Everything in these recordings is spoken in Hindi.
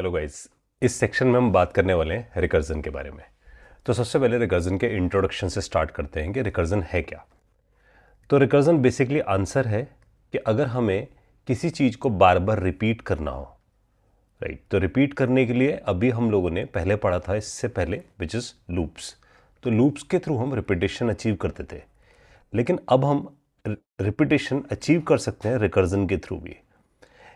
हेलो गाइस, इस सेक्शन में हम बात करने वाले हैं रिकर्जन के बारे में। तो सबसे पहले रिकर्जन के इंट्रोडक्शन से स्टार्ट करते हैं कि रिकर्जन है क्या। तो रिकर्जन बेसिकली आंसर है कि अगर हमें किसी चीज़ को बार बार रिपीट करना हो, राइट। तो रिपीट करने के लिए अभी हम लोगों ने पहले पढ़ा था इससे पहले, विच इज़ लूप्स। तो लूप्स के थ्रू हम रिपीटेशन अचीव करते थे, लेकिन अब हम रिपीटेशन अचीव कर सकते हैं रिकर्जन के थ्रू भी।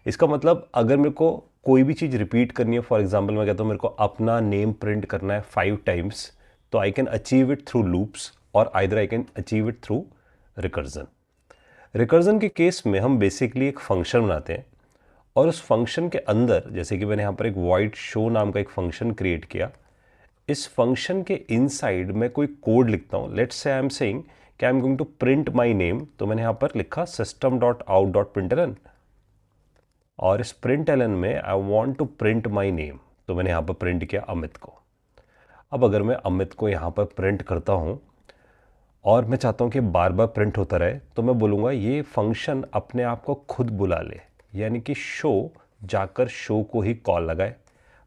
इसका मतलब अगर मेरे को कोई भी चीज़ रिपीट करनी है, फॉर एग्जांपल मैं कहता हूँ मेरे को अपना नेम प्रिंट करना है 5 टाइम्स, तो I can achieve it through loops और either I can achieve it through recursion. Recursion के केस में हम बेसिकली एक फंक्शन बनाते हैं और उस फंक्शन के अंदर, जैसे कि मैंने यहाँ पर एक void show नाम का एक फंक्शन क्रिएट किया, इस फंक्शन के इनसाइड मैं कोई कोड लिखता हूँ। Let's say I am saying कि I am going to print my name, तो मैंने यहाँ पर लिखा system.out.println और इस println में I want to print my name, तो मैंने यहाँ पर प्रिंट किया अमित को। अब अगर मैं अमित को यहाँ पर प्रिंट करता हूँ और मैं चाहता हूँ कि बार बार प्रिंट होता रहे, तो मैं बोलूँगा ये फंक्शन अपने आप को खुद बुला ले, यानी कि शो जाकर शो को ही कॉल लगाए।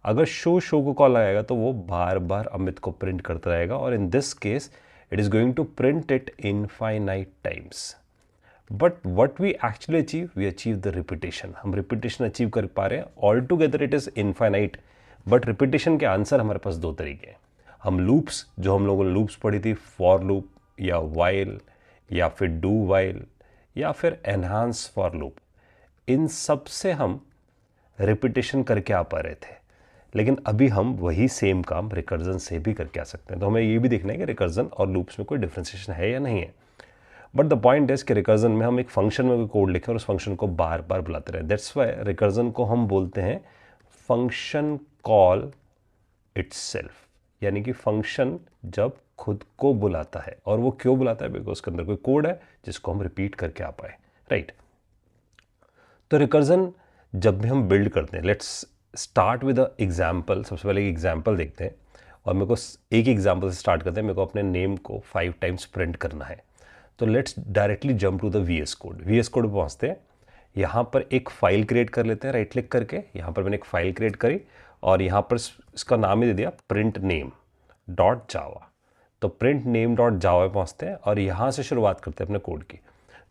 अगर शो को कॉल लगाएगा तो वो बार बार अमित को प्रिंट करता रहेगा और in this case it is going to print it infinite times. But what we actually achieve, we achieve the repetition. हम रिपीटेशन अचीव कर पा रहे हैं। All together it is infinite, but repetition के आंसर हमारे पास दो तरीके हैं। हम लूप्स, जो हम लोगों ने लूप्स पढ़ी थी, फॉर लूप या वाइल या फिर डू वाइल या फिर एनहांस फॉर लूप, इन सब से हम रिपीटेशन करके आ पा रहे थे। लेकिन अभी हम वही सेम काम रिकर्जन से भी करके आ सकते हैं। तो हमें ये भी देखना है कि रिकर्जन और लूप्स में कोई डिफ्रेंसिएशन है या नहीं है। बट द पॉइंट इज कि रिकर्जन में हम एक फंक्शन में कोई कोड लिखें और उस फंक्शन को बार बार बुलाते रहे। दैट्स वाई रिकर्जन को हम बोलते हैं फंक्शन कॉल इटसेल्फ, यानी कि फंक्शन जब खुद को बुलाता है। और वो क्यों बुलाता है? बिकॉज उसके अंदर कोई कोड है जिसको हम रिपीट करके आ पाए, राइट। तो रिकर्जन जब भी हम बिल्ड करते हैं, let's start with a example. सबसे पहले एक एग्जाम्पल देखते हैं और मेरे को एक एग्जाम्पल से स्टार्ट करते हैं। मेरे को अपने नेम को 5 टाइम्स प्रिंट करना है, तो let's directly jump to the VS code. VS code पे पहुँचते हैं, यहाँ पर एक फाइल क्रिएट कर लेते हैं राइट क्लिक करके। यहाँ पर मैंने एक फाइल क्रिएट करी और यहाँ पर इसका नाम ही दे दिया प्रिंट नेम डॉट जावा। तो प्रिंट नेम डॉट जावा पे पहुँचते हैं और यहाँ से शुरुआत करते हैं अपने कोड की।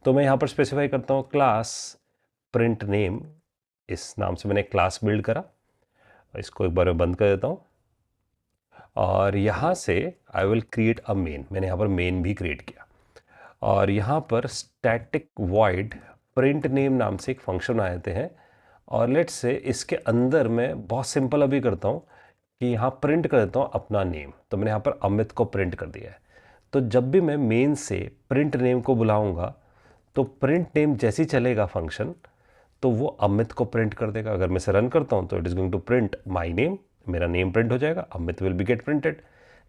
तो मैं यहाँ पर स्पेसिफाई करता हूँ क्लास प्रिंट नेम, इस नाम से मैंने एक क्लास बिल्ड करा। इसको एक बार मैं बंद कर देता हूँ और यहाँ से I will create a main. मैंने यहाँ पर मेन भी क्रिएट किया और यहाँ पर स्टैटिक वॉइड प्रिंट नेम नाम से एक फंक्शन आ जाते हैं। और लेट्स से इसके अंदर मैं बहुत सिंपल अभी करता हूँ कि यहाँ प्रिंट कर देता हूँ अपना नेम। तो मैंने यहाँ पर अमित को प्रिंट कर दिया है। तो जब भी मैं मेन से प्रिंट नेम को बुलाऊंगा तो प्रिंट नेम जैसे ही चलेगा फंक्शन, तो वो अमित को प्रिंट कर देगा। अगर मैं इसे रन करता हूँ तो it is going to print my name, मेरा नेम प्रिंट हो जाएगा, Amit will be get printed.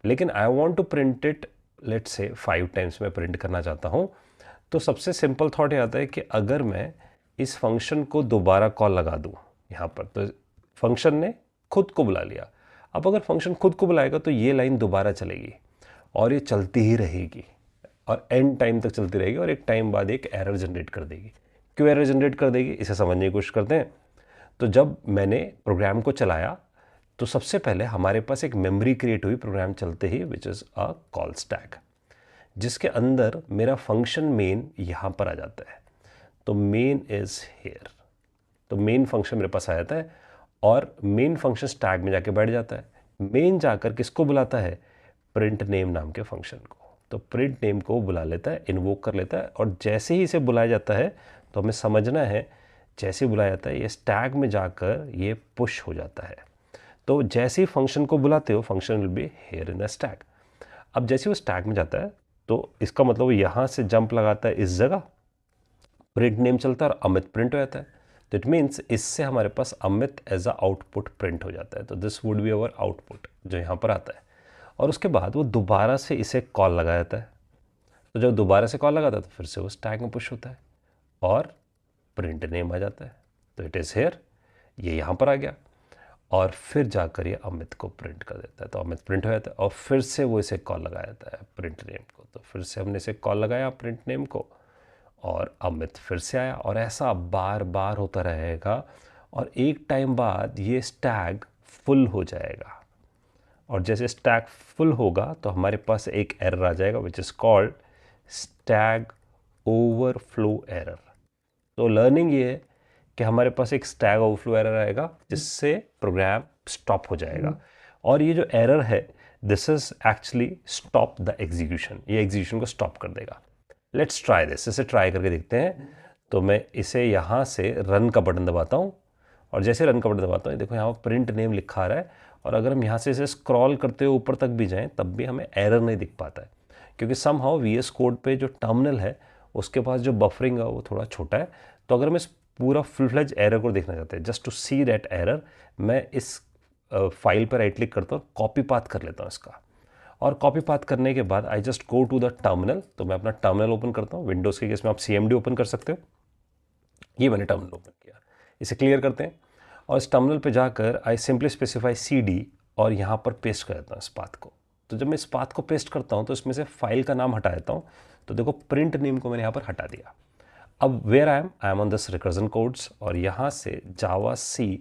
लेकिन I want to print it, let's say 5 times मैं प्रिंट करना चाहता हूँ। तो सबसे सिंपल थॉट ये आता है कि अगर मैं इस फंक्शन को दोबारा कॉल लगा दूँ यहाँ पर, तो फंक्शन ने खुद को बुला लिया। अब अगर फंक्शन खुद को बुलाएगा तो ये लाइन दोबारा चलेगी और ये चलती ही रहेगी और एंड टाइम तक चलती रहेगी और एक टाइम बाद एक एरर जनरेट कर देगी। क्यों एरर जनरेट कर देगी, इसे समझने की कोशिश करते हैं। तो जब मैंने प्रोग्राम को चलाया तो सबसे पहले हमारे पास एक मेमोरी क्रिएट हुई प्रोग्राम चलते ही, which is a call stack, जिसके अंदर मेरा फंक्शन मेन यहाँ पर आ जाता है। तो मेन इज़ हेयर, तो मेन फंक्शन मेरे पास आ जाता है और मेन फंक्शन स्टैक में जाके बैठ जाता है। मेन जाकर किसको बुलाता है? प्रिंट नेम नाम के फंक्शन को। तो प्रिंट नेम को बुला लेता है, इन्वोक कर लेता है और जैसे ही इसे बुलाया जाता है तो हमें समझना है, जैसे ही बुलाया जाता है ये स्टैक में जाकर ये पुश हो जाता है। तो जैसे ही फंक्शन को बुलाते हो, function will be here in the stack. अब जैसे ही वो स्टैक में जाता है तो इसका मतलब वो यहाँ से जंप लगाता है इस जगह, प्रिंट नेम चलता है और अमित प्रिंट हो जाता है। तो इट मीन्स इससे हमारे पास Amit as a output print हो जाता है। तो this would be our output जो यहाँ पर आता है। और उसके बाद वो दोबारा से इसे कॉल लगा जाता है। तो जब दोबारा से कॉल लगाता है तो फिर से वो स्टैक में पुश होता है और प्रिंट नेम आ जाता है। तो इट इज़ हेयर, ये यहाँ पर आ गया और फिर जाकर ये अमित को प्रिंट कर देता है। तो अमित प्रिंट हो जाता है और फिर से वो इसे कॉल लगा जाता है प्रिंट नेम को। तो फिर से हमने इसे कॉल लगाया प्रिंट नेम को और अमित फिर से आया और ऐसा बार बार होता रहेगा। और एक टाइम बाद ये स्टैक फुल हो जाएगा, और जैसे स्टैक फुल होगा तो हमारे पास एक एरर आ जाएगा विच is called stack overflow error. तो लर्निंग ये है कि हमारे पास एक स्टैक ओवरफ्लो एरर आएगा जिससे प्रोग्राम स्टॉप हो जाएगा, और ये जो एरर है this is actually stop the execution, ये एग्जीक्यूशन को स्टॉप कर देगा। लेट्स ट्राई दिस, इसे ट्राई करके देखते हैं। तो मैं इसे यहाँ से रन का बटन दबाता हूँ, और जैसे रन का बटन दबाता हूँ देखो यहाँ पर प्रिंट नेम लिखा आ रहा है, और अगर हम यहाँ से इसे स्क्रॉल करते हुए ऊपर तक भी जाएं तब भी हमें एरर नहीं दिख पाता है, क्योंकि समहाउ VS कोड पे जो टर्मिनल है उसके पास जो बफरिंग है वो थोड़ा छोटा है। तो अगर मैं इस पूरा फुल फ्लेज एरर को देखना चाहते हैं, just to see that error, मैं इस फाइल पर राइट क्लिक करता हूँ, कॉपी पाथ कर लेता हूँ इसका, और कॉपी पाथ करने के बाद I just go to the terminal. तो मैं अपना टर्मिनल ओपन करता हूँ, विंडोज़ के केस में आप CMD ओपन कर सकते हो, ये मैंने टर्मिनल ओपन किया। इसे क्लियर करते हैं, और इस टर्मिनल पे जाकर आई सिंपली स्पेसिफाई CD और यहाँ पर पेस्ट कर देता हूँ इस पाथ को। तो जब मैं इस पाथ को पेस्ट करता हूँ तो इसमें से फाइल का नाम हटा देता हूँ, तो देखो प्रिंट नेम को मैंने यहाँ पर हटा दिया। अब where I am on this recursion codes, और यहाँ से जावा C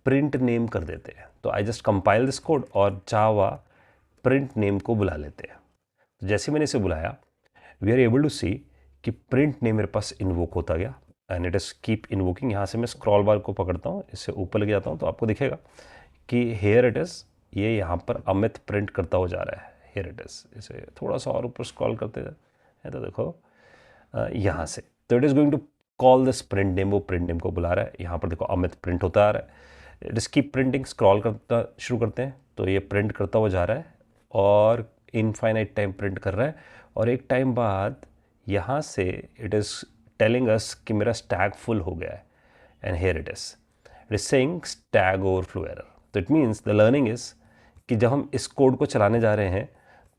प्रिंट नेम कर देते हैं। तो I just compile this code और जावा प्रिंट नेम को बुला लेते हैं। तो जैसे मैंने इसे बुलाया we are able to see कि प्रिंट नेम मेरे पास इन्वोक होता गया, and it is keep invoking. यहाँ से मैं स्क्रॉल बार को पकड़ता हूँ, इससे ऊपर लेके जाता हूँ तो आपको दिखेगा कि हेयर इट इज़, ये यहाँ पर अमित प्रिंट करता हो जा रहा है, हेयर इट इज़। इसे थोड़ा सा और ऊपर स्क्रॉल करते हैं तो देखो यहाँ से, तो it is going to call this print name, वो प्रिंट नेम को बुला रहा है। यहाँ पर देखो अमित प्रिंट होता आ रहा है, it is keep printing. Scroll करता शुरू करते हैं तो ये प्रिंट करता हुआ जा रहा है और इनफाइनाइट टाइम प्रिंट कर रहा है, और एक टाइम बाद यहाँ से इट इज़ टेलिंग अस कि मेरा स्टैक फुल हो गया है, and here it is saying stack overflow error. तो it means the learning is कि जब हम इस कोड को चलाने जा रहे हैं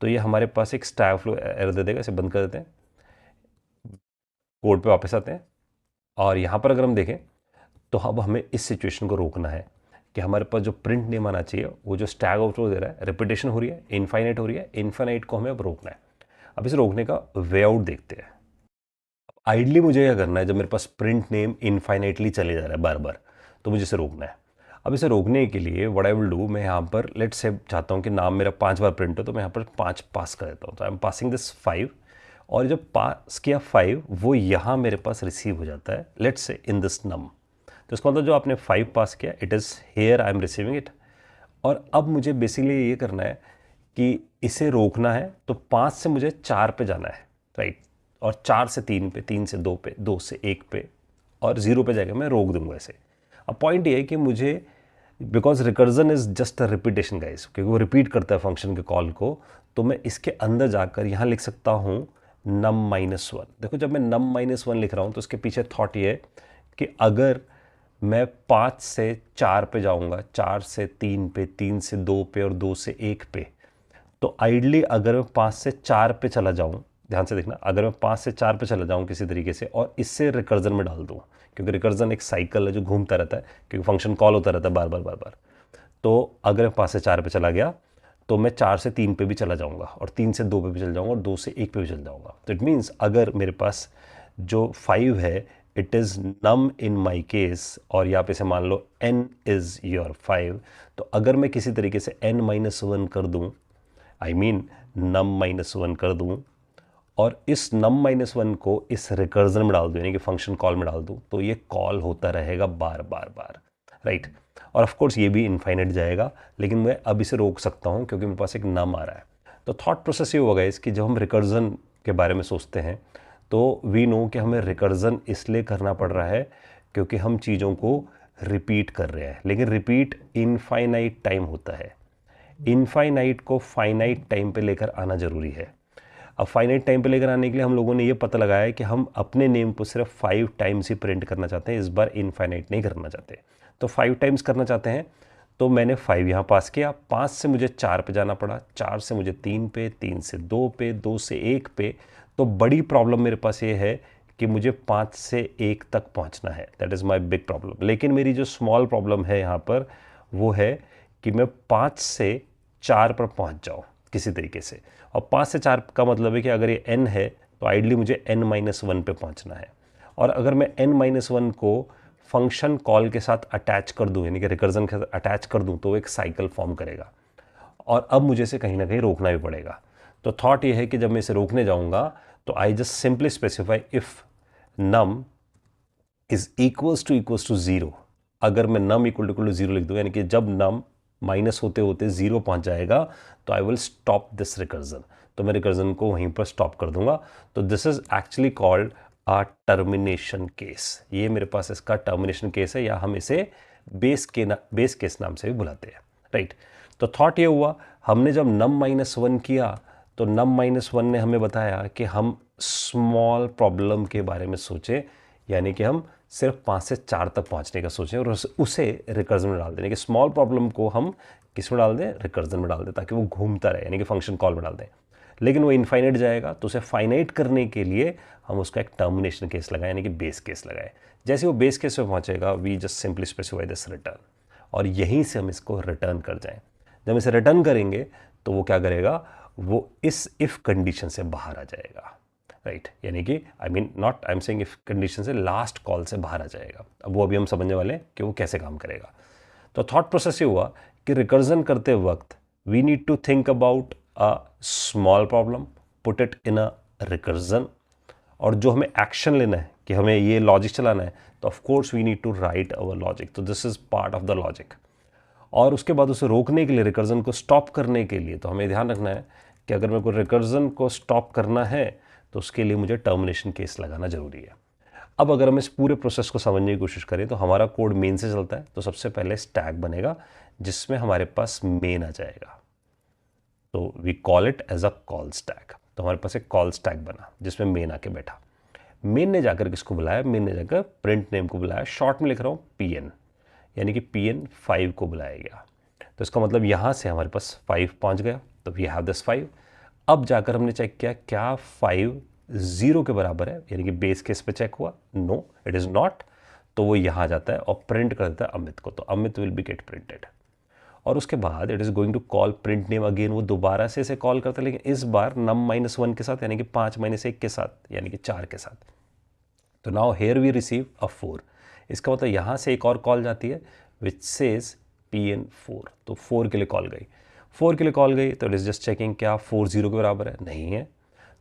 तो ये हमारे पास एक स्टैक ओवरफ्लो एरर दे देगा। इसे बंद कर देते हैं, कोड पे वापस आते हैं, और यहाँ पर अगर हम देखें तो अब हमें इस सिचुएशन को रोकना है कि हमारे पास जो प्रिंट नेम आना चाहिए वो जो स्टैक ओवरफ्लो दे रहा है, रिपीटेशन हो रही है, इनफाइनाइट हो रही है, इनफाइनाइट को हमें अब रोकना है। अब इसे रोकने का वे आउट देखते हैं। आइडली मुझे क्या करना है, जब मेरे पास प्रिंट नेम इनफाइनाइटली चले जा रहा है बार बार, तो मुझे इसे रोकना है। अब इसे रोकने के लिए व्हाट आई विल डू, मैं यहाँ पर लेट्स से चाहता हूँ कि नाम मेरा 5 बार प्रिंट हो, तो मैं यहाँ पर 5 पास कर देता हूँ। तो आई एम पासिंग दिस 5, और जब पास किया 5 वो यहाँ मेरे पास रिसीव हो जाता है, लेट्स से इन दिस नम। तो इसका मतलब जो आपने 5 पास किया it is here I am receiving it. और अब मुझे बेसिकली ये करना है कि इसे रोकना है, तो 5 से मुझे 4 पे जाना है, राइट, और 4 से 3 पे, 3 से 2 पे, 2 से 1 पे, और 0 पे जाकर मैं रोक दूंगा इसे। अब पॉइंट ये है कि मुझे, because recursion is just a repetition guys, क्योंकि वो रिपीट करता है फंक्शन के कॉल को, तो मैं इसके अंदर जाकर यहाँ लिख सकता हूँ num-1। देखो जब मैं num-1 लिख रहा हूँ तो उसके पीछे थॉट ये है कि अगर मैं 5 से 4 पे जाऊँगा, 4 से 3 पे, 3 से 2 पे और 2 से 1 पे, तो आइडली अगर मैं 5 से 4 पे चला जाऊँ, ध्यान से देखना, अगर मैं 5 से 4 पे चला जाऊँ किसी तरीके से और इससे रिकर्जन में डाल दूँ, क्योंकि रिकर्जन एक साइकिल है जो घूमता रहता है, क्योंकि फंक्शन कॉल होता रहता है बार बार बार बार। तो अगर मैं 5 से 4 पे चला गया तो मैं 4 से 3 पे भी चला जाऊँगा, और 3 से 2 पे भी चल जाऊँगा, और 2 से 1 पे भी चल जाऊँगा। तो इट मीन्स अगर मेरे पास जो 5 है it is num in my case, और यहाँ पे से मान लो n इज़ योर 5, तो अगर मैं किसी तरीके से n-1 कर दूँ, आई मीन num-1 कर दूँ, और इस num-1 को इस रिकर्जन में डाल दूँ, यानी कि फंक्शन कॉल में डाल दूँ, तो ये कॉल होता रहेगा बार बार बार, राइट। और ऑफ कोर्स ये भी इनफाइनाइट जाएगा, लेकिन मैं अब इसे रोक सकता हूँ क्योंकि मेरे पास एक नम आ रहा है। तो थॉट प्रोसेस ये होगा इसकी, जब हम रिकर्जन के बारे में सोचते हैं तो वी नो कि हमें रिकर्जन इसलिए करना पड़ रहा है क्योंकि हम चीज़ों को रिपीट कर रहे हैं, लेकिन रिपीट इनफाइनाइट टाइम होता है। इनफाइनाइट को फाइनाइट टाइम पे लेकर आना ज़रूरी है। अब फाइनाइट टाइम पे लेकर आने के लिए हम लोगों ने ये पता लगाया है कि हम अपने नेम को सिर्फ 5 टाइम्स ही प्रिंट करना चाहते हैं, इस बार इनफाइनाइट नहीं करना चाहते। तो 5 टाइम्स करना चाहते हैं, तो मैंने 5 यहाँ पास किया, 5 से मुझे 4 पे जाना पड़ा, 4 से मुझे 3 पे, 3 से 2 पे, 2 से 1 पे। तो बड़ी प्रॉब्लम मेरे पास ये है कि मुझे 5 से 1 तक पहुँचना है, that is my big problem. लेकिन मेरी जो स्मॉल प्रॉब्लम है यहाँ पर वो है कि मैं 5 से 4 पर पहुँच जाऊँ किसी तरीके से। और 5 से 4 का मतलब है कि अगर ये n है तो आइडली मुझे n-1 पे पहुँचना है, और अगर मैं n-1 को फंक्शन कॉल के साथ अटैच कर दूं, यानी कि रिकर्जन के साथ अटैच कर दूं, तो एक साइकिल फॉर्म करेगा और अब मुझे इसे कहीं ना कहीं रोकना भी पड़ेगा। तो थॉट ये है कि जब मैं इसे रोकने जाऊंगा तो I just simply specify if num is equals to zero. अगर मैं नम इक्वल टू जीरो लिख दूं, यानी कि जब नम माइनस होते होते जीरो पहुंच जाएगा तो I will stop this recursion, तो मैं रिकर्जन को वहीं पर स्टॉप कर दूंगा। तो this is actually called a termination case. ये मेरे पास इसका टर्मिनेशन केस है, या हम इसे बेस केस नाम से भी बुलाते हैं, राइट। तो थॉट ये हुआ, हमने जब नम -1 किया तो नम -1 ने हमें बताया कि हम स्मॉल प्रॉब्लम के बारे में सोचें, यानी कि हम सिर्फ 5 से 4 तक पहुंचने का सोचें और उसे रिकर्जन में डाल दें, यानी कि स्मॉल प्रॉब्लम को हम किस में डाल दें, रिकर्जन में डाल दें, ताकि वो घूमता रहे, यानी कि फंक्शन कॉल में डाल दें। लेकिन वो इनफाइनाइट जाएगा, तो उसे फाइनाइट करने के लिए हम उसका एक टर्मिनेशन केस लगाए, यानी कि बेस केस लगाए। जैसे वो बेस केस में पहुंचेगा, we just simply specify this return, और यहीं से हम इसको रिटर्न कर जाएं। जब इसे रिटर्न करेंगे तो वो क्या करेगा, वो इस इफ कंडीशन से बाहर आ जाएगा, राइट। यानी कि I am saying if condition से लास्ट कॉल से बाहर आ जाएगा। अब वो अभी हम समझने वाले हैं कि वो कैसे काम करेगा। तो थॉट प्रोसेस ये हुआ कि रिकर्जन करते वक्त we need to think about a small problem, put it in a recursion, और जो हमें एक्शन लेना है कि हमें ये लॉजिक चलाना है, तो of course we need to write our logic. तो this is part of the logic. और उसके बाद उसे रोकने के लिए, रिकर्जन को स्टॉप करने के लिए, तो हमें ध्यान रखना है कि अगर मेरे को रिकर्जन को स्टॉप करना है तो उसके लिए मुझे टर्मिनेशन केस लगाना जरूरी है। अब अगर हम इस पूरे प्रोसेस को समझने की कोशिश करें तो हमारा कोड मेन से चलता है। तो सबसे पहले स्टैक बनेगा जिसमें हमारे पास मेन आ जाएगा, तो we call it as a call stack. तो हमारे पास एक कॉल स्टैक बना जिसमें मेन आके बैठा। मेन ने जाकर किसको बुलाया, मेन ने जाकर प्रिंट नेम को बुलाया, शॉर्ट में लिख रहा हूँ PN, यानी कि PN5 को बुलाया गया। तो इसका मतलब यहाँ से हमारे पास 5 पहुँच गया, तो वी हैव दिस 5। अब जाकर हमने चेक किया क्या 5 0 के बराबर है, यानी कि बेस केस पे चेक हुआ, नो इट इज़ नॉट। तो वो यहाँ जाता है और प्रिंट कर देता है अमित को, तो Amit will be get printed. और उसके बाद it is going to call print name again, वो दोबारा से इसे कॉल करता है, लेकिन इस बार नम -1 के साथ, यानी कि 5 - 1 के साथ, यानी कि 4 के साथ। तो now here we receive a 4। इसका मतलब यहाँ से एक और कॉल जाती है विच सेज PN4, तो 4 के लिए कॉल गई। 4 के लिए कॉल गई तो इट इज़ जस्ट चेकिंग क्या 4 0 के बराबर है, नहीं है,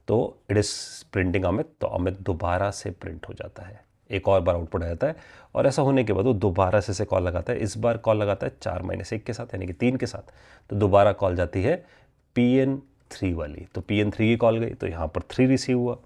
तो इट इज़ प्रिंटिंग अमित। तो अमित दोबारा से प्रिंट हो जाता है, एक और बार आउटपुट आ जाता है। और ऐसा होने के बाद वो दोबारा से कॉल लगाता है, इस बार कॉल लगाता है 4 - 1 के साथ, यानी कि 3 के साथ। तो दोबारा कॉल जाती है PN3 वाली, तो PN3 की कॉल गई, तो यहाँ पर 3 रिसीव हुआ।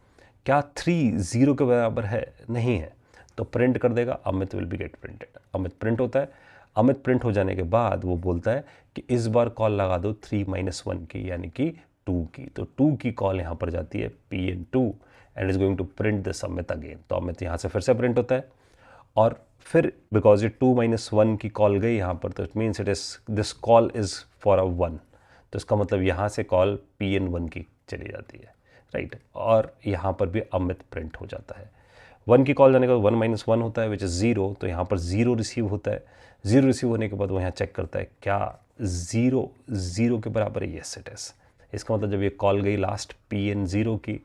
क्या 3 0 के बराबर है, नहीं है, तो प्रिंट कर देगा Amit will be get printed. Amit print होता है। अमित प्रिंट हो जाने के बाद वो बोलता है कि इस बार कॉल लगा दो 3 - 1 की, यानी कि 2 की। तो 2 की कॉल यहाँ पर जाती है PN2 and is going to print this Amit again. तो अमित यहाँ से फिर से प्रिंट होता है, और फिर बिकॉज ये 2 - 1 की कॉल गई यहाँ पर, तो it means it is this call is for a 1। तो इसका मतलब यहाँ से कॉल PN1 की चली जाती है, राइट। और यहाँ पर भी अमित प्रिंट हो जाता है। 1 की कॉल जाने के बाद 1 - 1 होता है विच इज़ 0, तो यहाँ पर 0 रिसीव होता है। 0 रिसीव होने के बाद वो यहाँ चेक करता है क्या 0 0 के बराबर है, येस इट इज़। इसका मतलब जब ये कॉल गई लास्ट PN0 की,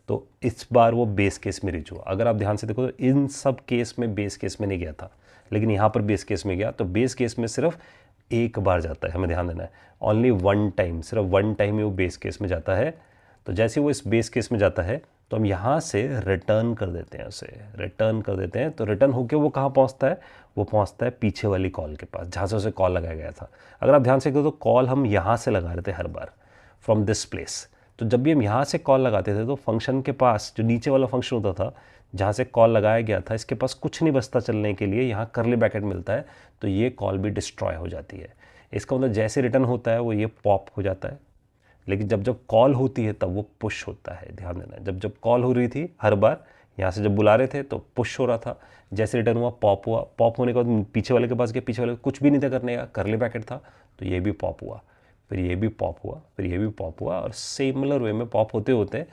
तो इस बार वो बेस केस में रीच हुआ। अगर आप ध्यान से देखो तो इन सब केस में बेस केस में नहीं गया था, लेकिन यहाँ पर बेस केस में गया। तो बेस केस में सिर्फ एक बार जाता है, हमें ध्यान देना है, ओनली 1 टाइम, सिर्फ 1 टाइम ही वो बेस केस में जाता है। तो जैसे वो इस बेस केस में जाता है तो हम यहाँ से रिटर्न कर देते हैं, उसे रिटर्न कर देते हैं। तो रिटर्न होकर वो कहाँ पहुँचता है, वो पहुँचता है पीछे वाली कॉल के पास जहाँ से उसे कॉल लगाया गया था। अगर आप ध्यान से देखो तो कॉल हम यहाँ से लगा रहे थे हर बार फ्रॉम दिस प्लेस। तो जब भी हम यहाँ से कॉल लगाते थे तो फंक्शन के पास जो नीचे वाला फंक्शन होता था जहाँ से कॉल लगाया गया था, इसके पास कुछ नहीं बचता चलने के लिए, यहाँ करली ब्रैकेट मिलता है, तो ये कॉल भी डिस्ट्रॉय हो जाती है। इसका मतलब जैसे रिटर्न होता है वो ये पॉप हो जाता है, लेकिन जब जब कॉल होती है तब वो पुश होता है। ध्यान देना, जब जब कॉल हो रही थी हर बार यहाँ से जब बुला रहे थे तो पुश हो रहा था, जैसे रिटर्न हुआ पॉप हुआ। पॉप होने के बाद पीछे वाले के पास गया, पीछे वाले को कुछ भी नहीं था करने का, करली ब्रैकेट था, तो ये भी पॉप हुआ, फिर ये भी पॉप हुआ, फिर ये भी पॉप हुआ, और सिमिलर वे में पॉप होते होते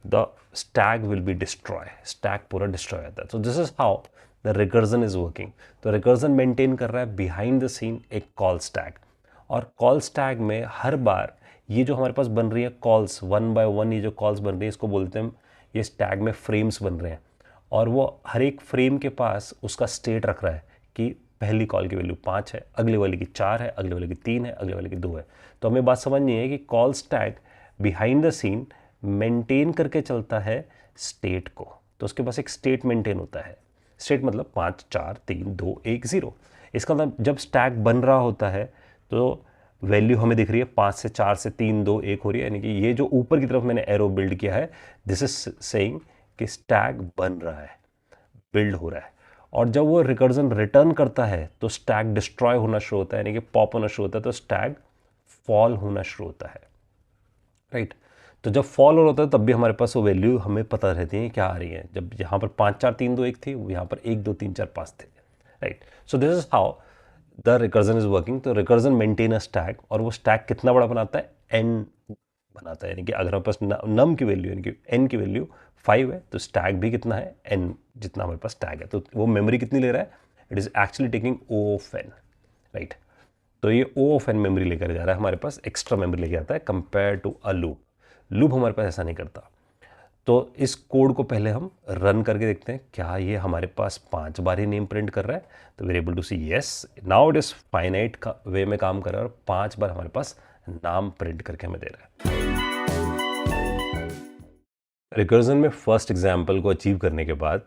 the stack will be destroy, stack पूरा डिस्ट्रॉय होता है। तो this is how the recursion is working. तो रिकर्जन मेंटेन कर रहा है बिहाइंड द सीन एक कॉल स्टैक, और कॉल स्टैक में हर बार ये जो हमारे पास बन रही है कॉल्स 1 by 1, ये जो कॉल्स बन रही है इसको बोलते हैं, ये स्टैक में फ्रेम्स बन रहे हैं, और वो हर एक फ्रेम के पास उसका स्टेट रख रहा है कि पहली कॉल की वैल्यू 5 है, अगले वाले की 4 है, अगले वाले की 3 है, अगले वाले की 2 है। तो हमें बात समझनी है कि call stack behind the scene maintain करके चलता है स्टेट को। तो उसके पास एक स्टेट मेंटेन होता है। स्टेट मतलब 5 4 3 2 1 0। इसका मतलब जब स्टैक बन रहा होता है तो वैल्यू हमें दिख रही है 5 से 4 से 3 2 1 हो रही है, यानी कि ये जो ऊपर की तरफ मैंने एरो बिल्ड किया है, दिस इज सेइंग कि स्टैक बन रहा है, बिल्ड हो रहा है। और जब वो रिकर्जन रिटर्न करता है तो स्टैक डिस्ट्रॉय होना शुरू होता है, यानी कि पॉप होना शुरू होता है, तो स्टैक फॉल होना शुरू होता है, राइट। तो जब फॉल हो रहा होता है तब भी हमारे पास वो वैल्यू हमें पता रहती है क्या आ रही है। जब यहाँ पर 5 4 3 2 1 थी, यहाँ पर 1 2 3 4 5 थे, right. So this is how the recursion is working. तो रिकर्जन मेंटेन अ स्टैक, और वो स्टैक कितना बड़ा बनाता है, एन बनाता है। यानी कि अगर हमारे पास नम की वैल्यू यानी कि एन की वैल्यू 5 है तो स्टैक भी कितना है, एन जितना हमारे पास स्टैक है। तो वो मेमोरी कितनी ले रहा है, it is actually taking O of N, right. तो ये ओ ऑफ एन मेमोरी लेकर जा रहा है, हमारे पास एक्स्ट्रा मेमोरी लेके आता है compare to a loop. Loop हमारे पास ऐसा नहीं करता। तो इस कोड को पहले हम रन करके देखते हैं, क्या ये हमारे पास 5 बार ही नेम प्रिंट कर रहा है। तो we are able to see yes, now it is finite का वे में काम कर रहा है और 5 बार हमारे पास नाम प्रिंट करके हमें दे रहा है। रिकर्जन में फर्स्ट एग्जाम्पल को अचीव करने के बाद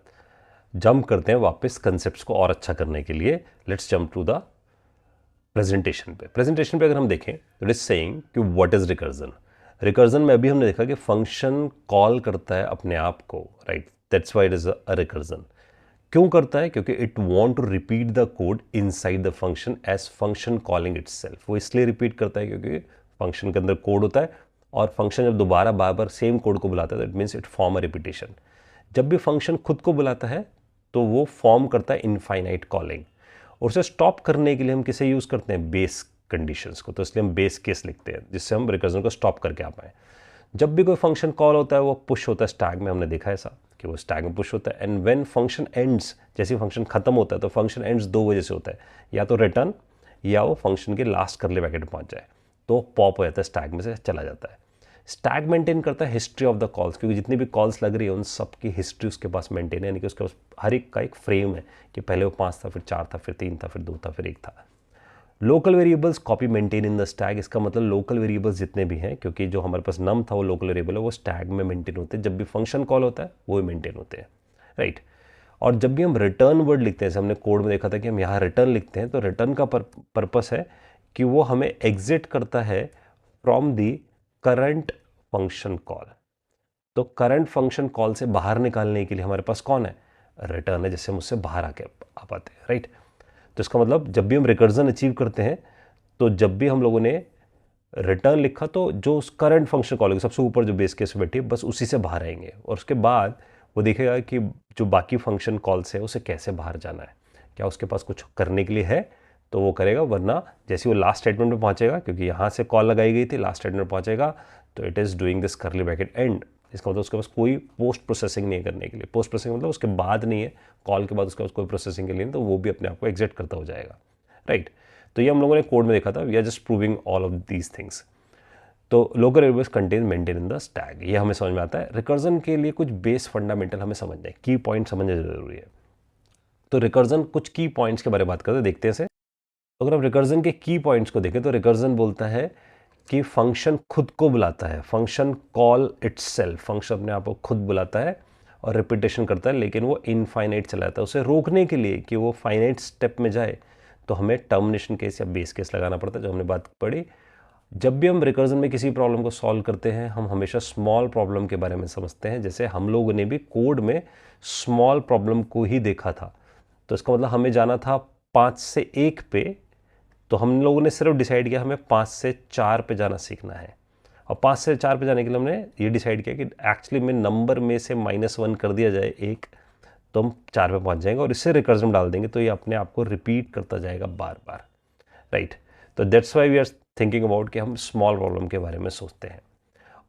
जंप करते हैं वापस कंसेप्ट्स को और अच्छा करने के लिए। Let's jump to the presentation पे। प्रेजेंटेशन पे अगर हम देखें तो इट इज सेइंग कि व्हाट इज रिकर्जन। रिकर्जन में अभी हमने देखा कि फंक्शन कॉल करता है अपने आप को, right. That's why it is a recursion. क्यों करता है, क्योंकि it want to repeat the code inside the function as function calling itself. वो इसलिए रिपीट करता है क्योंकि फंक्शन के अंदर कोड होता है और फंक्शन जब दोबारा बार बार सेम कोड को बुलाता है that means it form a repetition. जब भी फंक्शन खुद को बुलाता है तो वो फॉर्म करता है इनफाइनाइट कॉलिंग, और उसे स्टॉप करने के लिए हम किसे यूज़ करते हैं, बेस कंडीशंस को। तो इसलिए हम बेस केस लिखते हैं जिससे हम रिकर्जन को स्टॉप करके आ पाए। जब भी कोई फंक्शन कॉल होता है वो पुश होता है स्टैक में, हमने देखा है ऐसा कि वो स्टैक में पुश होता है। एंड व्हेन फंक्शन एंड्स, जैसे फंक्शन खत्म होता है तो फंक्शन एंड्स 2 वजह से होता है, या तो रिटर्न या वो फंक्शन के लास्ट करले ब्रैकेट में पहुंच जाए तो पॉप हो जाता है, स्टैक में से चला जाता है। स्टैक मेंटेन करता है हिस्ट्री ऑफ द कॉल्स, क्योंकि जितनी भी कॉल्स लग रही है उन सब की हिस्ट्री उसके पास मेंटेन है, यानी कि उसके पास हर एक का एक फ्रेम है कि पहले वो 5 था, फिर 4 था, फिर 3 था, फिर 2 था, फिर 1 था। Local variables copy maintain in the stack. इसका मतलब लोकल वेरिएबल्स जितने भी हैं, क्योंकि जो हमारे पास नम था वो लोकल वेरिएबल है, वो स्टैक में मेंटेन होते हैं। जब भी फंक्शन कॉल होता है वो मेंटेन होते हैं, राइट। और जब भी हम रिटर्न वर्ड लिखते हैं, जैसे हमने कोड में देखा था कि हम यहाँ रिटर्न लिखते हैं, तो रिटर्न का पर्पस है कि वो हमें एग्जिट करता है from the current function call. तो करंट फंक्शन कॉल से बाहर निकालने के लिए हमारे पास कौन है, रिटर्न है, जिससे हम उससे बाहर आ पाते हैं, राइट। तो इसका मतलब जब भी हम रिकर्जन अचीव करते हैं तो जब भी हम लोगों ने रिटर्न लिखा तो जो उस करंट फंक्शन कॉल सबसे ऊपर जो बेस केस में बैठी है बस उसी से बाहर आएंगे, और उसके बाद वो देखेगा कि जो बाकी फंक्शन कॉल्स है उसे कैसे बाहर जाना है, क्या उसके पास कुछ करने के लिए है तो वो करेगा, वरना जैसे वो लास्ट स्टेटमेंट में पहुंचेगा, क्योंकि यहाँ से कॉल लगाई गई थी, लास्ट स्टेटमेंट में पहुंचेगा तो इट इज़ डूइंग दिस करली ब्रैकेट एंड। इसका मतलब उसके पास कोई पोस्ट प्रोसेसिंग नहीं करने के लिए, पोस्ट प्रोसेसिंग मतलब उसके बाद नहीं है, कॉल के बाद उसके पास कोई प्रोसेसिंग के लिए नहीं, तो वो भी अपने आप को एग्जिट करता हो जाएगा, राइट। तो ये हम लोगों ने कोड में देखा था, we are just proving all of these things. तो local variables contain maintain in the stack, ये हमें समझ में आता है। रिकर्जन के लिए कुछ बेस फंडामेंटल हमें समझना है, की पॉइंट समझना जरूरी है। तो रिकर्जन कुछ की पॉइंट्स के बारे में बात करते हैं, देखते हैं से। अगर हम रिकर्जन के की पॉइंट्स को देखें तो रिकर्जन बोलता है कि फंक्शन खुद को बुलाता है, फंक्शन कॉल इटसेल्फ, फंक्शन अपने आप को खुद बुलाता है और रिपीटेशन करता है, लेकिन वो इनफाइनाइट चलाता है। उसे रोकने के लिए कि वो फाइनाइट स्टेप में जाए तो हमें टर्मिनेशन केस या बेस केस लगाना पड़ता है, जो हमने बात पढ़ी। जब भी हम रिकर्जन में किसी प्रॉब्लम को सॉल्व करते हैं हम हमेशा स्मॉल प्रॉब्लम के बारे में समझते हैं, जैसे हम लोगों ने भी कोड में स्मॉल प्रॉब्लम को ही देखा था। तो इसका मतलब हमें जाना था 5 से 1 पे, तो हम लोगों ने सिर्फ डिसाइड किया हमें 5 से 4 पे जाना सीखना है, और 5 से 4 पे जाने के लिए हमने ये डिसाइड किया कि एक्चुअली में नंबर में से -1 कर दिया जाए 1, तो हम 4 पे पहुंच जाएंगे, और इससे रिकर्जन डाल देंगे तो ये अपने आप को रिपीट करता जाएगा बार बार, राइट। तो that's why we are thinking about कि हम स्मॉल प्रॉब्लम के बारे में सोचते हैं,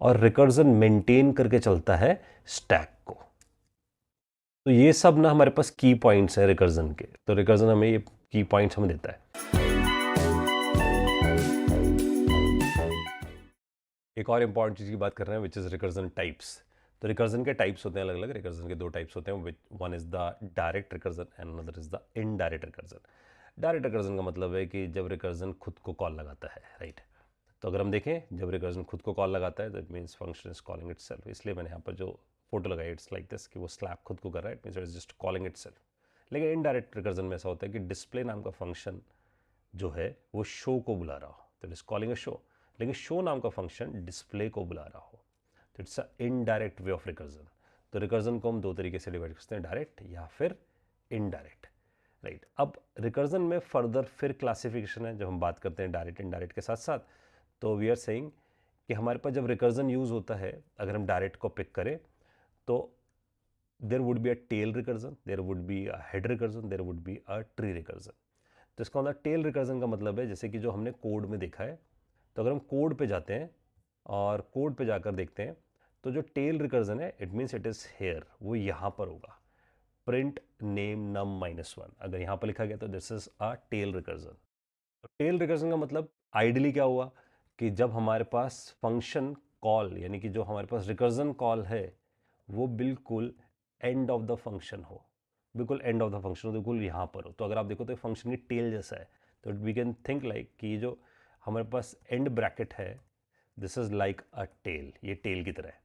और रिकर्जन मेंटेन करके चलता है स्टैक को। तो ये सब ना हमारे पास की पॉइंट्स हैं रिकर्जन के, तो रिकर्जन हमें ये की पॉइंट्स हमें देता है। एक और इंपॉर्टेंट चीज की बात कर रहे हैं विच इज रिकर्जन टाइप्स। तो रिकर्जन के टाइप्स होते हैं अलग अलग। रिकर्जन के दो टाइप्स होते हैं, one is the direct recursion and another is the indirect recursion. Direct recursion का मतलब है कि जब रिकर्जन खुद को कॉल लगाता है, राइट। तो अगर हम देखें जब रिकर्जन खुद को कॉल लगाता है that means function is calling itself. इसलिए मैंने यहाँ पर जो फोटो लगाई इट्स लाइक दिस कि वो स्लैब खुद को कर रहा है, it means it is just calling itself. लेकिन इनडायरेक्ट रिकर्जन में ऐसा होता है कि डिस्प्ले नाम का फंक्शन जो है वो शो को बुला रहा हो, तो it is calling a show. लेकिन शो नाम का फंक्शन डिस्प्ले को बुला रहा हो, तो it's a indirect way of recursion. तो रिकर्जन को हम दो तरीके से डिवाइड करते हैं, डायरेक्ट या फिर इनडायरेक्ट, राइट। अब रिकर्जन में फर्दर फिर क्लासिफिकेशन है जब हम बात करते हैं डायरेक्ट इनडायरेक्ट के साथ साथ। तो वी आर सेइंग कि हमारे पास जब रिकर्जन यूज होता है, अगर हम डायरेक्ट को पिक करें तो there would be a tail recursion, there would be a head recursion, there would be a tree recursion. तो इसका मतलब टेल रिकर्जन का मतलब है जैसे कि जो हमने कोड में देखा है। तो अगर हम कोड पे जाते हैं और कोड पे जाकर देखते हैं तो जो टेल रिकर्जन है it means it is here, वो यहाँ पर होगा, प्रिंट नेम नम -1। अगर यहाँ पर लिखा गया तो this is a tail recursion. Tail recursion का मतलब आइडियली क्या हुआ कि जब हमारे पास फंक्शन कॉल यानी कि जो हमारे पास रिकर्जन कॉल है वो बिल्कुल एंड ऑफ द फंक्शन हो, बिल्कुल एंड ऑफ द फंक्शन हो, बिल्कुल यहाँ पर हो। तो अगर आप देखो तो फंक्शन की टेल जैसा है, तो वी कैन थिंक लाइक कि जो हमारे पास एंड ब्रैकेट है this is like a tail, ये टेल की तरह है।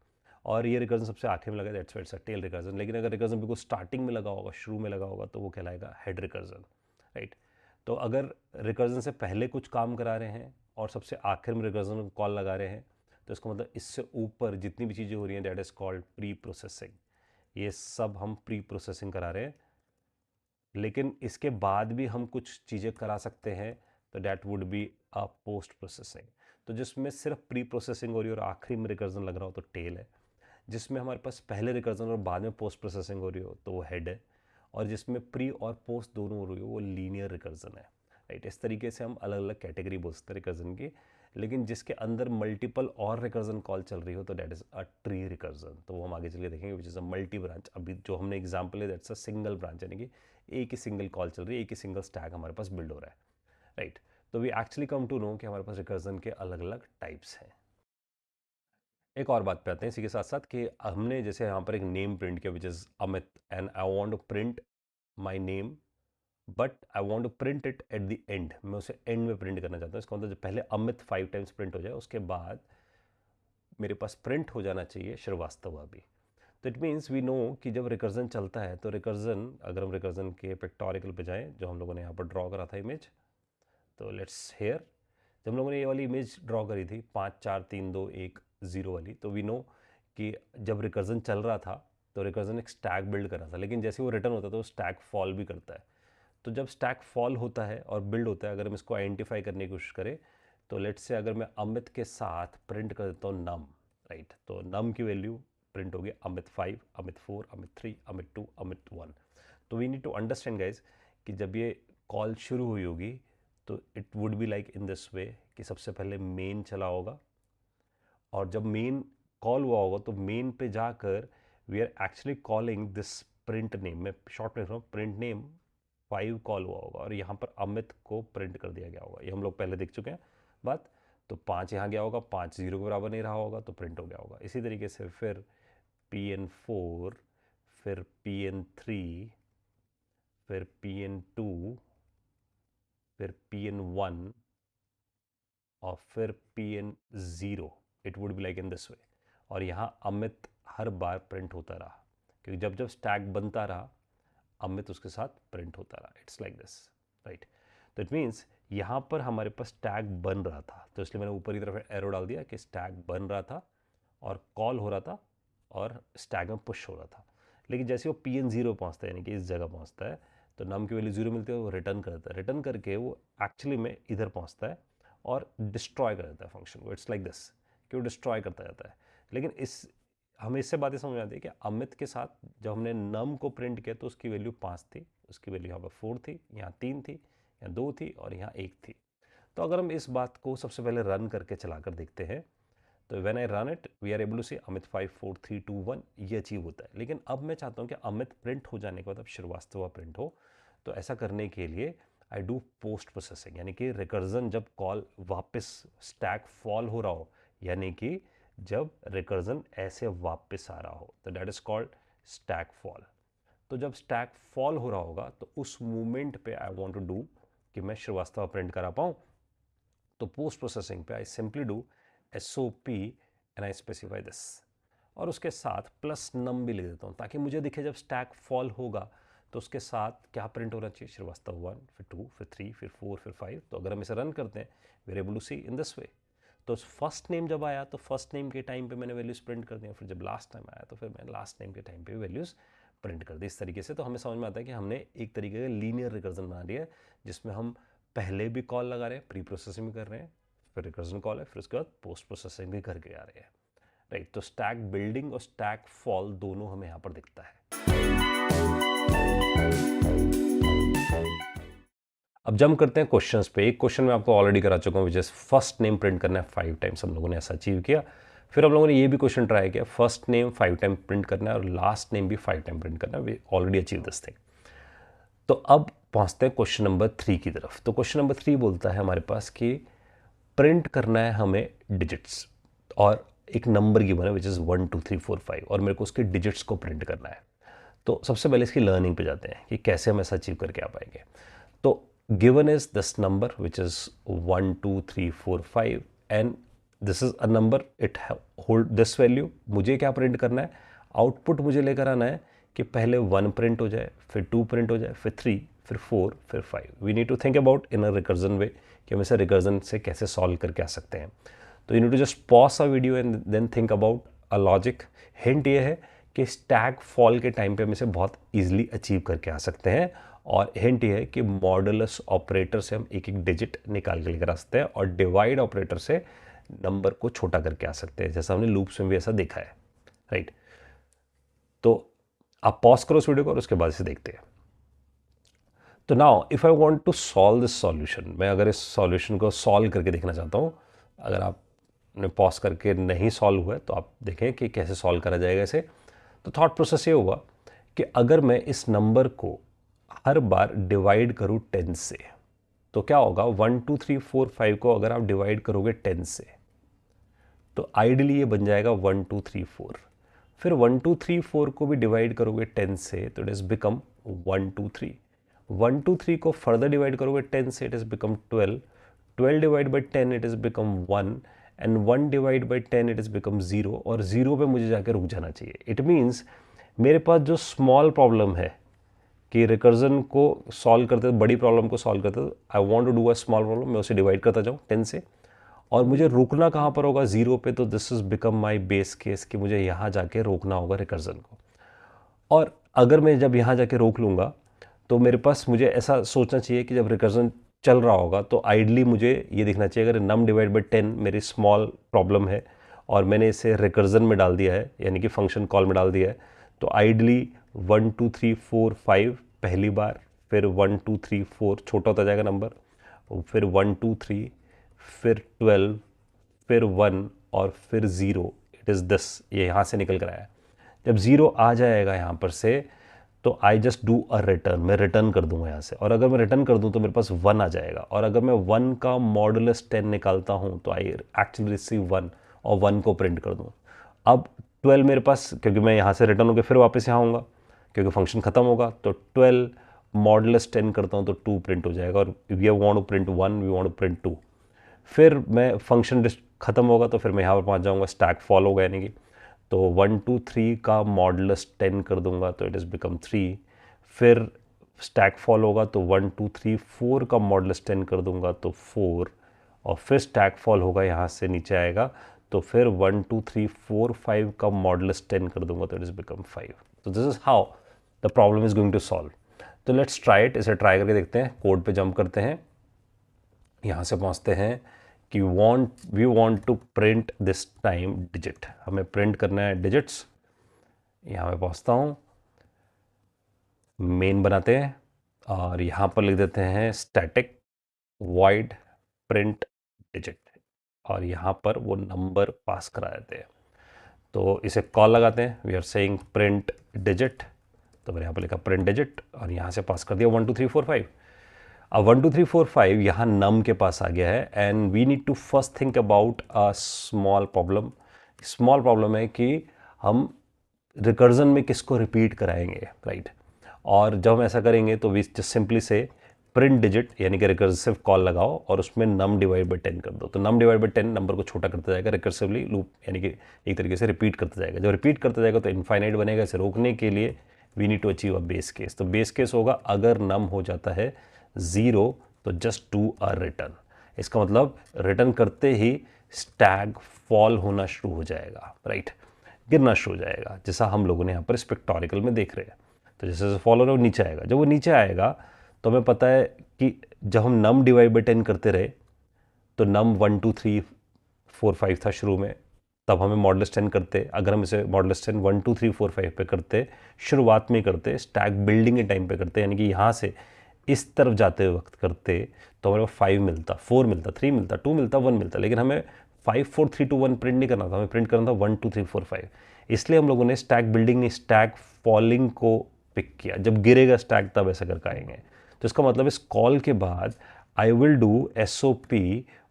और ये रिकर्जन सबसे आखिर में लगा, that's it's a tail recursion. लेकिन अगर रिकर्जन बिल्कुल स्टार्टिंग में लगा होगा, शुरू में लगा होगा, तो वो कहलाएगा हेड रिकर्जन, राइट। तो अगर रिकर्जन से पहले कुछ काम करा रहे हैं और सबसे आखिर में रिकर्जन कॉल लगा रहे हैं तो इसका मतलब इससे ऊपर जितनी भी चीज़ें हो रही हैं that is called pre processing. ये सब हम प्री प्रोसेसिंग करा रहे हैं। लेकिन इसके बाद भी हम कुछ चीज़ें करा सकते हैं तो that would be a post processing. तो जिसमें सिर्फ प्री प्रोसेसिंग हो रही है और आखिरी में रिकर्जन लग रहा हो तो टेल है। जिसमें हमारे पास पहले रिकर्जन और बाद में पोस्ट प्रोसेसिंग हो रही हो तो वो हेड है। और जिसमें प्री और पोस्ट दोनों हो रही हो वो लीनियर रिकर्जन है, राइट। इस तरीके से हम अलग अलग कैटेगरी बोल सकते हैं रिकर्जन की। लेकिन जिसके अंदर मल्टीपल और रिकर्जन कॉल चल रही हो तो that is a tree recursion. तो वो हम आगे चल के देखेंगे विच इज़ अ मल्टी ब्रांच। अभी जो हमने एग्जाम्पल है दैट्स अ सिंगल ब्रांच, यानी कि एक ही सिंगल कॉल चल रही है, एक ही सिंगल स्टैक हमारे पास बिल्ड हो रहा है, राइट। तो we actually come to know कि हमारे पास रिकर्जन के अलग अलग टाइप्स हैं। एक और बात पे आते हैं इसी के साथ साथ कि हमने जैसे यहाँ पर एक नेम प्रिंट किया which is Amit and I want to print my name but I want to print it at the end. मैं उसे एंड में प्रिंट करना चाहता हूँ। इसका मतलब जब पहले अमित 5 टाइम्स प्रिंट हो जाए उसके बाद मेरे पास प्रिंट हो जाना चाहिए श्रीवास्तव भी। तो इट मीन्स वी नो कि जब रिकर्जन चलता है तो रिकर्जन, अगर हम रिकर्जन के पिक्टोरिकल पे जाएं जो हम लोगों ने यहाँ पर ड्रॉ करा था इमेज, तो लेट्स हेयर जब हम लोगों ने ये वाली इमेज ड्रॉ करी थी 5 4 3 2 1 0 वाली, तो वी नो कि जब रिकर्जन चल रहा था तो रिकर्जन एक स्टैक बिल्ड कर रहा था। लेकिन जैसे वो रिटर्न होता है तो स्टैक फॉल भी करता है। तो जब स्टैक फॉल होता है और बिल्ड होता है, अगर हम इसको आइडेंटिफाई करने की कोशिश करें तो लेट्स से अगर मैं अमित के साथ प्रिंट कर देता हूँ नम, राइट। तो नम की वैल्यू प्रिंट होगी अमित 5, अमित 4, अमित 3, अमित 2, अमित 1। तो we need to understand guys कि जब ये कॉल शुरू हुई होगी तो it would be like in this way कि सबसे पहले मेन चला होगा और जब मेन कॉल हुआ होगा तो मेन पे जाकर we are actually calling this print name. मैं शॉर्ट में लिख रहा हूँ, प्रिंट नेम 5 कॉल हुआ होगा और यहाँ पर अमित को प्रिंट कर दिया गया होगा। ये हम लोग पहले देख चुके हैं बात। तो 5 यहाँ गया होगा, 5 0 के बराबर नहीं रहा होगा तो प्रिंट हो गया होगा। इसी तरीके से फिर PN4, फिर PN3, फिर PN2, फिर PN1 और फिर PN0। It would be like in this वे। और यहाँ अमित हर बार प्रिंट होता रहा क्योंकि जब जब स्टैक बनता रहा अमित उसके साथ प्रिंट होता रहा। It's like this, right. तो इट मीन्स यहाँ पर हमारे पास स्टैक बन रहा था तो इसलिए मैंने ऊपर की तरफ एरो डाल दिया कि स्टैक बन रहा था और कॉल हो रहा था और स्टैक में पुश हो रहा था। लेकिन जैसे वो PN0 पहुँचता है यानी कि इस जगह पहुँचता है तो नम की वैल्यू 0 मिलती है, वो रिटर्न कर देता है। रिटर्न करके वो एक्चुअली में इधर पहुँचता है और डिस्ट्रॉय कर देता है फंक्शन को। इट्स लाइक दिस कि वो डिस्ट्रॉय करता जाता है। लेकिन इस हमें इससे बातें समझ आती है कि अमित के साथ जब हमने नम को प्रिंट किया तो उसकी वैल्यू 5 थी, उसकी वैल्यू यहाँ पर 4 थी, यहाँ 3 थी, यहाँ 2 थी और यहाँ 1 थी। तो अगर हम इस बात को सबसे पहले रन करके चला कर देखते हैं तो when I run it we are able to see Amit 5 4 3 2 1 ये अचीव होता है। लेकिन अब मैं चाहता हूँ कि अमित प्रिंट हो जाने के बाद अब श्रीवास्तव प्रिंट हो। तो ऐसा करने के लिए आई डू पोस्ट प्रोसेसिंग, यानी कि रिकर्जन जब कॉल वापस स्टैक फॉल हो रहा हो, यानी कि जब रिकर्जन ऐसे वापस आ रहा हो, तो that is called stack fall. तो जब स्टैक फॉल हो रहा होगा तो उस मूवमेंट पे आई वांट टू डू कि मैं श्रीवास्तव प्रिंट करा पाऊँ, तो पोस्ट प्रोसेसिंग पे I simply do SOP and I specify this, और उसके साथ प्लस नम भी लिख देता हूँ ताकि मुझे दिखे जब स्टैक फॉल होगा तो उसके साथ क्या प्रिंट होना चाहिए, श्रीवास्तव 1, फिर 2, फिर 3, फिर 4, फिर 5। तो अगर हम इसे रन करते हैं we are able to see in this way. तो फर्स्ट नेम जब आया तो फर्स्ट नेम के टाइम पे मैंने वैल्यूज प्रिंट कर दिया, फिर जब लास्ट टाइम आया तो फिर मैंने लास्ट नेम के टाइम पे वैल्यूज प्रिंट कर दी। इस तरीके से तो हमें समझ में आता है कि हमने एक तरीके का लीनियर रिकर्जन बना दिया है, जिसमें हम पहले भी कॉल लगा रहे हैं, प्री प्रोसेसिंग भी कर रहे हैं, फिर रिकर्जन कॉल है, फिर उसके बाद पोस्ट प्रोसेसिंग भी करके आ रहे हैं, राइट। तो स्टैक बिल्डिंग और स्टैक फॉल दोनों हमें यहाँ पर दिखता है। अब जंप करते हैं क्वेश्चंस पे। एक क्वेश्चन मैं आपको ऑलरेडी करा चुका हूँ, जैसे फर्स्ट नेम प्रिंट करना है 5 टाइम्स, हम लोगों ने ऐसा अचीव किया। फिर हम लोगों ने ये भी क्वेश्चन ट्राई किया, फर्स्ट नेम 5 टाइम प्रिंट करना है और लास्ट नेम भी 5 टाइम प्रिंट करना है। We already achieve this thing. तो अब पहुंचते हैं क्वेश्चन नंबर 3 की तरफ। तो क्वेश्चन नंबर 3 बोलता है हमारे पास कि प्रिंट करना है हमें डिजिट्स, और एक नंबर गिवन है विच इज़ 1 2 3 4 5, और मेरे को उसके डिजिट्स को प्रिंट करना है। तो सबसे पहले इसकी लर्निंग पे जाते हैं कि कैसे हम ऐसा अचीव करके आ पाएंगे। तो given is this number which is 1 2 3 4 5 and this is a number, it hold this value। मुझे क्या प्रिंट करना है, आउटपुट मुझे लेकर आना है कि पहले 1 प्रिंट हो जाए, फिर 2 प्रिंट हो जाए, फिर 3, फिर 4, फिर 5। We need to think about in a recursion way कि हम इसे रिकर्जन से कैसे सॉल्व करके आ सकते हैं। तो you need to just pause a video and then think about a logic. Hint ये है कि स्टैक फॉल के टाइम पे हम इसे बहुत ईजिली अचीव करके आ सकते हैं, और हिंट ये है कि मॉडुलस ऑपरेटर से हम एक एक डिजिट निकाल के लेकर आ सकते हैं, और डिवाइड ऑपरेटर से नंबर को छोटा करके आ सकते हैं, जैसा हमने लूप्स में भी ऐसा देखा है, राइट। तो आप पॉज करो इस वीडियो को और उसके बाद इसे देखते हैं। तो now if I want to solve this solution, मैं अगर इस सॉल्यूशन को सॉल्व करके देखना चाहता हूँ, अगर आपने पॉज करके नहीं सॉल्व हुआ है तो आप देखें कि कैसे सॉल्व करा जाएगा इसे। तो थॉट प्रोसेस ये होगा कि अगर मैं इस नंबर को हर बार डिवाइड करूँ 10 से, तो क्या होगा, 1 2 3 4 5 को अगर आप डिवाइड करोगे 10 से तो आइडियली ये बन जाएगा 1 2 3 4। फिर 1 2 3 4 को भी डिवाइड करोगे 10 से तो इट इज़ बिकम 1 2 3। 1 2 3 को फर्दर डिवाइड करोगे 10 से, it is become 12। 12 divide by 10 it is become 1, and 1 divide by 10 it is become 0, और 0 पे मुझे जाकर रुक जाना चाहिए। इट मीन्स मेरे पास जो स्मॉल प्रॉब्लम है कि रिकर्जन को सॉल्व करते, बड़ी प्रॉब्लम को सॉल्व करते, I want to do a small problem, मैं उसे डिवाइड करता जाऊँ 10 से, और मुझे रोकना कहाँ पर होगा, 0 पे। तो this is become my base case कि मुझे यहाँ जाके रोकना होगा रिकर्जन को। और अगर मैं जब यहाँ जाके रोक लूँगा तो मेरे पास, मुझे ऐसा सोचना चाहिए कि जब रिकर्जन चल रहा होगा तो आइडली मुझे ये देखना चाहिए, अगर नम डिवाइड बाई 10 मेरी स्मॉल प्रॉब्लम है और मैंने इसे रिकर्जन में डाल दिया है, यानी कि फंक्शन कॉल में डाल दिया है, तो आइडली 1 2 3 4 5 पहली बार, फिर 1 2 3 4 छोटा होता जाएगा नंबर, फिर 1 2 3, फिर 12, फिर 1 और फिर 0। इट इज़ दिस, ये यहाँ से निकल कर आया। जब 0 आ जाएगा यहाँ पर से तो I just do a return, मैं रिटर्न कर दूंगा यहाँ से, और अगर मैं रिटर्न कर दूँ तो मेरे पास 1 आ जाएगा, और अगर मैं 1 का मॉडुलस 10 निकालता हूँ तो आई एक्चुअली रिसीव 1 और 1 को प्रिंट कर दूँ। अब 12 मेरे पास, क्योंकि मैं यहाँ से रिटर्न होकर फिर वापस यहाँ आऊँगा क्योंकि फंक्शन खत्म होगा, तो 12 मॉडुलस 10 करता हूँ तो 2 प्रिंट हो जाएगा, और we want to print 1, we want to print 2। फिर मैं फंक्शन खत्म होगा तो फिर मैं यहाँ पर पहुँच जाऊँगा, स्टैक फॉल होगा, यानी कि तो 1 2 3 का मॉडुलस 10 कर दूंगा तो इट इज़ बिकम 3। फिर स्टैक फॉल होगा तो 1 2 3 4 का मॉडुलस 10 कर दूंगा तो 4, और फिर स्टैक फॉल होगा, यहाँ से नीचे आएगा, तो फिर 1 2 3 4 5 का मॉडुलस 10 कर दूंगा तो इट इज़ बिकम 5। तो this is how the problem is going to solve. तो लेट्स ट्राई इट, इसे ट्राई करके देखते हैं। कोड पे जंप करते हैं, यहाँ से पहुँचते हैं कि we want to print this time digit, हमें प्रिंट करना है डिजिट्स। यहाँ मैं पहुँचता हूँ, मेन बनाते हैं, और यहाँ पर लिख देते हैं स्टैटिक वॉइड प्रिंट डिजिट, और यहाँ पर वो नंबर पास करा देते हैं। तो इसे कॉल लगाते हैं, we are saying print digit, तो मैंने यहाँ पर लिखा प्रिंट डिजिट, और यहाँ से पास कर दिया 1 2 3 4 5। अब 1 2 3 4 5 यहाँ नम के पास आ गया है, and we need to first think about a small problem small problem है कि हम रिकर्जन में किसको रिपीट कराएंगे, राइट। और जब हम ऐसा करेंगे तो वी जस्ट सिंपली से प्रिंट डिजिट यानी कि रिकर्सिव कॉल लगाओ और उसमें नम डिवाइड बाई 10 कर दो। तो नम डिवाइड बाई 10 नंबर को छोटा करता जाएगा रिकर्सिवली लूप, यानी कि एक तरीके से रिपीट करता जाएगा। जब रिपीट करता जाएगा तो इनफाइनाइट बनेगा। इसे रोकने के लिए we need to achieve a base case. तो बेस केस होगा अगर नम हो जाता है 0 तो जस्ट डू अ रिटर्न। इसका मतलब रिटर्न करते ही स्टैक फॉल होना शुरू हो जाएगा, राइट, गिरना शुरू हो जाएगा, जैसा हम लोगों ने यहाँ पर स्पेक्टोरिकल में देख रहे हैं। तो जैसे जैसे फॉल हो रहा है वो नीचे आएगा। जब वो नीचे आएगा तो हमें पता है कि जब हम नम डिवाइड बाई 10 करते रहे तो नम 1 2 3 4 5 था शुरू में, तब हमें मॉडुलस 10 करते। अगर हम इसे मॉडुलस 10 1 2 3 4 5 पे करते, शुरुआत में करते, स्टैक बिल्डिंग के टाइम पे करते, यानी कि यहाँ से इस तरफ जाते वक्त करते, तो हमारे को 5 मिलता, 4 मिलता, 3 मिलता, 2 मिलता, 1 मिलता। लेकिन हमें 5 4 3 2 1 प्रिंट नहीं करना था, हमें प्रिंट करना था 1 2 3 4 5। इसलिए हम लोगों ने स्टैक बिल्डिंग नहीं, स्टैक फॉलिंग को पिक किया। जब गिरेगा स्टैक तब ऐसा करके आएंगे। तो इसका मतलब इस कॉल के बाद आई विल डू SOP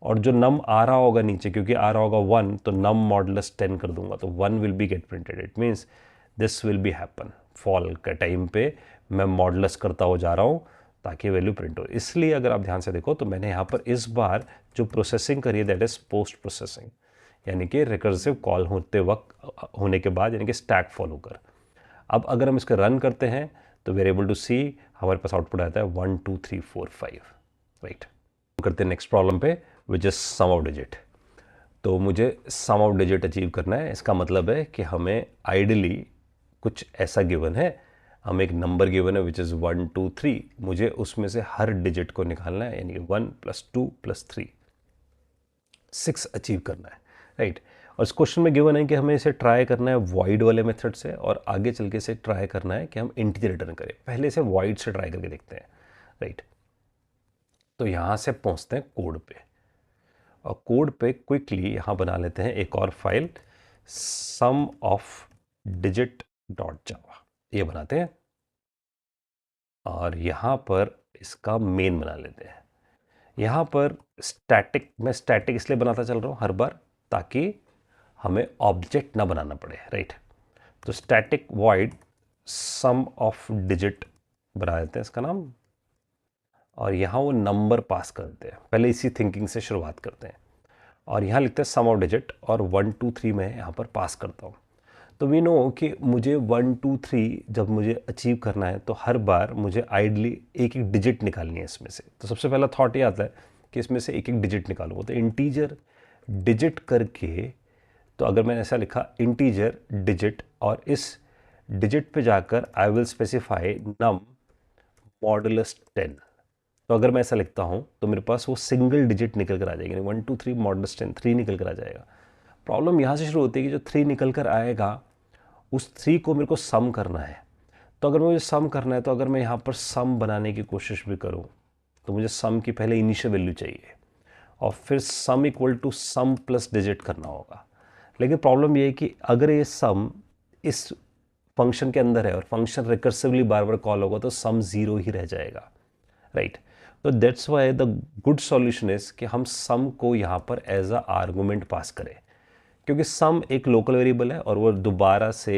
और जो नम आ रहा होगा नीचे, क्योंकि आ रहा होगा 1, तो नम मॉडुलस 10 कर दूंगा, तो 1 will be get printed. It means this will be happen. Fall के टाइम पे मैं मॉडुलस करता हो जा रहा हूँ ताकि वैल्यू प्रिंट हो। इसलिए अगर आप ध्यान से देखो तो मैंने यहाँ पर इस बार जो प्रोसेसिंग करी है दैट इज पोस्ट प्रोसेसिंग, यानी कि रिकर्सिव कॉल होते वक्त होने के बाद, यानी कि स्टैक फॉल होकर। अब अगर हम इसको रन करते हैं तो वी आर एबल टू सी हमारे पास आउटपुट आता है 1 2 3 4 5, राइट। करते हैं नेक्स्ट प्रॉब्लम पे which is sum of digit. तो मुझे सम ऑफ डिजिट अचीव करना है। इसका मतलब है कि हमें आइडियली कुछ ऐसा गिवन है, हमें एक नंबर गिवन है विच इज़ 1 2 3, मुझे उसमें से हर डिजिट को निकालना है, यानी कि 1 + 2 + 3 6 अचीव करना है, राइट। और इस क्वेश्चन में गिवन है कि हमें इसे ट्राई करना है वॉइड वाले मेथड से, और आगे चल के इसे ट्राई करना है कि हम इंटीजर रिटर्न करें। पहले इसे वॉइड से ट्राई करके देखते हैं, राइट। तो यहाँ से पहुँचते हैं कोड पे, और कोड पे क्विकली यहाँ बना लेते हैं एक और file sum of digit dot java, ये बनाते हैं। और यहाँ पर इसका मेन बना लेते हैं। यहाँ पर स्टैटिक, मैं स्टैटिक इसलिए बनाता चल रहा हूँ हर बार ताकि हमें ऑब्जेक्ट ना बनाना पड़े, राइट। तो static void sum of digit बना देते हैं इसका नाम, और यहाँ वो नंबर पास करते हैं। पहले इसी थिंकिंग से शुरुआत करते हैं, और यहाँ लिखते हैं सम ऑफ डिजिट, और 1 2 3 मैं यहाँ पर पास करता हूँ। तो वी नो कि मुझे 1 2 3 जब मुझे अचीव करना है तो हर बार मुझे आइडली एक एक डिजिट निकालनी है इसमें से। तो सबसे पहला थॉट ये आता है कि इसमें से एक एक डिजिट निकालूंगा। तो इंटीजर डिजिट करके, तो अगर मैंने ऐसा लिखा इंटीजर डिजिट, और इस डिजिट पे जाकर I will specify num modulus 10। तो अगर मैं ऐसा लिखता हूँ तो मेरे पास वो सिंगल डिजिट निकल कर आ जाएगी, 1 2 3 मॉडुलस 10, 3 निकल कर आ जाएगा। प्रॉब्लम यहाँ से शुरू होती है कि जो 3 निकल कर आएगा उस 3 को मेरे को सम करना है। तो अगर मुझे सम करना है, तो अगर मैं यहाँ पर सम बनाने की कोशिश भी करूँ तो मुझे सम की पहले इनिशियल वैल्यू चाहिए, और फिर sum equal to sum plus digit करना होगा। लेकिन प्रॉब्लम ये है कि अगर ये सम इस फंक्शन के अंदर है और फंक्शन रिकर्सिवली बार बार कॉल होगा तो सम 0 ही रह जाएगा, राइट। तो that's why the good solution is कि हम सम को यहाँ पर एज अ आर्गूमेंट पास करें, क्योंकि सम एक लोकल वेरिएबल है और वो दोबारा से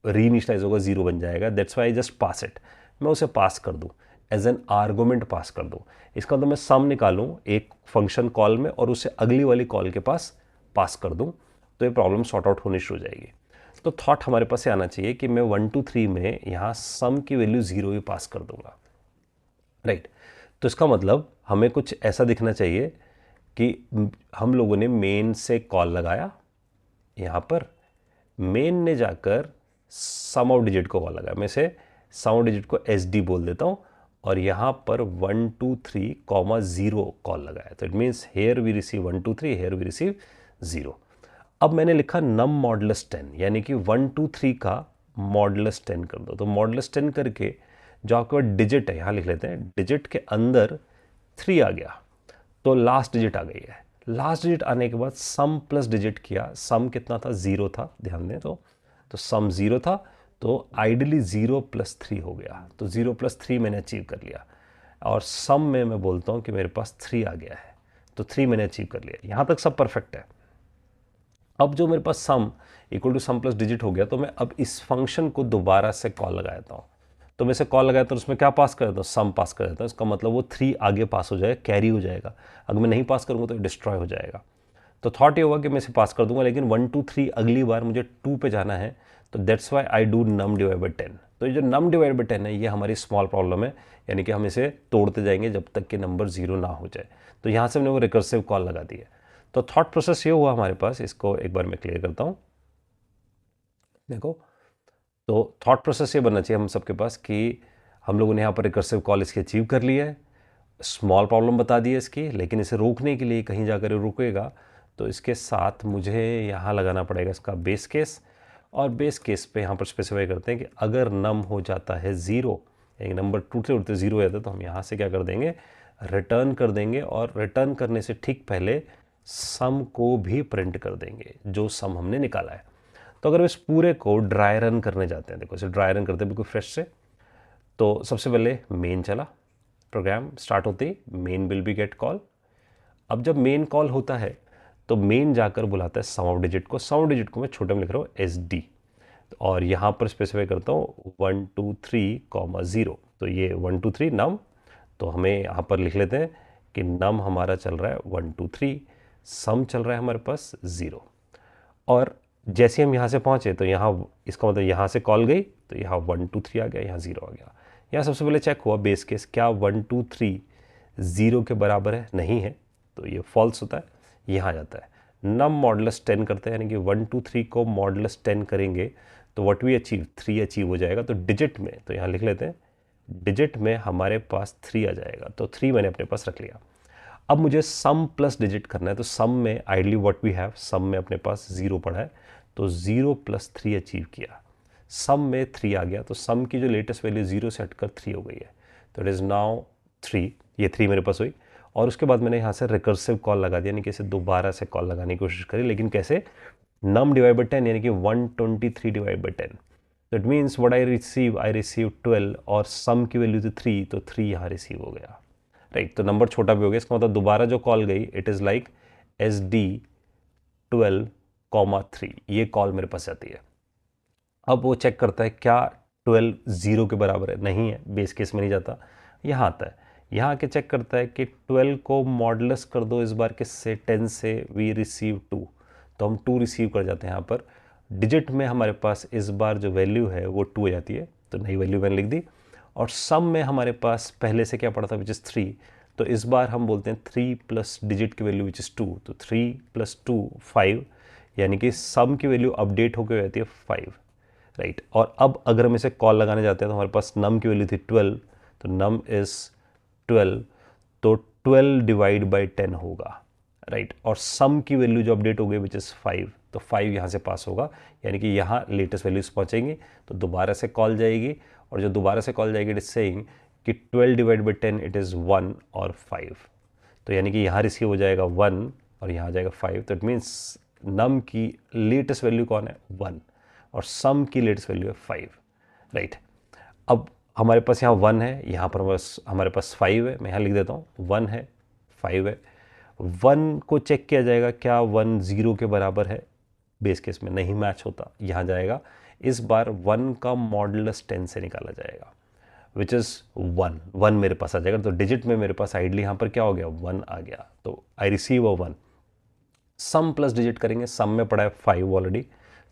रीइनिशियलाइज होगा, 0 बन जाएगा। That's why just pass it, मैं उसे पास कर दूँ, एज एन आर्गूमेंट पास कर दूँ। इसका मतलब मैं सम निकालूँ एक फंक्शन कॉल में और उसे अगली वाली कॉल के पास कर दूँ, तो ये प्रॉब्लम सॉर्ट आउट होनी शुरू हो जाएगी। तो थॉट हमारे पास ये आना चाहिए कि मैं 1 2 3 में यहाँ सम की वैल्यू 0 ही पास कर दूंगा, राइट। तो इसका मतलब हमें कुछ ऐसा दिखना चाहिए कि हम लोगों ने मेन से कॉल लगाया, यहाँ पर मेन ने जाकर सम ऑफ डिजिट को कॉल लगाया। मैं इसे सम ऑफ डिजिट को SD बोल देता हूँ, और यहाँ पर 1 2 3 0 कॉल लगाया। तो it means here we receive 1 2 3, here we receive 0। अब मैंने लिखा नम मॉडुलस 10, यानी कि 1 2 3 का मॉडुलस 10 कर दो। तो मॉडुलस 10 करके जो आपके पास डिजिट है, यहाँ लिख लेते हैं, डिजिट के अंदर 3 आ गया, तो लास्ट डिजिट आ गई है। लास्ट डिजिट आने के बाद सम प्लस डिजिट किया, सम कितना था, 0 था, ध्यान दें। तो सम 0 था, तो आइडली 0 + 3 हो गया, तो 0 + 3 मैंने अचीव कर लिया। और सम में मैं बोलता हूँ कि मेरे पास 3 आ गया है, तो 3 मैंने अचीव कर लिया। यहाँ तक सब परफेक्ट है। अब जो मेरे पास sum equal to sum plus digit हो गया, तो मैं अब इस फंक्शन को दोबारा से कॉल लगा देता हूँ। तो मैं इसे कॉल लगाया तो उसमें क्या पास कर देता हूँ, सम पास कर देता हूँ। इसका मतलब वो 3 आगे पास हो जाएगा, कैरी हो जाएगा। अगर मैं नहीं पास करूँगा तो डिस्ट्रॉय हो जाएगा। तो थॉट ये होगा कि मैं इसे पास कर दूंगा, लेकिन 1 2 3 अगली बार मुझे 2 पे जाना है, तो that's why I do num divide by 10। तो ये जो नम डिवाइड बाई 10 है, ये हमारी स्मॉल प्रॉब्लम है, यानी कि हम इसे तोड़ते जाएंगे जब तक कि नंबर 0 ना हो जाए। तो यहाँ से हमने वो रिकर्सिव कॉल लगा दी है। तो थॉट प्रोसेस ये हुआ हमारे पास, इसको एक बार मैं क्लियर करता हूँ। देखो, तो थॉट प्रोसेस ये बनना चाहिए हम सबके पास कि हम लोगों ने यहाँ पर रिकर्सिव कॉल इसकी अचीव कर लिया है, स्मॉल प्रॉब्लम बता दी है इसकी, लेकिन इसे रोकने के लिए कहीं जाकर रुकेगा, तो इसके साथ मुझे यहाँ लगाना पड़ेगा इसका बेस केस। और बेस केस पे यहाँ पर स्पेसिफाई करते हैं कि अगर नम हो जाता है 0, एक नंबर टूटते उठते 0 हो जाता है, तो हम यहाँ से क्या कर देंगे, रिटर्न कर देंगे। और रिटर्न करने से ठीक पहले सम को भी प्रिंट कर देंगे, जो सम हमने निकाला है। तो अगर इस पूरे को ड्राई रन करने जाते हैं, देखो इसे ड्राई रन करते हैं बिल्कुल फ्रेश से। तो सबसे पहले मेन चला, प्रोग्राम स्टार्ट होते ही main will be get call. अब जब मेन कॉल होता है तो मेन जाकर बुलाता है सम ऑफ डिजिट को। सम ऑफ डिजिट को मैं छोटे में लिख रहा हूँ एस डी, और यहाँ पर स्पेसिफाई करता हूँ 1 2 3 0। तो ये 1 2 3 नम, तो हमें यहाँ पर लिख लेते हैं कि नम हमारा चल रहा है 1 2 3, सम चल रहा है हमारे पास 0। और जैसे हम यहाँ से पहुँचे तो यहाँ इसका मतलब यहाँ से कॉल गई, तो यहाँ 1 2 3 आ गया, यहाँ 0 आ गया। यहाँ सबसे पहले चेक हुआ बेस केस, क्या 1 2 3 0 के बराबर है, नहीं है, तो ये फॉल्स होता है, यहाँ जाता है। नम मॉडुलस 10 करते हैं, यानी कि 1 2 3 को मॉडुलस 10 करेंगे तो व्हाट वी अचीव 3 अचीव हो जाएगा। तो डिजिट में, तो यहाँ लिख लेते हैं डिजिट में हमारे पास 3 आ जाएगा, तो 3 मैंने अपने पास रख लिया। अब मुझे सम प्लस डिजिट करना है, तो सम में आइडली व्हाट वी हैव, सम में अपने पास 0 पड़ा है, तो 0 + 3 अचीव किया। सम में 3 आ गया, तो सम की जो लेटेस्ट वैल्यू 0 से हटकर 3 हो गई है, तो इट इज़ नाउ 3। ये 3 मेरे पास हुई। और उसके बाद मैंने यहाँ से रिकर्सिव कॉल लगा दिया, यानी कि इसे दोबारा से कॉल लगाने की कोशिश करी, लेकिन कैसे, नम डिवाइड बाई 10, यानी कि 123 डिवाइड बाई 10। तो it means what I receive 12, और सम की वैल्यू थी 3, तो 3 यहाँ रिसीव हो गया, राइट। तो नंबर छोटा भी हो गया। इसका मतलब दोबारा जो कॉल गई, it is like S D 12,3, ये कॉल मेरे पास आती है। अब वो चेक करता है क्या 12 0 के बराबर है, नहीं है, बेस केस में नहीं जाता, यहाँ आता है। यहाँ आके चेक करता है कि 12 को मॉडुलस कर दो इस बार किससे, 10 से, वी रिसीव 2, तो हम 2 रिसीव कर जाते हैं। यहाँ पर डिजिट में हमारे पास इस बार जो वैल्यू है वो 2 हो जाती है, तो नई वैल्यू मैंने लिख दी। और सम में हमारे पास पहले से क्या पड़ा था, विच इज़ 3, तो इस बार हम बोलते हैं 3 प्लस डिजिट की वैल्यू विच इज़ 2, तो 3 + 2 5, यानी कि सम की वैल्यू अपडेट होकर हो जाती है 5, राइट। और अब अगर हम इसे कॉल लगाने जाते हैं तो हमारे पास नम की वैल्यू थी 12, तो नम इज़ 12, तो 12 डिवाइड बाई 10 होगा, राइट। और सम की वैल्यू जो अपडेट हो गई विच इज़ 5, तो 5 यहाँ से पास होगा, यानी कि यहाँ लेटेस्ट वैल्यूज पहुँचेंगी, तो दोबारा से कॉल जाएगी। और जो दोबारा से कॉल जाएगी इट इज सेइंग कि 12 डिवाइड बाई 10 इट इज़ 1 और 5, तो यानी कि यहाँ रिसीव हो जाएगा 1 और यहाँ आ जाएगा 5। तो इट मीन्स नम की लेटेस्ट वैल्यू कौन है, 1, और सम की लेटेस्ट वैल्यू है 5, राइट। अब हमारे पास यहाँ 1 है, यहाँ पर हमारे पास 5 है, मैं यहाँ लिख देता हूँ 1 है 5 है। 1 को चेक किया जाएगा, क्या 1 0 के बराबर है, बेस केस में नहीं मैच होता, यहाँ जाएगा। इस बार 1 का मॉडुलस 10 से निकाला जाएगा, विच इज़ 1 मेरे पास आ जाएगा। तो डिजिट में मेरे पास आइडली यहाँ पर क्या हो गया, 1 आ गया, तो I receive a 1। Sum plus digit करेंगे, सम में पड़ा है 5 ऑलरेडी,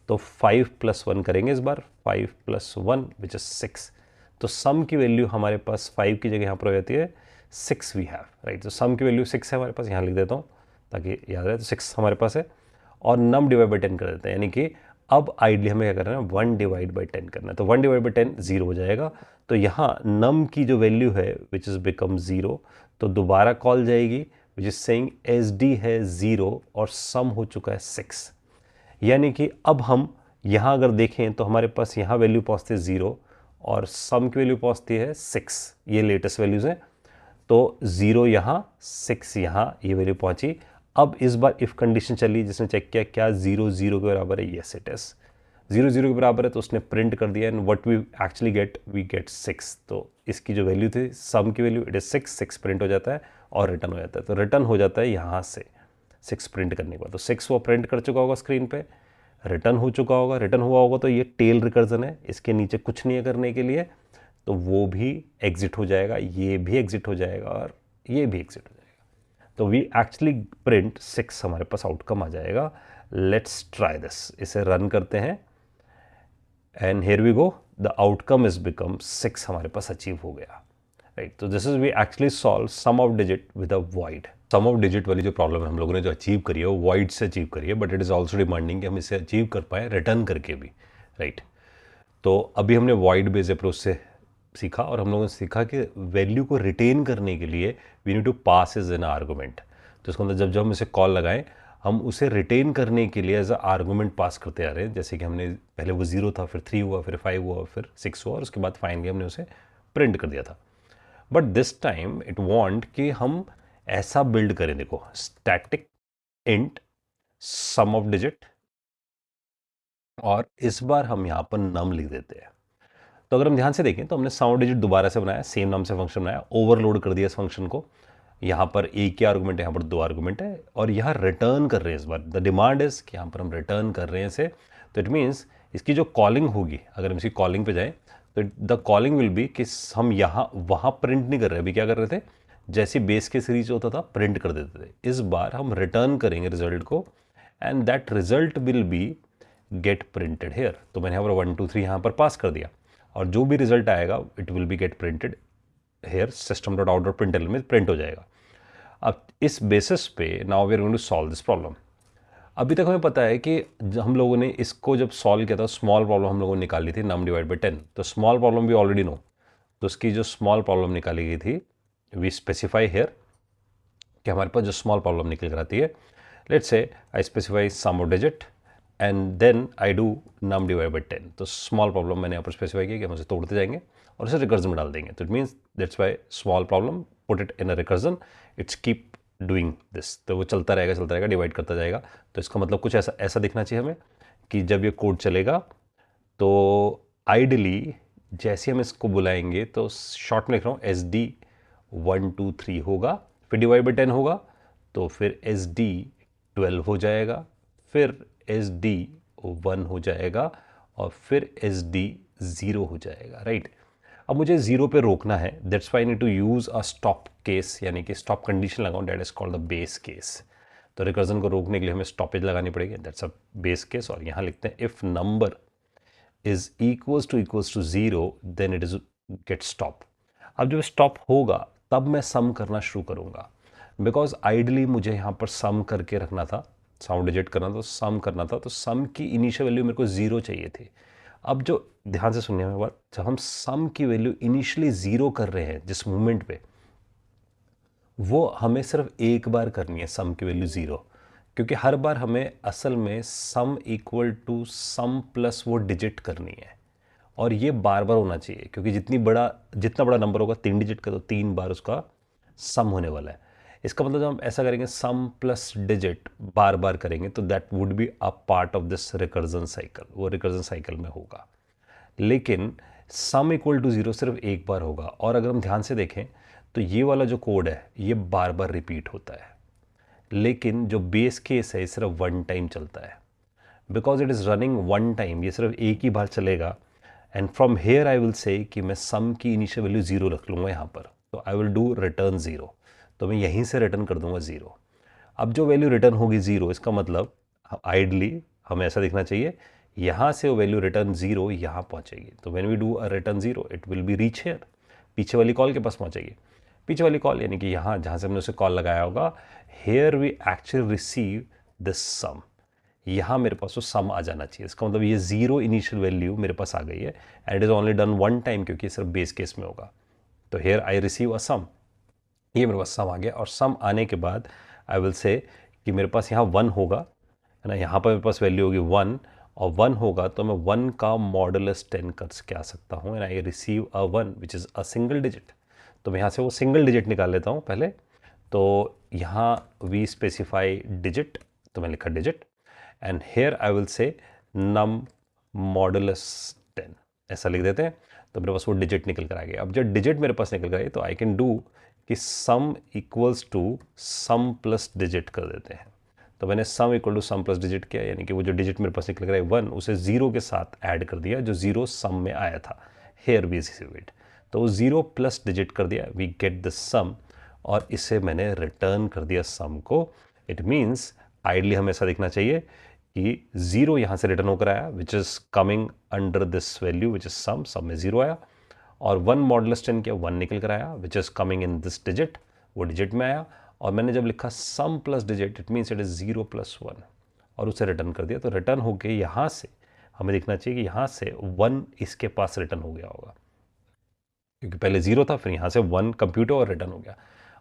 तो 5 + 1 करेंगे इस बार, 5 + 1 विच इज़ 6। तो सम की वैल्यू हमारे पास 5 की जगह यहाँ पर हो जाती है 6 वी हैव, राइट। तो सम की वैल्यू 6 है हमारे पास, यहाँ लिख देता हूँ ताकि याद रहे, तो 6 हमारे पास है। और नम डिवाइड बाई 10 कर देते हैं, यानी कि अब आइडली हमें क्या करना है, 1 डिवाइड बाई 10 करना है। तो 1 डिवाइड बाई 10 0 हो जाएगा, तो यहाँ नम की जो वैल्यू है विच इज़ बिकम 0, तो दोबारा कॉल जाएगी which is saying S D है 0 और सम हो चुका है 6, यानी कि अब हम यहाँ अगर देखें तो हमारे पास यहाँ वैल्यू पहुँचती है 0 और सम की वैल्यू पहुँचती है 6, ये लेटेस्ट वैल्यूज़ हैं। तो 0 यहाँ, 6 यहाँ, ये वैल्यू पहुँची। अब इस बार इफ़ कंडीशन चली जिसने चेक किया क्या 0 0 के बराबर है, येस इट इज़ 0 0 के बराबर है, तो उसने प्रिंट कर दिया and what we actually get, we get 6। तो इसकी जो वैल्यू थी सम की वैल्यू इट इज़ 6 प्रिंट हो जाता है और रिटर्न हो जाता है। तो रिटर्न हो जाता है यहाँ से, 6 प्रिंट करने के बाद। तो 6 वो प्रिंट कर चुका होगा स्क्रीन पे, रिटर्न हो चुका होगा, रिटर्न हुआ होगा, तो ये टेल रिकर्जन है, इसके नीचे कुछ नहीं है करने के लिए, तो वो भी एग्जिट हो जाएगा, ये भी एग्जिट हो जाएगा और ये भी एग्जिट हो जाएगा। तो वी एक्चुअली प्रिंट 6 हमारे पास आउटकम आ जाएगा। लेट्स ट्राई दिस, इसे रन करते हैं and here we go, the outcome is become 6 हमारे पास अचीव हो गया, राइट। तो this is we actually solve sum of digit with a void. Sum of digit वाली जो प्रॉब्लम है हम लोगों ने जो अचीव करी है वो वॉइड से अचीव करी है, but it is also demanding कि हम इसे अचीव कर पाए रिटर्न करके भी, राइट। तो अभी हमने वॉइड बेस्ड अप्रोच से सीखा और हम लोगों ने सीखा कि वैल्यू को रिटेन करने के लिए we need to pass is an argument. तो इसका मतलब जब हम इसे कॉल लगाएं, हम उसे रिटेन करने के लिए एज अ आर्गूमेंट पास करते आ रहे हैं। जैसे कि हमने पहले वो 0 था, फिर 3 हुआ, फिर 5 हुआ, फिर 6 हुआ और उसके बाद फाइनली हमने उसे प्रिंट कर दिया था। But this time it want कि हम ऐसा बिल्ड करें, देखो static int sum of digit, और इस बार हम यहाँ पर नम लिख देते हैं। तो अगर हम ध्यान से देखें तो हमने सम ऑफ डिजिट दोबारा से बनाया, सेम नाम से फंक्शन बनाया, ओवरलोड कर दिया इस फंक्शन को। यहाँ पर एक ही आर्गूमेंट है, यहाँ पर 2 आर्गूमेंट है और यहाँ रिटर्न कर रहे हैं इस बार। द डिमांड इज कि यहाँ पर हम रिटर्न कर रहे हैं इसे। तो इट मीन्स इसकी जो कॉलिंग होगी, अगर हम इसकी कॉलिंग पे जाएं तो द कॉलिंग विल बी कि हम यहाँ वहाँ प्रिंट नहीं कर रहे, अभी क्या कर रहे थे, जैसे बेस के सीरीज होता था प्रिंट कर देते थे। इस बार हम रिटर्न करेंगे रिजल्ट को and that result will be get printed here. तो मैंने यहाँ पर 1 2 3 यहाँ पर पास कर दिया और जो भी रिजल्ट आएगा it will be get printed here, system dot out dot println में प्रिंट हो जाएगा। अब इस बेसिस पे now we are going to solve this problem. अभी तक हमें पता है कि हम लोगों ने इसको जब सॉल्व किया था, स्मॉल प्रॉब्लम हम लोगों ने निकाली थी नम डिवाइड बाई 10। तो स्मॉल प्रॉब्लम भी ऑलरेडी नो, तो उसकी जो स्मॉल प्रॉब्लम निकाली गई थी वी स्पेसिफाई हेयर कि हमारे पास जो स्मॉल प्रॉब्लम निकल कर आती है, let's say I specify sum of digit and then I do num divide by 10। तो स्मॉल प्रॉब्लम मैंने यहाँ पर स्पेसिफाई किया कि हम उसे तोड़ते जाएंगे और उसे रिकर्जन में डाल देंगे। तो it means that's why small problem put it in a recursion, it's keep doing this. तो वो चलता रहेगा, डिवाइड करता जाएगा। तो इसका मतलब कुछ ऐसा दिखना चाहिए हमें कि जब ये कोड चलेगा तो आइडली जैसे हम इसको बुलाएंगे तो शॉर्ट में लिख रहा हूँ SD 1 2 3 होगा, फिर डिवाइड बाई 10 होगा, तो फिर SD 12 हो जाएगा, फिर SD 1 हो जाएगा और फिर SD 0 हो जाएगा, राइट। अब मुझे 0 पे रोकना है, that's why I need to use a stop case, यानी कि स्टॉप कंडीशन लगाऊं, that is called the base case. तो रिकर्जन को रोकने के लिए हमें स्टॉपेज लगानी पड़ेगी, दैट्स अ बेस केस। और यहाँ लिखते हैं if number is equals to 0 then it is get stop. अब जब स्टॉप होगा तब मैं सम करना शुरू करूँगा, बिकॉज आइडली मुझे यहाँ पर सम करके रखना था, साउंड डिजिट करना था, सम करना था, तो सम की इनिशियल वैल्यू मेरे को 0 चाहिए थी। अब जो ध्यान से सुनिए मेरी बात, जब हम सम की वैल्यू इनिशियली 0 कर रहे हैं जिस मोमेंट पे, वो हमें सिर्फ एक बार करनी है सम की वैल्यू 0, क्योंकि हर बार हमें असल में sum equal to sum plus वो डिजिट करनी है और ये बार बार होना चाहिए, क्योंकि जितना बड़ा नंबर होगा 3 डिजिट का तो 3 बार उसका सम होने वाला है। इसका मतलब जब हम ऐसा करेंगे सम प्लस डिजिट बार बार करेंगे तो that would be a part of this recursion cycle, वो रिकर्जन साइकिल में होगा। लेकिन सम इक्वल टू 0 सिर्फ एक बार होगा। और अगर हम ध्यान से देखें तो ये वाला जो कोड है ये बार बार रिपीट होता है, लेकिन जो बेस केस है सिर्फ 1 टाइम चलता है, because it is running 1 time, ये सिर्फ एक ही बार चलेगा। And from here I will से कि मैं सम की इनिशियल वैल्यू 0 रख लूँगा यहाँ पर, तो आई विल डू रिटर्न 0, तो मैं यहीं से रिटर्न कर दूंगा 0। अब जो वैल्यू रिटर्न होगी 0, इसका मतलब आइडली हमें ऐसा दिखना चाहिए, यहाँ से वो वैल्यू रिटर्न 0 यहाँ पहुँचेगी। तो when we do a return 0 it will be reach here, पीछे वाली कॉल के पास पहुँचेगी। पीछे वाली कॉल यानी कि यहाँ जहाँ से हमने उसे कॉल लगाया होगा, here we actually receive this sum, यहाँ मेरे पास वो सम आ जाना चाहिए। इसका मतलब ये 0 इनिशियल वैल्यू मेरे पास आ गई है and it is only done 1 time, क्योंकि ये सिर्फ बेस केस में होगा। तो हेयर आई रिसीव अ सम, ये मेरे पास सम आ गया। और सम आने के बाद आई विल से कि मेरे पास यहाँ 1 होगा, है ना, यहाँ पर मेरे पास वैल्यू होगी 1 और 1 होगा तो मैं 1 का मॉडुलस 10 कर के आ सकता हूँ and I receive a 1 which is a single digit. तो मैं यहाँ से वो सिंगल डिजिट निकाल लेता हूँ पहले। तो यहाँ वी स्पेसिफाई डिजिट, तो मैं लिखा digit and here I will say num modulus 10, ऐसा लिख देते हैं। तो मेरे पास वो डिजिट निकल कर आ गया। अब जब डिजिट मेरे पास निकल कर आई तो आई कैन डू कि sum equals to sum plus digit कर देते हैं। तो मैंने sum equal to sum plus digit किया, यानी कि वो जो डिजिट मेरे पास निकल रहा है 1, उसे 0 के साथ ऐड कर दिया जो 0 सम में आया था। हेयर वी रिसीव इट, तो वो 0 प्लस डिजिट कर दिया, वी गेट द सम, और इसे मैंने रिटर्न कर दिया सम को। इट मीन्स आइडली हमें ऐसा दिखना चाहिए कि 0 यहाँ से रिटर्न होकर आया which is coming under this value which is sum, sum में 0 आया, और 1 मॉडुलस 10 किया, 1 निकल कर आया which is coming in this digit, वो डिजिट में आया, और मैंने जब लिखा sum plus digit it means it is 0 plus 1, और उसे रिटर्न कर दिया। तो रिटर्न होके यहाँ से हमें दिखना चाहिए कि यहाँ से 1 इसके पास रिटर्न हो गया होगा, क्योंकि पहले 0 था, फिर यहाँ से 1 कंप्यूटर और रिटर्न हो गया।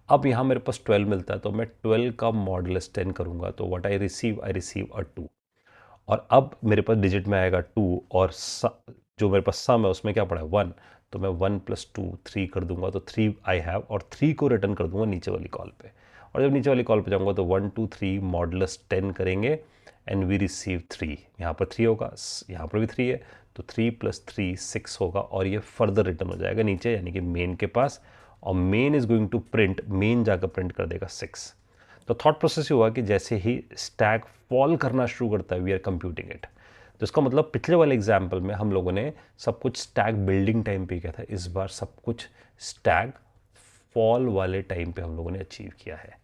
अब यहाँ मेरे पास 12 मिलता है, तो मैं 12 का मॉडुलस 10 करूँगा, तो व्हाट आई रिसीव अ 2, और अब मेरे पास डिजिट में आएगा 2, और जो मेरे पास सम है उसमें क्या पड़ा है 1, तो मैं 1 + 2 3 कर दूंगा, तो 3 आई हैव, और 3 को रिटर्न कर दूंगा नीचे वाली कॉल पे, और जब नीचे वाली कॉल पे जाऊंगा तो 1 2 3 मॉडुलस 10 करेंगे एंड वी रिसीव 3। यहाँ पर 3 होगा, यहाँ पर भी 3 है, तो 3 + 3 6 होगा, और ये फर्दर रिटर्न हो जाएगा नीचे यानी कि मेन के पास, और main is going to print, main जाकर प्रिंट कर देगा 6। तो थॉट प्रोसेस हुआ कि जैसे ही स्टैक फॉल करना शुरू करता है वी आर कंप्यूटिंग इट। तो इसका मतलब पिछले वाले एग्जाम्पल में हम लोगों ने सब कुछ स्टैक बिल्डिंग टाइम पे किया था, इस बार सब कुछ स्टैक फॉल वाले टाइम पे हम लोगों ने अचीव किया है,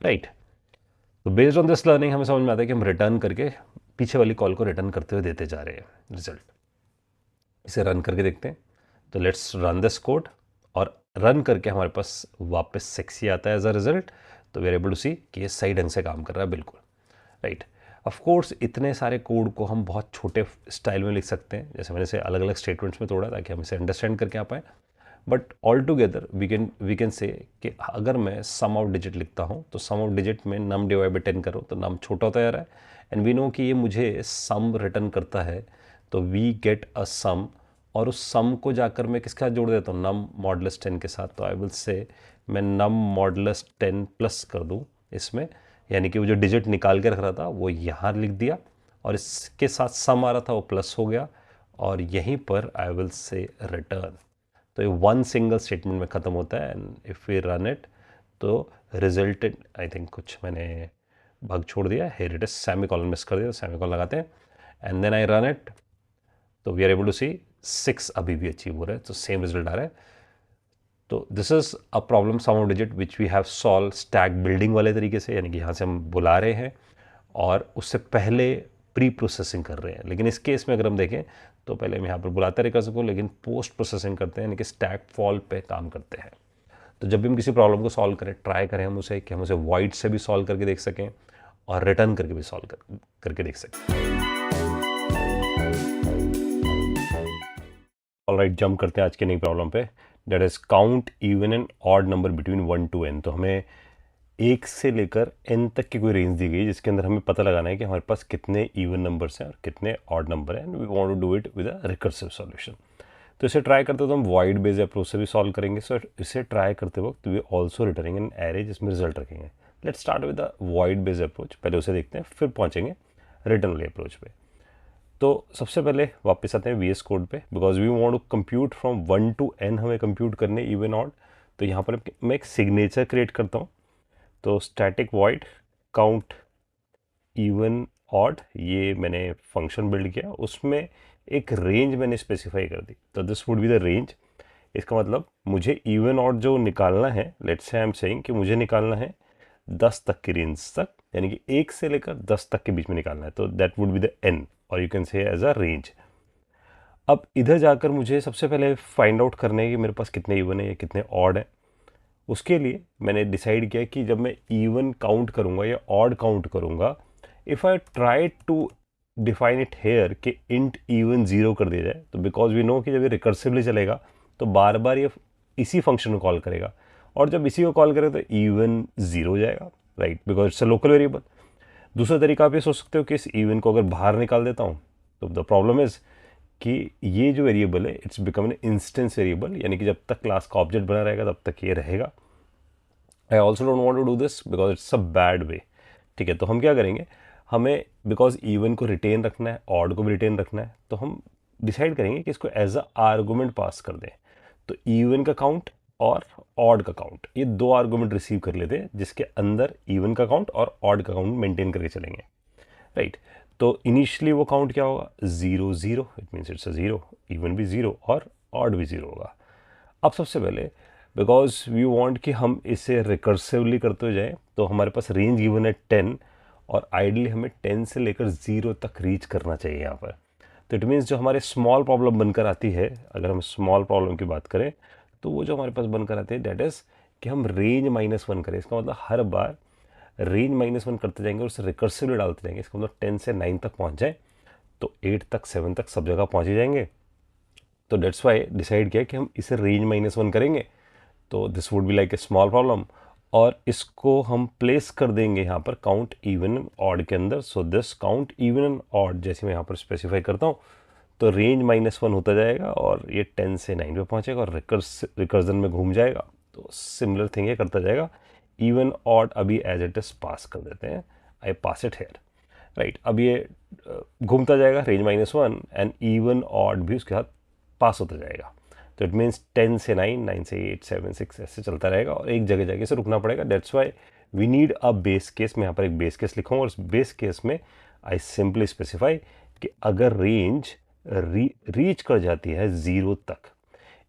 राइट। तो बेस्ड ऑन दिस लर्निंग हमें समझ में आता है कि हम रिटर्न करके पीछे वाली कॉल को रिटर्न करते हुए देते जा रहे हैं रिजल्ट। इसे रन करके देखते हैं, तो लेट्स रन दिस कोड, और रन करके हमारे पास वापस 6 ही आता है एज अ रिजल्ट। तो we are able to see कि ये सही ढंग से काम कर रहा है, बिल्कुल राइट। ऑफ कोर्स इतने सारे कोड को हम बहुत छोटे स्टाइल में लिख सकते हैं, जैसे मैंने इसे अलग अलग स्टेटमेंट्स में तोड़ा ताकि हम इसे अंडरस्टैंड करके आ पाएँ, but all together we can say कि अगर मैं सम ऑफ डिजिट लिखता हूँ तो सम ऑफ डिजिट में नम डिवाइड बाई 10 करो तो नम छोटा होता जा रहा है, एंड वी नो कि ये मुझे सम रिटर्न करता है, तो वी गेट अ सम, और उस सम को जाकर मैं किसके साथ जोड़ देता हूँ, नम मॉडुलस 10 के साथ। तो आई विल से मैं नम मॉडुलस 10 प्लस कर दूँ इसमें, यानी कि वो जो डिजिट निकाल के रख रहा था वो यहाँ लिख दिया, और इसके साथ सम आ रहा था वो प्लस हो गया, और यहीं पर आई विल से रिटर्न। तो ये 1 सिंगल स्टेटमेंट में ख़त्म होता है, and if we run it तो रिजल्टेड, आई थिंक कुछ मैंने भाग छोड़ दिया, here it is, semicolon miss कर दिया, सेमीकोलन लगाते हैं, and then I run it, तो we are able to see 6 अभी भी अचीव हो रहा है, तो सेम रिजल्ट आ रहा है। तो this is a problem sum of digit which we have solve stack building वाले तरीके से, यानी कि यहाँ से हम बुला रहे हैं और उससे पहले प्री प्रोसेसिंग कर रहे हैं। लेकिन इस केस में अगर हम देखें तो पहले हम यहाँ पर बुलाते रिकर्सिव को, लेकिन पोस्ट प्रोसेसिंग करते हैं, यानी कि स्टैक फॉल पे काम करते हैं। तो जब भी हम किसी प्रॉब्लम को सॉल्व करें, ट्राई करें हम उसे कि हम उसे वॉइड से भी सॉल्व करके देख सकें और रिटर्न करके भी सॉल्व करके देख सकें। ऑलराइट, जंप करते हैं आज की नई प्रॉब्लम पे, that is count even and odd number between 1 to n। तो हमें 1 से लेकर n तक की कोई रेंज दी गई जिसके अंदर हमें पता लगाना है कि हमारे पास कितने इवन नंबर्स हैं और कितने ऑड नंबर हैं, and we want to do it with a recursive solution. तो इसे ट्राई करते तो हम वाइड बेस्ड अप्रोच से भी सॉल्व करेंगे। सो इसे ट्राई करते वक्त we also returning an array जिसमें रिजल्ट रखेंगे। Let's start with the wide based approach, पहले उसे देखते हैं फिर पहुंचेंगे रिटर्न वाले अप्रोच पे। तो सबसे पहले वापस आते हैं VS कोड पे, because we want to compute from 1 to n, हमें कंप्यूट करने इवन ऑड। तो यहाँ पर मैं एक सिग्नेचर क्रिएट करता हूँ, तो static void count even odd, ये मैंने फंक्शन बिल्ड किया, उसमें एक रेंज मैंने स्पेसिफाई कर दी, तो this would be the range. इसका मतलब मुझे इवन ऑड जो निकालना है, let's say I am saying कि मुझे निकालना है 10 तक की रेंज तक, यानी कि 1 से लेकर 10 तक के बीच में निकालना है, तो that would be the n, और you can say as a range. अब इधर जाकर मुझे सबसे पहले फाइंड आउट करना है कि मेरे पास कितने इवन है या कितने ऑड है। उसके लिए मैंने डिसाइड किया कि जब मैं इवन काउंट करूंगा या ऑड काउंट करूंगा, if I try to define it here कि इंट इवन 0 कर दिया जाए, तो बिकॉज वी नो कि जब ये रिकर्सिवली चलेगा तो बार बार ये इसी फंक्शन को कॉल करेगा, और जब इसी को कॉल करेगा तो इवन 0 हो जाएगा, right, because it's a local variable. दूसरा तरीका आप ये सोच सकते हो कि इस इवन को अगर बाहर निकाल देता हूँ, तो द प्रॉब्लम इज कि ये जो वेरिएबल है it's become an instance variable, यानी कि जब तक क्लास का ऑब्जेक्ट बना रहेगा तब तक ये रहेगा। I also don't want to do this because it's a bad way. ठीक है, तो हम क्या करेंगे, हमें बिकॉज इवन को रिटेन रखना है, ऑड को भी रिटेन रखना है, तो हम डिसाइड करेंगे कि इसको एज अ आर्गूमेंट पास कर दें। तो इवन का काउंट और ऑड का काउंट, ये दो आर्गूमेंट रिसीव कर लेते हैं जिसके अंदर इवन का काउंट और ऑड का काउंट मेंटेन करके चलेंगे, राइट। तो इनिशियली वो काउंट क्या होगा, 0 0, it means it's a 0, even भी 0 और ऑड भी 0 होगा। अब सबसे पहले बिकॉज वी वांट कि हम इसे रिकर्सिवली करते जाएं, तो हमारे पास रेंज गिवन है 10 और आइडली हमें 10 से लेकर 0 तक रीच करना चाहिए यहाँ पर। तो इट मीन्स जो हमारे स्मॉल प्रॉब्लम बनकर आती है, अगर हम स्मॉल प्रॉब्लम की बात करें तो वो जो हमारे पास बनकर आती है दैट इज़ कि हम रेंज -1 करें। इसका मतलब हर बार रेंज -1 करते जाएंगे और उसे रिकर्सिवली डालते जाएंगे। इसका मतलब 10 से 9 तक पहुंच जाए तो 8 तक 7 तक सब जगह पहुंच ही जाएंगे। तो डेट्स वाई डिसाइड किया कि हम इसे रेंज -1 करेंगे। तो this would be like a small problem और इसको हम प्लेस कर देंगे यहाँ पर काउंट इवन एंड ऑड के अंदर। So this count even and odd जैसे मैं यहाँ पर स्पेसिफाई करता हूँ तो रेंज -1 होता जाएगा और ये 10 से 9 पे पहुँचेगा और रिकर्जन में घूम जाएगा। तो सिमिलर थिंग ये करता जाएगा। इवन ऑड अभी एज इट इज पास कर देते हैं, आई पास इट हेयर, राइट। अब ये घूमता जाएगा रेंज -1 एंड इवन ऑड भी उसके साथ पास होता जाएगा। तो इट मीन्स 10 से 9, 9 से 8, 7, 6 ऐसे चलता रहेगा और एक जगह जाके से रुकना पड़ेगा। That's why we need a base case. मैं यहाँ पर एक बेस केस लिखूँगा और उस बेस केस में आई सिंपली स्पेसिफाई कि अगर रेंज रीच कर जाती है 0 तक,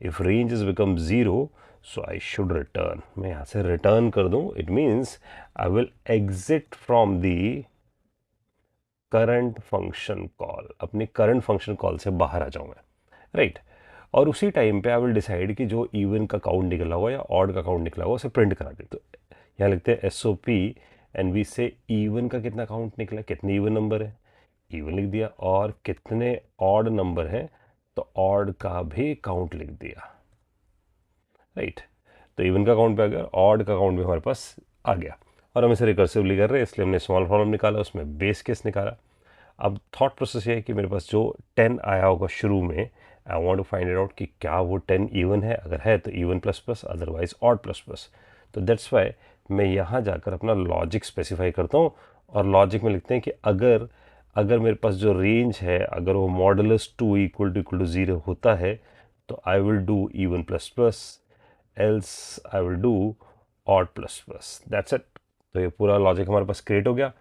if range is become 0 so I should return, मैं यहाँ से रिटर्न कर दूँ। It means I will exit from the current function call, अपनी करंट फंक्शन कॉल से बाहर आ जाऊँ मैं, राइट। और उसी टाइम पे आई विल डिसाइड कि जो इवन का काउंट निकला हुआ या ऑड का काउंट निकला हुआ उसे प्रिंट करा दे। तो यहाँ लिखते हैं SOP एंड वी से इवन का कितना काउंट निकला, कितने इवन नंबर है, इवन लिख दिया, और कितने ऑड नंबर हैं तो ऑड का भी काउंट लिख दिया, राइट। तो इवन का काउंट पे आ गया, ऑड का काउंट भी हमारे पास आ गया और हम इसे रिकर्सिवली कर रहे हैं इसलिए हमने स्मॉल प्रॉब्लम निकाला, उसमें बेस केस निकाला। अब थॉट प्रोसेस ये है कि मेरे पास जो 10 आया होगा शुरू में, I want to find it out कि क्या वो 10 इवन है, अगर है तो even plus plus, otherwise odd plus plus. तो दैट्स वाई मैं यहाँ जाकर अपना लॉजिक स्पेसिफाई करता हूँ और लॉजिक में लिखते हैं कि अगर मेरे पास जो रेंज है अगर वो मॉडुलस 2 = 0 होता है तो I will do even plus plus, else I will do odd plus plus, that's it. तो ये पूरा लॉजिक हमारे पास क्रिएट हो गया।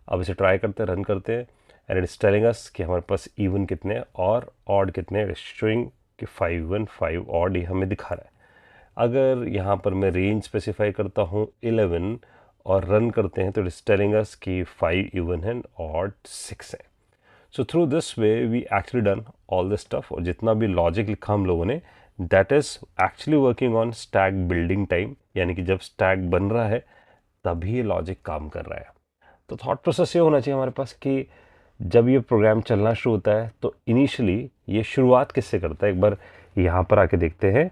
अब इसे ट्राई करते हैं, रन करते हैं and it is telling us कि हमारे पास इवन कितने और ऑड कितने, शोइंग कि 5 1 5 ऑड ये हमें दिखा रहा है। अगर यहाँ पर मैं रेंज स्पेसिफाई करता हूँ 11 और रन करते हैं तो इट इज टेलिंग अस कि 5 इवन है ऑड 6 है। So through this way we actually done all this stuff और जितना भी लॉजिक लिखा हम लोगों ने that is actually working on stack building time, यानी कि जब स्टैक बन रहा है तभी ये लॉजिक काम कर रहा है। तो थॉट प्रोसेस ये होना चाहिए हमारे पास कि जब ये प्रोग्राम चलना शुरू होता है तो इनिशियली ये शुरुआत किससे करता है, एक बार यहाँ पर आके देखते हैं।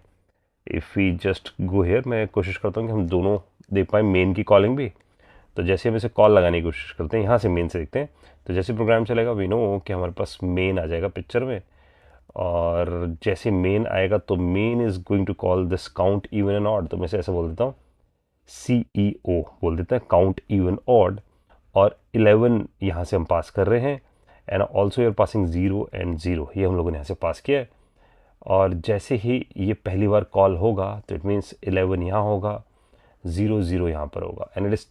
If we just go here, मैं कोशिश करता हूँ कि हम दोनों देख पाएँ मेन की कॉलिंग भी। तो जैसे हम इसे कॉल लगाने की कोशिश करते हैं यहाँ से मेन से देखते हैं, तो जैसे प्रोग्राम चलेगा वी नो कि हमारे पास मेन आ जाएगा पिक्चर में, और जैसे मेन आएगा तो main is going to call this count even and odd. तो मैं ऐसे बोल देता हूँ CEO बोल देता है काउंट इवन ऑड, और 11 यहाँ से हम पास कर रहे हैं and also you're passing 0 and 0, ये हम लोगों ने यहाँ से पास किया है। और जैसे ही ये पहली बार कॉल होगा तो इट मीन्स 11 यहाँ होगा, 0 0 यहाँ पर होगा एंड इट इज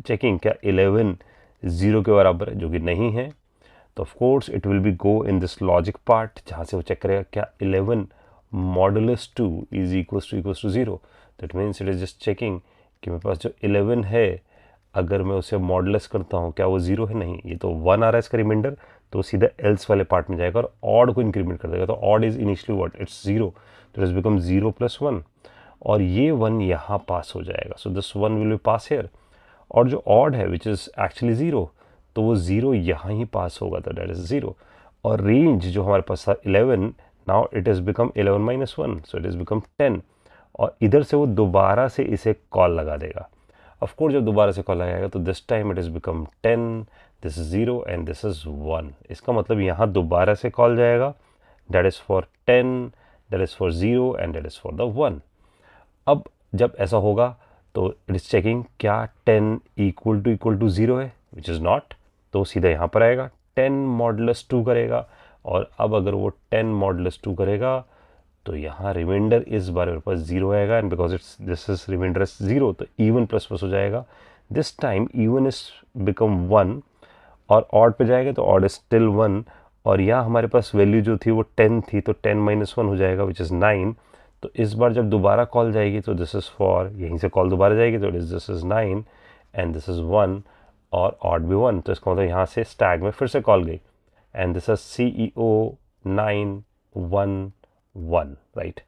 चेकिंग क्या 11 0 के बराबर है, जो कि नहीं है। तो of course it will be go in this logic part जहाँ से वो चेक करेगा क्या 11 मॉडुलस 2 इज इक्वल्स टू 0। तो it means it is just checking कि मेरे पास जो 11 है अगर मैं उसे मॉडुलस करता हूँ क्या वो 0 है, नहीं, ये तो 1 आ रहा है इसका रिमाइंडर, तो सीधा एल्स वाले पार्ट में जाएगा और ऑड को इंक्रीमेंट कर देगा। तो odd is initially what, it's 0, तो इट्स बिकम 0 + 1 और ये 1 यहाँ पास हो जाएगा। So this 1 will be pass here, और जो ऑड है विच इज़ एक्चुअली 0 तो वो 0 यहाँ ही पास होगा, तो डेट इज़ 0। और रेंज जो हमारे पास था 11, now it is become 11 - 1, so it is become 10, और इधर से वो दोबारा से इसे कॉल लगा देगा। ऑफ कोर्स जब दोबारा से कॉल लगाएगा तो this time it is become 10, this is 0 and this is 1। इसका मतलब यहाँ दोबारा से कॉल जाएगा, that is for 10, that is for 0 and that is for the 1। अब जब ऐसा होगा तो इट इज़ चेकिंग क्या 10 = 0 है, विच इज़ नॉट, तो सीधा यहाँ पर आएगा 10 मॉडुलस 2 करेगा, और अब अगर वो 10 मॉडुलस 2 करेगा तो यहाँ रिमाइंडर इस बार मेरे पास 0 आएगा, and because it's this is remainder 0 तो इवन प्लस प्लस हो जाएगा. This time even is become 1 और ऑड पे जाएगा तो ऑड इज स्टिल 1. और यहाँ हमारे पास वैल्यू जो थी वो 10 थी, तो 10 माइनस 1 हो जाएगा विच इज़ 9. तो इस बार जब दोबारा कॉल जाएगी तो दिस इज़ फॉर, यहीं से कॉल दोबारा जाएगी तो this is 9 and this is 1 और ऑड भी 1. तो इसका मतलब यहाँ से स्टैग में फिर से कॉल गई and this is CEO 911, right.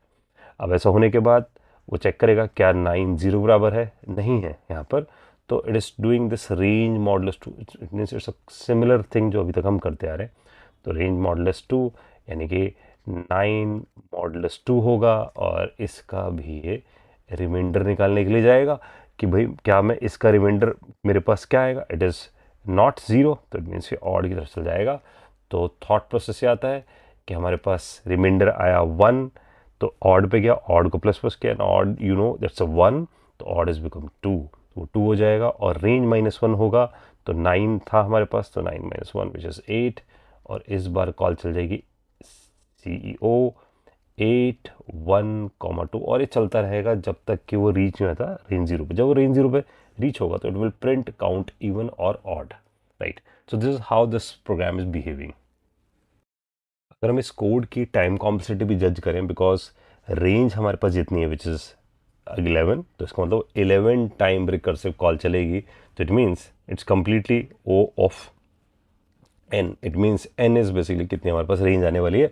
अब ऐसा होने के बाद वो चेक करेगा क्या 9 0 बराबर है, नहीं है यहाँ पर. तो it is doing this range modulus 2. It means it's a similar thing जो अभी तक हम करते आ रहे हैं. तो रेंज मॉडुलस 2 यानी कि 9 मॉडुलस 2 होगा और इसका भी ये रिमाइंडर निकालने के लिए जाएगा कि भाई क्या मैं इसका रिमाइंडर मेरे पास क्या आएगा, इट इज़ नॉट 0, तो इट मीन्स ये ऑड की तरफ चल जाएगा. तो थॉट प्रोसेस से आता है कि हमारे पास रिमाइंडर आया 1 तो ऑड पे गया, ऑड को प्लस प्लस किया, odd you know that's a 1, तो ऑड इज बिकम 2, वो 2 हो जाएगा. और रेंज -1 होगा तो 9 था हमारे पास, तो 9 - 1 विच इज़ 8. और इस बार कॉल चल जाएगी CEO 8 1, 2 और ये चलता रहेगा जब तक कि वो रीच नहीं होता रेंज 0 पे. जब वो रेंज 0 पे रीच होगा तो it will print count even और odd, right. So this is how this program is behaving. अगर हम इस कोड की टाइम कॉम्प्लेक्सिटी भी जज करें, बिकॉज रेंज हमारे पास जितनी है विच इज़ 11, तो इसका मतलब 11 टाइम रिकर्सिव कॉल चलेगी. तो it means it's completely O of n. It means n is basically कितनी हमारे पास रेंज आने वाली है,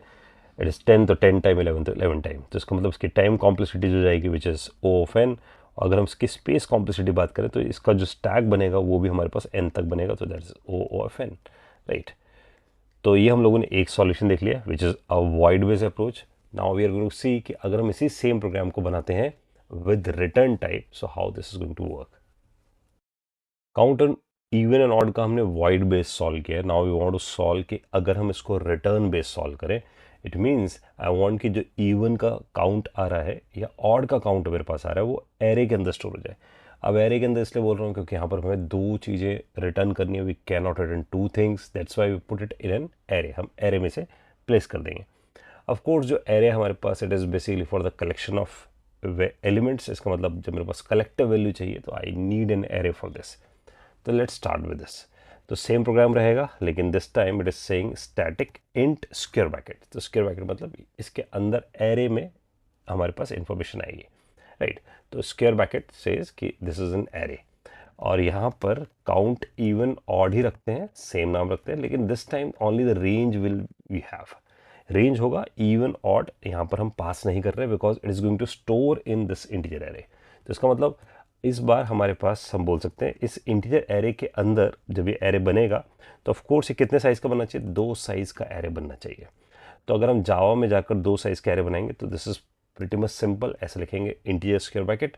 इट इज़ 10, तो 10 टाइम 11 तो 11 टाइम. तो इसका मतलब इसकी टाइम कॉम्प्लेक्सिटी जो जाएगी which is O of n. अगर हम इसकी स्पेस कॉम्प्लेक्सिटी बात करें तो इसका जो स्टैक बनेगा वो भी हमारे पास n तक बनेगा, तो that is O of n, right. तो ये हम लोगों ने एक सॉल्यूशन देख लिया which is a wide base approach. Now we are going to see कि अगर हम इसी सेम प्रोग्राम को बनाते हैं with return type, so how this is going to work. Counter even and odd का हमने वाइड बेस सॉल्व किया. Now we want to solve कि अगर हम इसको रिटर्न बेस सॉल्व करें, इट मीन्स आई वांट कि जो इवन का काउंट आ रहा है या ऑड का काउंट मेरे पास आ रहा है वो एरे के अंदर स्टोर हो जाए. अब एरे के अंदर इसलिए बोल रहा हूँ क्योंकि यहाँ पर हमें दो चीज़ें रिटर्न करनी है. We can not return two things, that's why we put it in an array. हम एरे में से प्लेस कर देंगे. ऑफ कोर्स जो एरे हमारे पास it is basically for the collection of elements. इसका मतलब जब मेरे पास कलेक्टिव वैल्यू चाहिए तो I need an array for this. तो लेट्स स्टार्ट विद दिस. तो सेम प्रोग्राम रहेगा लेकिन this time it is saying static int square bracket. तो स्क्वायर ब्रैकेट मतलब इसके अंदर एरे में हमारे पास इंफॉर्मेशन आएगी, राइट. तो स्क्वायर ब्रैकेट सेज कि दिस इज एन एरे और यहाँ पर काउंट इवन ऑड ही रखते हैं, सेम नाम रखते हैं, लेकिन this time only the range will we have. Range होगा इवन ऑड, यहाँ पर हम पास नहीं कर रहे because it is going to store in this integer array. तो इसका मतलब इस बार हमारे पास हम बोल सकते हैं इस इंटीजर एरे के अंदर जब ये एरे बनेगा तो ऑफ कोर्स ये कितने साइज़ का बनना चाहिए, 2 साइज़ का एरे बनना चाहिए. तो अगर हम जावा में जाकर 2 साइज़ का एरे बनाएंगे तो this is pretty much simple. ऐसे लिखेंगे इंटीजर स्क्वायर ब्रैकेट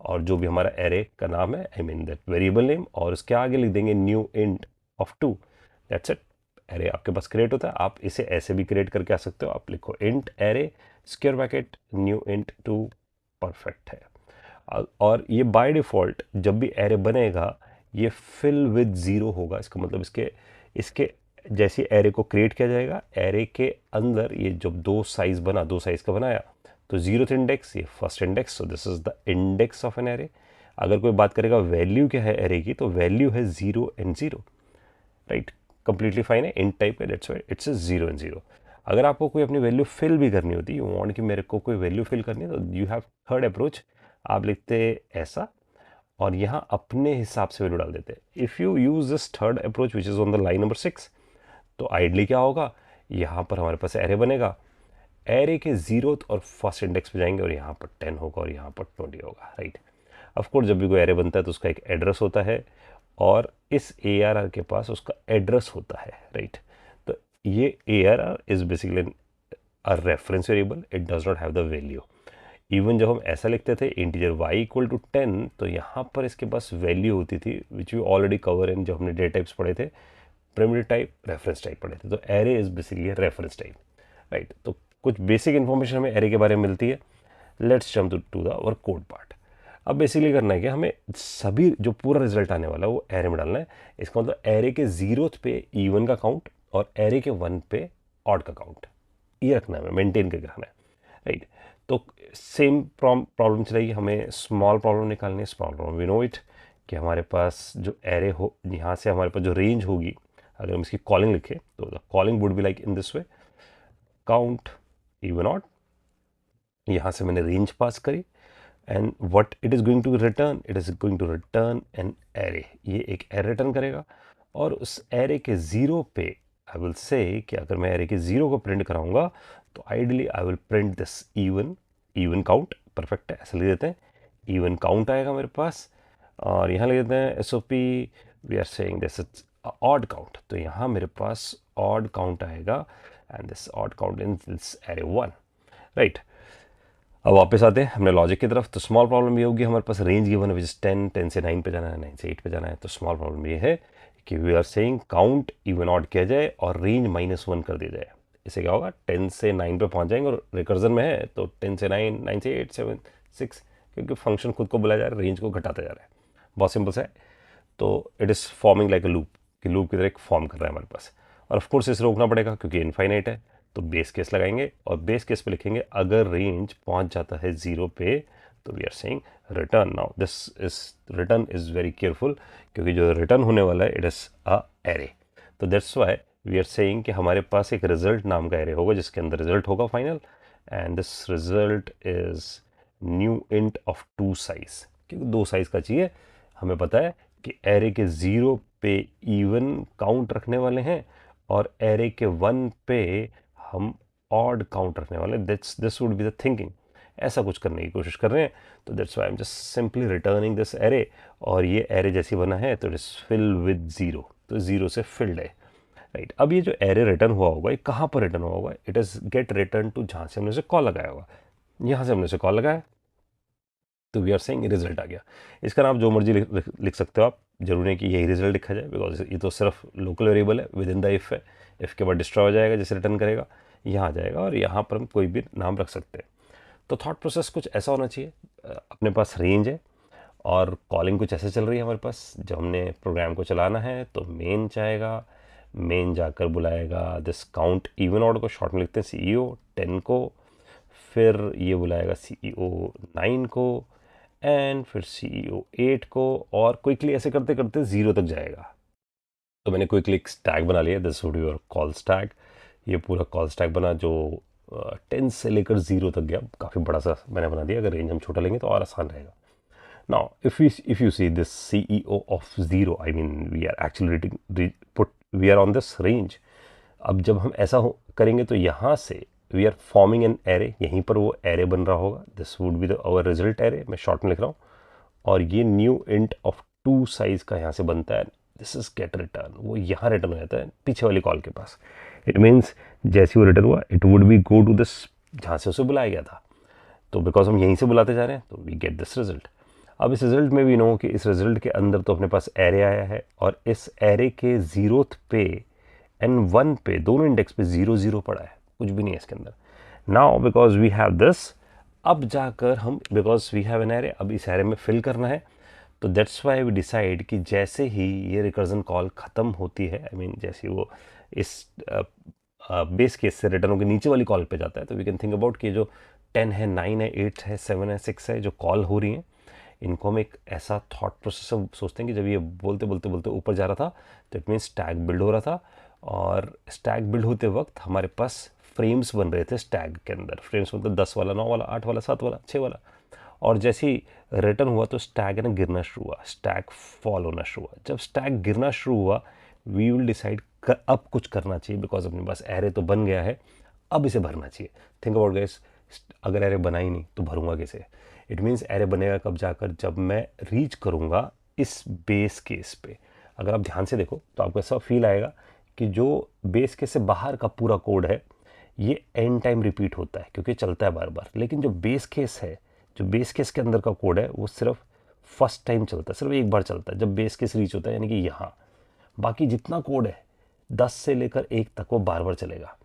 और जो भी हमारा एरे का नाम है, I mean that variable name, और उसके आगे लिख देंगे new int of 2. That's it. Array आपके पास क्रिएट होता है. आप इसे ऐसे भी क्रिएट करके आ सकते हो. आप लिखो int array square bracket new int 2, perfect है. और ये बाय डिफ़ॉल्ट जब भी एरे बनेगा ये फिल विद 0 होगा. इसका मतलब इसके जैसे एरे को क्रिएट किया जाएगा, एरे के अंदर ये जब 2 साइज़ बना, 2 साइज़ का बनाया तो 0th इंडेक्स ये first index, so this is the index of an array. अगर कोई बात करेगा वैल्यू क्या है एरे की, तो वैल्यू है 0 and 0, राइट. कंप्लीटली फाइन है, इंट टाइप है, दैट्स व्हाई इट्स 0 and 0. अगर आपको कोई अपनी वैल्यू फिल भी करनी होती है, यू वांट कि मेरे को कोई वैल्यू फिल करनी है, तो यू हैव थर्ड अप्रोच. आप लिखते ऐसा और यहाँ अपने हिसाब से वैल्यू डाल देते. If you use this third approach which is on the line number 6, तो आइडली क्या होगा, यहाँ पर हमारे पास एरे बनेगा, एरे के 0th और फर्स्ट इंडेक्स पे जाएंगे और यहाँ पर 10 होगा और यहाँ पर 20 होगा, राइट. ऑफकोर्स जब भी कोई एरे बनता है तो उसका एक एड्रेस होता है और इस ARR के पास उसका एड्रेस होता है, राइट. तो ये ARR is basically a reference variable, it does not have the value. Even जब हम ऐसा लिखते थे इंटीजर y इक्वल टू 10, तो यहाँ पर इसके पास वैल्यू होती थी which we already cover in जब हमने डेटा टाइप्स पढ़े थे, प्राइमरी टाइप, रेफरेंस टाइप पढ़े थे. तो array is basically reference type, right. तो कुछ बेसिक इन्फॉर्मेशन हमें एरे के बारे में मिलती है. Let's jump to the our code part. अब बेसिकली करना है कि हमें सभी जो पूरा रिजल्ट आने वाला है वो एरे में डालना है. इसका मतलब एरे के 0th पे इवन का काउंट और एरे के 1 पे ऑड का काउंट, ये रखना है, मेंटेन करके रखना है. राइट। तो सेम प्रॉब्लम चलेगी, हमें स्मॉल प्रॉब्लम निकालनी है। Small problem we know it कि हमारे पास जो एरे हो, यहाँ से हमारे पास जो रेंज होगी, अगर हम इसकी कॉलिंग लिखें तो the calling would be like in this way, count even odd. यहाँ से मैंने रेंज पास करी and what it is going to return, it is going to return an array. ये एक एरे रिटर्न करेगा और उस एरे के ज़ीरो पे आई विल से कि अगर मैं एरे के ज़ीरो को प्रिंट कराऊंगा तो ideally I will print this even count. Perfect है, ऐसे लिख देते हैं, इवन काउंट आएगा मेरे पास। और यहाँ लिख देते हैं S O P, we are saying this is odd count, तो यहाँ मेरे पास ऑड काउंट आएगा and this odd count in this array 1, right. अब वापस आते हैं हमने लॉजिक की तरफ। तो स्मॉल प्रॉब्लम ये होगी, हमारे पास रेंज गिवन है विच इज 10 से 9 पे जाना है, 9 से 8 पे जाना है। तो स्मॉल प्रॉब्लम ये है कि we are saying count even odd किया जाए और रेंज -1 कर दिया जाए। इससे क्या होगा, 10 से 9 पे पहुंच जाएंगे और रिकर्जन में है तो 10 से 9, 9 से 8, 7, 6, क्योंकि फंक्शन खुद को बुलाया जा रहा है, रेंज को घटाता जा रहा है। बहुत सिंपल सा है। तो it is forming like a loop, कि लूप की तरह एक फॉर्म कर रहा है हमारे पास। और ऑफ कोर्स इसे रोकना पड़ेगा क्योंकि इनफाइनाइट है। तो बेस केस लगाएंगे और बेस केस पे लिखेंगे अगर रेंज पहुंच जाता है 0 पे तो we are saying return. Now this is return is very careful, क्योंकि जो रिटर्न होने वाला है इट इज अ एरे। तो that's why we are saying कि हमारे पास एक रिजल्ट नाम का एरे होगा जिसके अंदर रिजल्ट होगा final, and this result is new int of 2 size, क्योंकि 2 साइज का चाहिए। हमें पता है कि एरे के 0 पे इवन काउंट रखने वाले हैं और एरे के 1 पे हम ऑड काउंट रखने वाले। This would be the thinking, ऐसा कुछ करने की कोशिश कर रहे हैं। तो that's why I am just simply returning this array, और ये एरे जैसी बना है तो इट इज फिल विद 0, तो 0 से फिल्ड है, राइट। अब ये जो एरे रिटर्न हुआ होगा ये कहाँ पर रिटर्न हुआ होगा, it is get return to जहाँ से हमने उसे कॉल लगाया होगा। यहाँ से हमने उसे कॉल लगाया तो वी आर सेइंग रिजल्ट आ गया। इसका नाम जो मर्जी लिख सकते हो आप, जरूरी नहीं कि यही रिजल्ट लिखा जाए, बिकॉज ये तो सिर्फ लोकल वेरिएबल है, विद इन द इफ है। इफ के बाद डिस्ट्रॉय हो जाएगा, जैसे रिटर्न करेगा यहाँ आ जाएगा, और यहाँ पर हम कोई भी नाम रख सकते हैं। तो थॉट प्रोसेस कुछ ऐसा होना चाहिए, अपने पास रेंज है और कॉलिंग कुछ ऐसे चल रही है हमारे पास। जब हमने प्रोग्राम को चलाना है तो मेन चाहेगा, मेन जाकर बुलाएगा दिस काउंट इवन ऑड को, शॉर्ट में लिखते हैं CEO 10 को, फिर ये बुलाएगा CEO 9 को, एंड फिर CEO 8 को, और क्विकली ऐसे करते करते 0 तक जाएगा। तो मैंने क्विकली एक स्टैक बना लिया, this would your call stack. ये पूरा कॉल स्टैक बना जो 10 से लेकर 0 तक गया, काफ़ी बड़ा सा मैंने बना दिया। अगर रेंज हम छोटा लेंगे तो और आसान रहेगा। Now if you see this CEO of 0, I mean we are actually we are on this range। अब जब हम ऐसा करेंगे तो यहाँ से we are forming an array, यहीं पर वो एरे बन रहा होगा। This would be the our result array, मैं शॉर्ट में लिख रहा हूँ, और ये न्यू इंट ऑफ 2 साइज का यहाँ से बनता है। दिस इज गेट रिटर्न, वो यहाँ रिटर्न हो जाता है पीछे वाली कॉल के पास। इट मीन्स जैसे वो रिटर्न हुआ it would be go to this जहाँ से उसे बुलाया गया था। तो बिकॉज हम यहीं से बुलाते जा रहे हैं तो वी गेट दिस रिजल्ट। अब इस रिजल्ट में भी नो कि इस रिजल्ट के अंदर तो अपने पास एरे आया है, और इस एरे के 0th पे एंड 1 पे दोनों इंडेक्स पे 0 0 पड़ा है, कुछ भी नहीं है इसके अंदर। Now because we have this, अब जाकर हम because we have an array, अब इस एरे में फिल करना है। तो दैट्स वाई वी डिसाइड कि जैसे ही ये रिकर्जन कॉल ख़त्म होती है, आई मीन जैसे वो इस बेस केस से रिटर्न होकर नीचे वाली कॉल पे जाता है, तो वी कैन थिंक अबाउट कि जो 10 है, 9 है, 8 है, 7 है, 6 है, जो कॉल हो रही हैं, इनको हम एक ऐसा थॉट प्रोसेस सोचते हैं कि जब ये बोलते बोलते बोलते ऊपर जा रहा था तो इट मीन्स स्टैक बिल्ड हो रहा था, और स्टैक बिल्ड होते वक्त हमारे पास फ्रेम्स बन रहे थे स्टैक के अंदर। फ्रेम्स मतलब 10 वाला, 9 वाला, 8 वाला, 7 वाला, 6 वाला। और जैसे ही रिटर्न हुआ तो स्टैक है ना गिरना शुरू हुआ, स्टैक फॉल होना शुरू हुआ। जब स्टैक गिरना शुरू हुआ वी विल डिसाइड अब कुछ करना चाहिए, बिकॉज अपने पास एरे तो बन गया है, अब इसे भरना चाहिए। थिंक अबाउट गाइस, अगर एरे बना ही नहीं तो भरूंगा कैसे। इट मीन्स एरे बनेगा कब जाकर, जब मैं रीच करूँगा इस बेस केस पे। अगर आप ध्यान से देखो तो आपको ऐसा फील आएगा कि जो बेस केस से बाहर का पूरा कोड है ये एंड टाइम रिपीट होता है क्योंकि चलता है बार बार, लेकिन जो बेस केस है, जो बेस केस के अंदर का कोड है वो सिर्फ फर्स्ट टाइम चलता है, सिर्फ एक बार चलता है जब बेस केस रीच होता है, यानी कि यहाँ। बाकी जितना कोड है 10 से लेकर 1 तक वो बार बार चलेगा।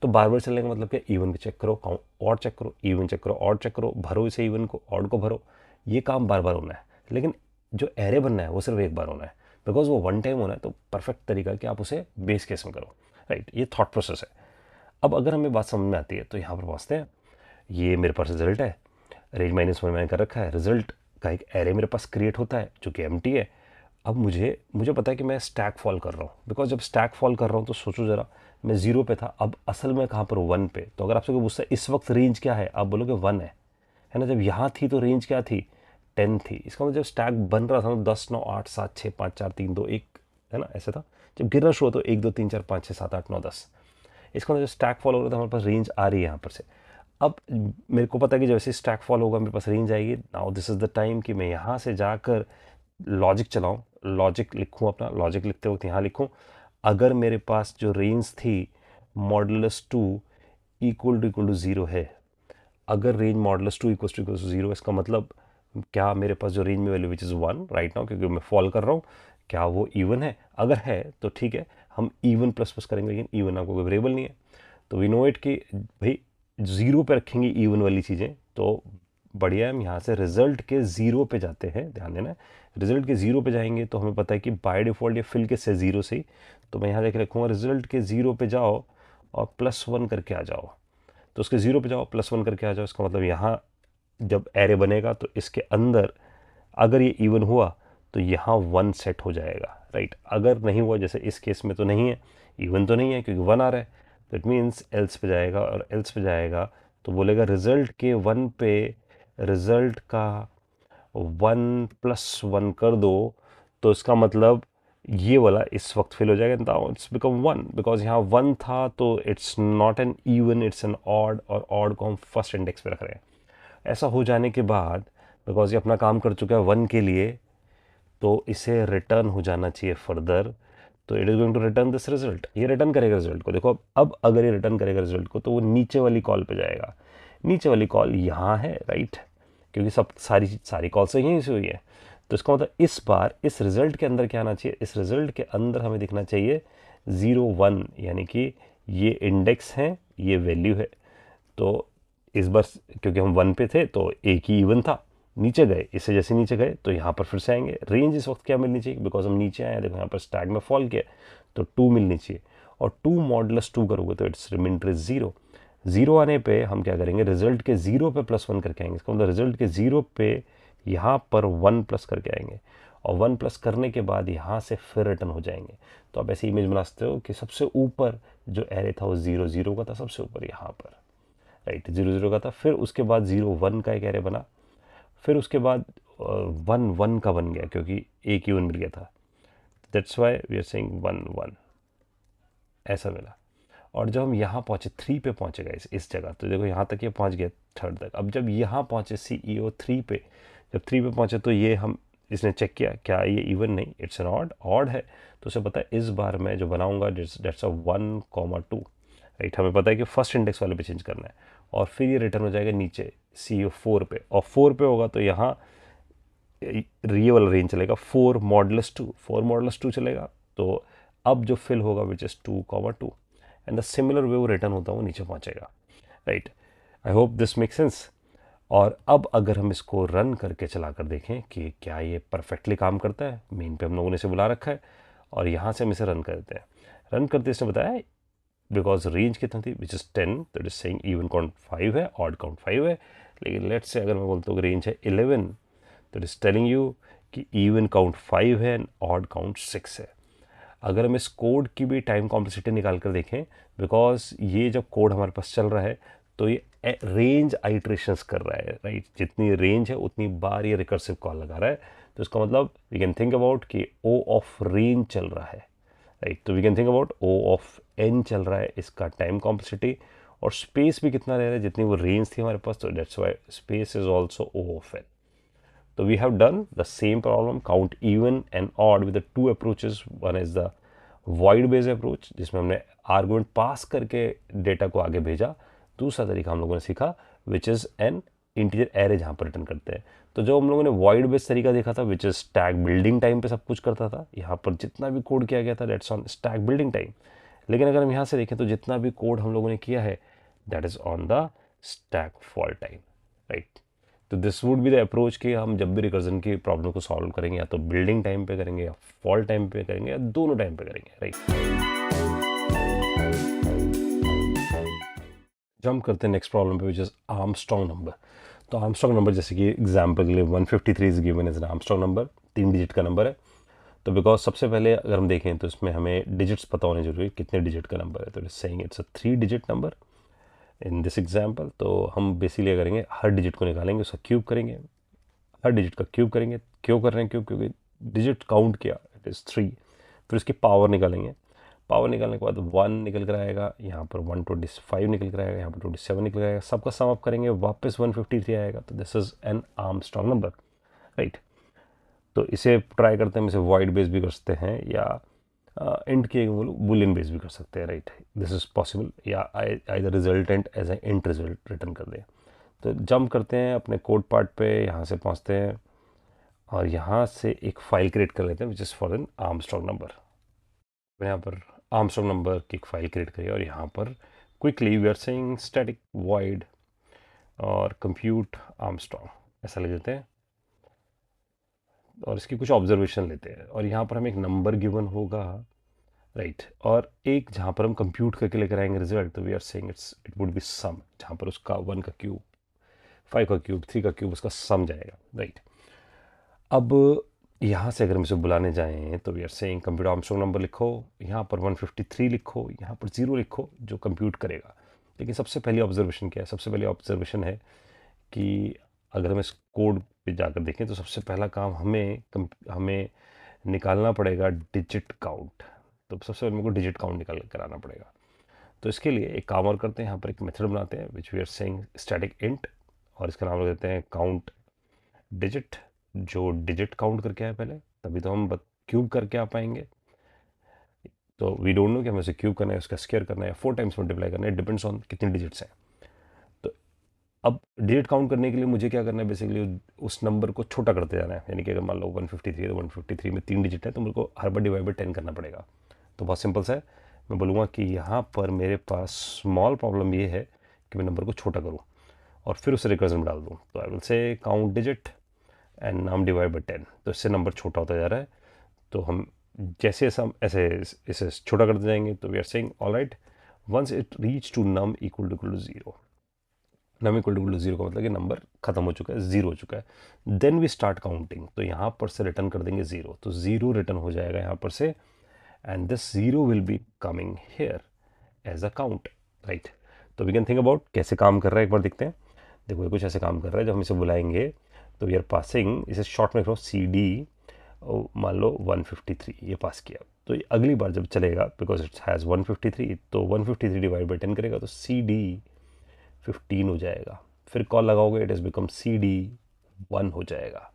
तो बार बार चलने का मतलब क्या, इवन को चेक करो, ऑड चेक करो, इवन चेक करो, ऑड चेक करो, भरो इसे इवन को, ऑड को भरो, ये काम बार बार होना है। लेकिन जो एरे बनना है वो सिर्फ एक बार होना है, बिकॉज वो वन टाइम होना है। तो परफेक्ट तरीका कि आप उसे बेस केस में करो, राइट। ये थॉट प्रोसेस है। अब अगर हमें बात समझ में आती है तो यहाँ पर पहुँचते हैं। ये मेरे पास रिजल्ट है, रेंज माइनस वन मैंने कर रखा है, रिजल्ट का एक एरे मेरे पास क्रिएट होता है जो कि एम्प्टी है। अब मुझे मुझे पता है कि मैं स्टैक फॉल कर रहा हूँ, बिकॉज जब स्टैक फॉल कर रहा हूँ तो सोचो ज़रा, मैं 0 पे था, अब असल में कहाँ पर 1 पे। तो अगर आपसे कोई पूछता है इस वक्त रेंज क्या है, आप बोलोगे 1 है ना। जब यहाँ थी तो रेंज क्या थी, 10 थी। इसका मतलब जब स्टैक बन रहा था तो 10 9 8 7 6 5 4 3 2 1 है ना, ऐसे था। जब गिरना शुरू हो तो 1 2 3 4 5 6 7 8 9 10। इसका मतलब जब स्टैक फॉल हो रहा था हमारे पास रेंज आ रही है यहाँ पर से। अब मेरे को पता है कि जैसे स्टैक फॉल होगा मेरे पास रेंज आएगी। Now this is the time कि मैं यहाँ से जाकर लॉजिक चलाऊँ, लॉजिक लिखूँ, अपना लॉजिक लिखते वक्त यहाँ लिखूँ, अगर मेरे पास जो रेंज थी मॉडुलस 2 इक्वल टू 0 है, अगर रेंज मॉडुलस 2 इक्वल टू 0, इसका मतलब क्या मेरे पास जो रेंज में value which is 1 right now, क्योंकि मैं फॉल कर रहा हूँ, क्या वो इवन है? अगर है तो ठीक है, हम इवन प्लस प्लस करेंगे, लेकिन इवन आपको कोई वेरिएबल नहीं है। तो वी नो इट कि भाई 0 पे रखेंगे इवन वाली चीज़ें तो बढ़िया। हम यहाँ से रिजल्ट के 0 पे जाते हैं, ध्यान देना, रिजल्ट के 0 पे जाएंगे तो हमें पता है कि बाय डिफ़ॉल्ट ये फिल के से 0 से ही, तो मैं यहाँ जाके रखूँगा रिजल्ट के 0 पे जाओ और +1 करके आ जाओ। तो उसके 0 पे जाओ +1 करके आ जाओ। इसका मतलब यहाँ जब एरे बनेगा तो इसके अंदर अगर ये इवन हुआ तो यहाँ 1 सेट हो जाएगा, राइट। अगर नहीं हुआ, जैसे इस केस में तो नहीं है, इवन तो नहीं है क्योंकि 1 आ रहा है, तो इट मीन्स एल्स पे जाएगा, और एल्स पे जाएगा तो बोलेगा रिजल्ट के 1 पे रिजल्ट का 1 + 1 कर दो, तो इसका मतलब ये वाला इस वक्त फिल हो जाएगा। नाउ इट्स बिकम 1, बिकॉज यहाँ 1 था तो it's not an even, it's an odd, और ऑड को हम फर्स्ट इंडेक्स पे रख रहे हैं। ऐसा हो जाने के बाद, बिकॉज ये अपना काम कर चुका है 1 के लिए, तो इसे रिटर्न हो जाना चाहिए फर्दर। तो it is going to return this result, ये रिटर्न करेगा रिजल्ट को। देखो अब अगर ये रिटर्न करेगा रिजल्ट को तो वो नीचे वाली कॉल पे जाएगा। नीचे वाली कॉल यहाँ है, राइट, क्योंकि सब सारी कॉल से यहीं से हुई है। तो इसका मतलब इस बार इस रिजल्ट के अंदर क्या आना चाहिए, इस रिजल्ट के अंदर हमें दिखना चाहिए 0 1, यानी कि ये इंडेक्स है, ये वैल्यू है। तो इस बार क्योंकि हम 1 पे थे तो एक ही इवन था, नीचे गए, इससे जैसे नीचे गए तो यहाँ पर फिर से आएंगे। रेंज इस वक्त क्या मिलनी चाहिए, बिकॉज हम नीचे आए, देखो यहाँ पर स्टैक में फॉल किया तो 2 मिलनी चाहिए, और 2 मॉडुलस 2 करोगे तो इट्स रिमाइंडर इज 0। 0 आने पे हम क्या करेंगे, रिजल्ट के 0 पे +1 करके आएंगे। इसका मतलब रिजल्ट के 0 पे यहाँ पर 1 प्लस करके आएंगे, और 1 प्लस करने के बाद यहाँ से फिर रिटर्न हो जाएंगे। तो आप ऐसी इमेज बना सकते हो कि सबसे ऊपर जो एरे था वो 0 0 का था, सबसे ऊपर यहाँ पर, राइट, 0 0 का था। फिर उसके बाद 0 1 का एक एरे बना, फिर उसके बाद 1 1 का बन गया क्योंकि एक इवन मिल गया था। That's why we are saying 1 1, ऐसा मिला। और जब हम यहाँ पहुँचे 3 पे पहुँचे गए इस जगह, तो देखो यहाँ तक ये पहुँच गया 3rd तक। अब जब यहाँ पहुँचे CEO 3 पे, जब 3 पे पहुँचे तो ये हम इसने चेक किया क्या ये इवन नहीं, इट्स एन ऑड है। तो उसे पता है इस बार मैं जो बनाऊंगा डेट्स अ 1, 2, राइट। हमें पता है कि फर्स्ट इंडेक्स वाले पे चेंज करना है, और फिर ये रिटर्न हो जाएगा नीचे CEO 4 पे, और 4 पे होगा तो यहाँ ये वाला रेंज चलेगा 4 मॉडुलस 2, 4 मॉडुलस 2 चलेगा। तो अब जो फिल होगा which is 2, 2, and the similar way वो रिटर्न होता है वो नीचे पहुँचेगा, right. I hope this make sense. और अब अगर हम इसको रन करके चला कर देखें कि क्या ये परफेक्टली काम करता है, मेन पे हम लोगों ने इसे बुला रखा है, और यहाँ से हम इसे रन करते हैं। रन करते इसने बताया बिकॉज रेंज कितना थी विच इज़ 10, तो it is saying even count 5 है, ऑड काउंट 5 है। लेकिन लेट्स से अगर मैं बोलता हूँ कि रेंज है 11, तो इट इज़ टेलिंग यू कि इवन काउंट 5 है एंड ऑड काउंट 6 है। अगर हम इस कोड की भी टाइम कॉम्प्लेक्सिटी निकाल कर देखें, बिकॉज ये जब कोड हमारे पास चल रहा है तो ये रेंज आइट्रेशंस कर रहा है, राइट। जितनी रेंज है उतनी बार ये रिकर्सिव कॉल लगा रहा है। तो इसका मतलब वी कैन थिंक अबाउट कि ओ ऑफ रेंज चल रहा है, राइट। तो we can think about O of n चल रहा है, इसका टाइम कॉम्प्लेक्सिटी, और स्पेस भी कितना ले रहा है, जितनी वो रेंज थी हमारे पास, तो that's why space is also O of n. So we have done the same problem, count even and odd with the two approaches. One is the void based approach जिसमें हमने आर्गुमेंट पास करके डेटा को आगे भेजा। दूसरा तरीका हम लोगों ने सीखा which is an integer array जहाँ पर रिटर्न करते हैं। तो जो हम लोगों ने वॉइड बेस्ड तरीका देखा था which is stack building time पे सब कुछ करता था, यहाँ पर जितना भी कोड किया गया था that's on stack building time. लेकिन अगर हम यहाँ से देखें तो जितना भी कोड हम लोगों ने किया है that is on the stack fall time, right. तो this would be the approach कि हम जब भी रिकर्जन की प्रॉब्लम को सॉल्व करेंगे या तो बिल्डिंग टाइम पे करेंगे या फॉल टाइम पे करेंगे या दोनों टाइम पे करेंगे, राइट। जंप करते हैं नेक्स्ट प्रॉब्लम पे, विच इज आर्मस्ट्रॉन्ग नंबर। तो आर्मस्ट्रॉन्ग नंबर, जैसे कि एग्जाम्पल के लिए 153 is given as an Armstrong number, 3 digit का नंबर है। तो बिकॉज सबसे पहले अगर हम देखें तो इसमें हमें डिजिट्स पता होने जरूरी है, कितने डिजिट का नंबर है। तो it's saying it's a 3 digit number in this example. तो हम बेसिकली करेंगे, हर डिजिट को निकालेंगे, उसका क्यूब करेंगे, हर डिजिट का क्यूब करेंगे। क्यों कर रहे हैं क्यूब? क्योंकि डिजिट काउंट किया, इट इज़ 3। फिर उसकी पावर निकालेंगे, पावर निकालने के बाद 1 निकल कर आएगा, यहाँ पर 125 निकल कर आएगा, यहाँ पर 27 निकल कर आएगा, सबका सम अप करेंगे, वापस 153 आएगा। तो this is N Armstrong number, right. तो इसे ट्राई करते हैं, हम इसे वाइड बेस भी कर सकते हैं या इंट के बुलियन बेस भी कर सकते हैं, राइट। दिस इज पॉसिबल, या either resultant as a int result return कर दें। तो जंप करते हैं अपने कोड पार्ट पे, यहाँ से पहुँचते हैं और यहाँ से एक फाइल क्रिएट कर लेते हैं which is for an Armstrong number. यहाँ पर आर्मस्ट्रॉन्ग नंबर की एक फाइल क्रिएट करिए और यहाँ पर quickly we are saying static void और कंप्यूट आर्मस्ट्रॉन्ग, ऐसा लिख देते हैं और इसकी कुछ ऑब्जर्वेशन लेते हैं। और यहाँ पर हमें एक नंबर गिवन होगा, राइट, और एक जहाँ पर हम कंप्यूट करके लेकर आएंगे रिजल्ट, तो we are saying it would be sum, जहाँ पर उसका 1 का क्यूब, 5 का क्यूब, 3 का क्यूब, उसका सम जाएगा, राइट। अब यहाँ से अगर हम इसे बुलाने जाएं तो we are saying computer Armstrong number लिखो, यहाँ पर 153 लिखो, यहाँ पर 0 लिखो, जो कंप्यूट करेगा। लेकिन सबसे पहली ऑब्जर्वेशन क्या है? सबसे पहली ऑब्जर्वेशन है कि अगर हम इस कोड पे जाकर देखें तो सबसे पहला काम हमें निकालना पड़ेगा डिजिट काउंट। तो सबसे पहले मेरे को डिजिट काउंट निकाल कर आना पड़ेगा। तो इसके लिए एक काम और करते हैं, यहाँ पर एक मेथड बनाते हैं which we are saying static int, और इसका नाम रख देते हैं काउंट डिजिट, जो डिजिट काउंट करके आए पहले, तभी तो हम क्यूब करके आ पाएंगे। तो वी डोंट नो कि हमें उसे क्यूब करना है, उसका स्क्वायर करना है, 4 टाइम्स मल्टीप्लाई करना है, डिपेंड्स ऑन कितने डिजिट्स हैं। तो अब डिजिट काउंट करने के लिए मुझे क्या करना है, बेसिकली उस नंबर को छोटा करते जाना है। यानी कि अगर मान लो 153 है तो 153 में 3 डिजिट है, तो मेरे को हर बार डिवाइड बाई 10 करना पड़ेगा। तो बहुत सिंपल सा है, मैं बोलूँगा कि यहाँ पर मेरे पास स्मॉल प्रॉब्लम ये है कि मैं नंबर को छोटा करूँ और फिर उसे रिकर्जन में डाल दूँ। तो I will say count digit and नाम डिवाइड बाई 10। तो इससे नंबर छोटा होता जा रहा है। तो हम जैसे हम ऐसे इसे छोटा करते जाएंगे, तो we are saying all right, once it reach to num equal to 0, num equal to 0 का मतलब कि नंबर खत्म हो चुका है, 0 हो चुका है। देन वी स्टार्ट काउंटिंग, तो यहाँ पर से रिटर्न कर देंगे 0, तो 0 रिटर्न हो जाएगा यहाँ पर से, and this 0 will be coming here as a count, right. तो वी कैन थिंक अबाउट कैसे काम कर रहा है, एक बार देखते हैं। देखो ये कुछ ऐसे काम कर रहा है, जब हम इसे बुलाएंगे तो वी आर पासिंग, इसे शॉर्ट में लिख रहा हूँ CD, मान लो 153 ये पास किया। तो ये अगली बार जब चलेगा, बिकॉज इट हैज़ 153, तो 153 डिवाइड बाई 10 करेगा, तो CD 15 हो जाएगा। फिर कॉल लगाओगे, इट इज़ बिकम CD 1 हो जाएगा।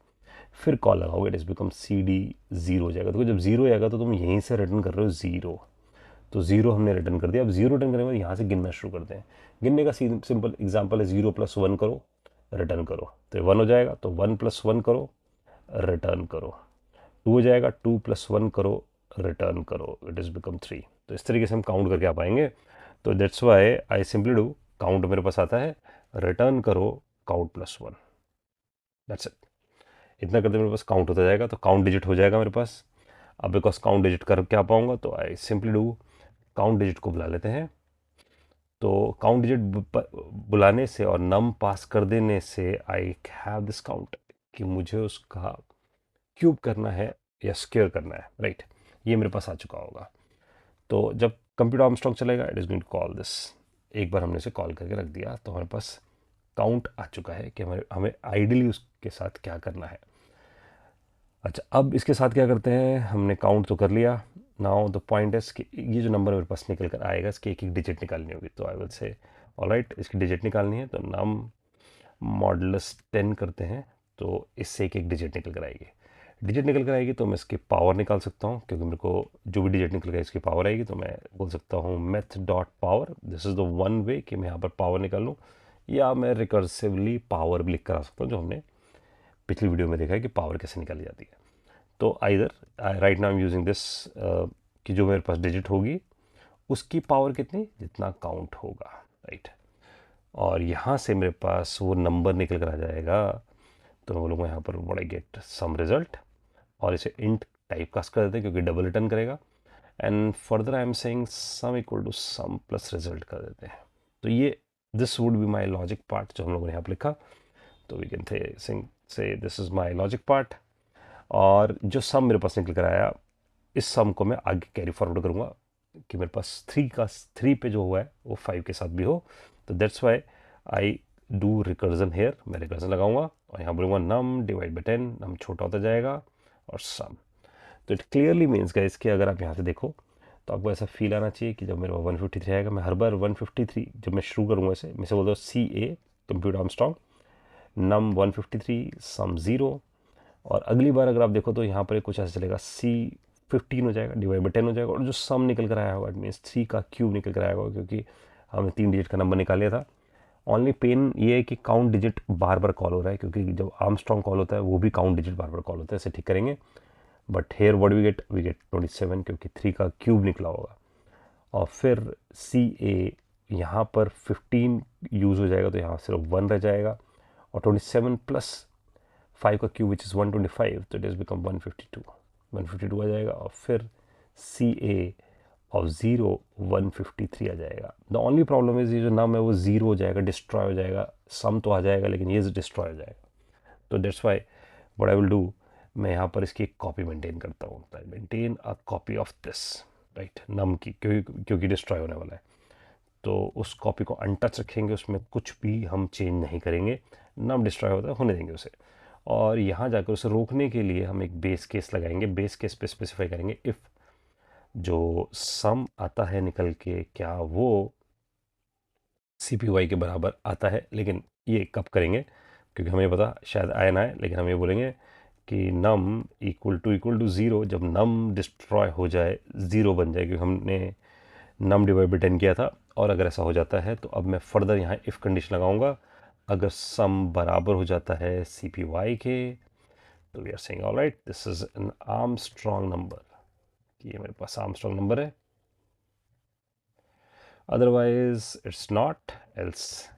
फिर कॉल लगाओगे, इट इज़ बिकम CD 0 हो जाएगा। तो जब 0 आएगा तो तुम यहीं से रिटर्न कर रहे हो 0, तो 0 हमने रिटर्न कर दिया। अब 0 रिटर्न करने के बाद यहाँ से गिनना शुरू करते हैं। गिनने का सिंपल एग्जाम्पल है 0 + 1 करो, रिटर्न करो, तो 1 हो जाएगा। तो 1 + 1 करो, रिटर्न करो। 2 हो जाएगा, 2 + 1 करो, रिटर्न करो, इट इज़ बिकम 3। तो इस तरीके से हम काउंट करके आ पाएंगे। तो that's why I simply do count, मेरे पास आता है, रिटर्न करो काउंट +1, दैट्स इट। इतना करते मेरे पास काउंट होता जाएगा, तो काउंट डिजिट हो जाएगा मेरे पास। अब बिकॉज काउंट डिजिट कर क्या पाऊंगा, तो I simply do count digit को बुला लेते हैं। तो काउंट डिजिट बुलाने से और नम पास कर देने से आई हैव दिस काउंट, कि मुझे उसका क्यूब करना है या स्क्वायर करना है, राइट। ये मेरे पास आ चुका होगा। तो जब कंप्यूटर आर्मस्ट्रॉन्ग चलेगा, it is going to call this. एक बार हमने इसे कॉल करके रख दिया तो हमारे पास काउंट आ चुका है कि हमें आइडियली उसके साथ क्या करना है। अच्छा, अब इसके साथ क्या करते हैं, हमने काउंट तो कर लिया। नाउ द पॉइंट इज कि ये जो नंबर मेरे पास निकल कर आएगा, इसकी एक एक डिजिट निकालनी होगी। तो आई विल से ऑलराइट, इसकी डिजिट निकालनी है, तो नम मॉडुलस 10 करते हैं, तो इससे एक एक डिजिट निकल कर आएगी। डिजिट निकल कर आएगी तो मैं इसकी पावर निकाल सकता हूँ, क्योंकि मेरे को जो भी डिजिट निकल कर इसकी पावर आएगी, तो मैं बोल सकता हूँ math dot power. This is the one way कि मैं यहाँ पर पावर निकाल लूँ, या मैं रिकर्सिवली पावर भी लिख कर आ सकता हूँ, जो हमने पिछली वीडियो में देखा है कि पावर कैसे निकाली जाती है। तो either right now I am using this, कि जो मेरे पास डिजिट होगी उसकी पावर कितनी, जितना काउंट होगा, राइट। और यहाँ से मेरे पास वो नंबर निकल कर आ जाएगा, तो मैं बोलूँगा यहाँ पर what I get sum result, और इसे इंट टाइप कास्ट कर देते हैं क्योंकि डबल रिटर्न करेगा। And further I am saying sum equal to sum plus result कर देते हैं। तो ये this would be my logic part जो हम लोगों ने यहाँ पर लिखा। तो we can say this is my logic part. और जो सम मेरे पास निकल कर आया, इस सम को मैं आगे कैरी फॉरवर्ड करूँगा कि मेरे पास 3 पे जो हुआ है वो 5 के साथ भी हो। तो that's why I do recursion here. मैं रिकर्जन लगाऊंगा और यहाँ बोलूँगा नम डिवाइड बाई 10, नम छोटा होता जाएगा और सम। तो इट क्लियरली मीन्स गाइस कि अगर आप यहाँ से देखो तो आपको ऐसा फील आना चाहिए कि जब मेरे 153 आएगा, मैं हर बार 153 जब मैं शुरू करूँगा इसे, मैं से बोलता हूँ CA कंप्यूटर आर्मस्ट्रांग, नम 153 सम 0। और अगली बार अगर आप देखो तो यहाँ पर कुछ ऐसा चलेगा, C15 हो जाएगा डिवाइड बाई 10 हो जाएगा, और जो सम निकल कर आया होगा इट मीन्स 3 का क्यूब निकल कर आया होगा, क्योंकि हमने 3 डिजिट का नंबर निकाल लिया था। ओनली पेन ये है कि काउंट डिजिट बार बार कॉल हो रहा है, क्योंकि जब आर्मस्ट्रांग कॉल होता है वो भी काउंट डिजिट बार बार कॉल होता है, इसे ठीक करेंगे। But here what we get 27, क्योंकि 3 का क्यूब निकला होगा। और फिर CA यहाँ पर 15 यूज़ हो जाएगा, तो यहाँ सिर्फ 1 रह जाएगा, और 27 प्लस 5 का क्यूब विच इज़ 125, तो इट इज़ बिकम 152 आ जाएगा। और फिर CA ऑफ 0 153 आ जाएगा। द ओनली प्रॉब्लम इज ये जो नम है वो 0 हो जाएगा, डिस्ट्रॉय हो जाएगा, सम तो आ जाएगा लेकिन ये डिस्ट्रॉय हो जाएगा। तो that's why what I will do, मैं यहाँ पर इसकी एक कॉपी मेंटेन करता हूँ, maintain a copy of this, right, num की, क्योंकि डिस्ट्रॉय होने वाला है। तो उस कॉपी को अनटच रखेंगे, उसमें कुछ भी हम चेंज नहीं करेंगे, नम डिस्ट्रॉय होता है होने देंगे उसे। और यहाँ जाकर उसे रोकने के लिए हम एक बेस केस लगाएंगे, बेस केस पे स्पेसिफाई करेंगे इफ़ जो सम आता है निकल के क्या वो CPY के बराबर आता है। लेकिन ये कब करेंगे, क्योंकि हमें पता शायद आए ना आए, लेकिन हम ये बोलेंगे कि नम इक्वल टू 0, जब नम डिस्ट्रॉय हो जाए 0 बन जाए, क्योंकि हमने नम डिवाइड बाई 10 किया था। और अगर ऐसा हो जाता है तो अब मैं फर्दर यहाँ इफ़ कंडीशन लगाऊंगा, अगर सम बराबर हो जाता है CPY के, तो we are saying alright this is an Armstrong number, ये मेरे पास आर्मस्ट्रांग नंबर है। otherwise it's not, else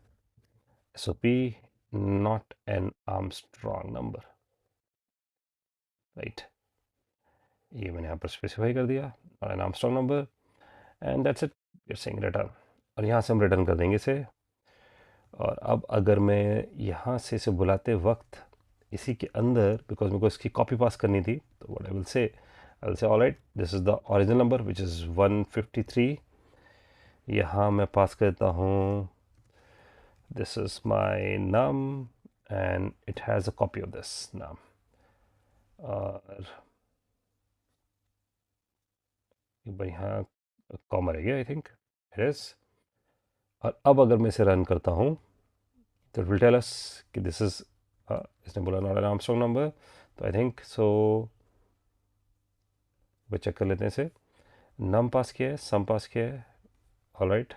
SOP not an Armstrong number, right? ये मैंने यहाँ पर स्पेसिफाई कर दिया, और an Armstrong number, and that's it, you're saying return. और यहाँ से हम रिटर्न कर देंगे इसे। और अब अगर मैं यहाँ से इसे बुलाते वक्त इसी के अंदर, बिकॉज मेरे को इसकी कॉपी पास करनी थी, तो व्हाट आई विल से alright this is the original number which is 153। यहाँ मैं पास करता हूँ this is my num and it has a copy of this num, और एक बार यहाँ कॉमा रह गया, आई थिंक इट इज। और अब अगर मैं इसे रन करता हूँ तो इट विल टेल अस कि दिस इज, इसने बोला नॉट एन आर्मस्ट्रांग नंबर, तो आई थिंक सो वो चेक कर लेते हैं इसे। नम पास किया है, सम पास किया है, ऑलराइट।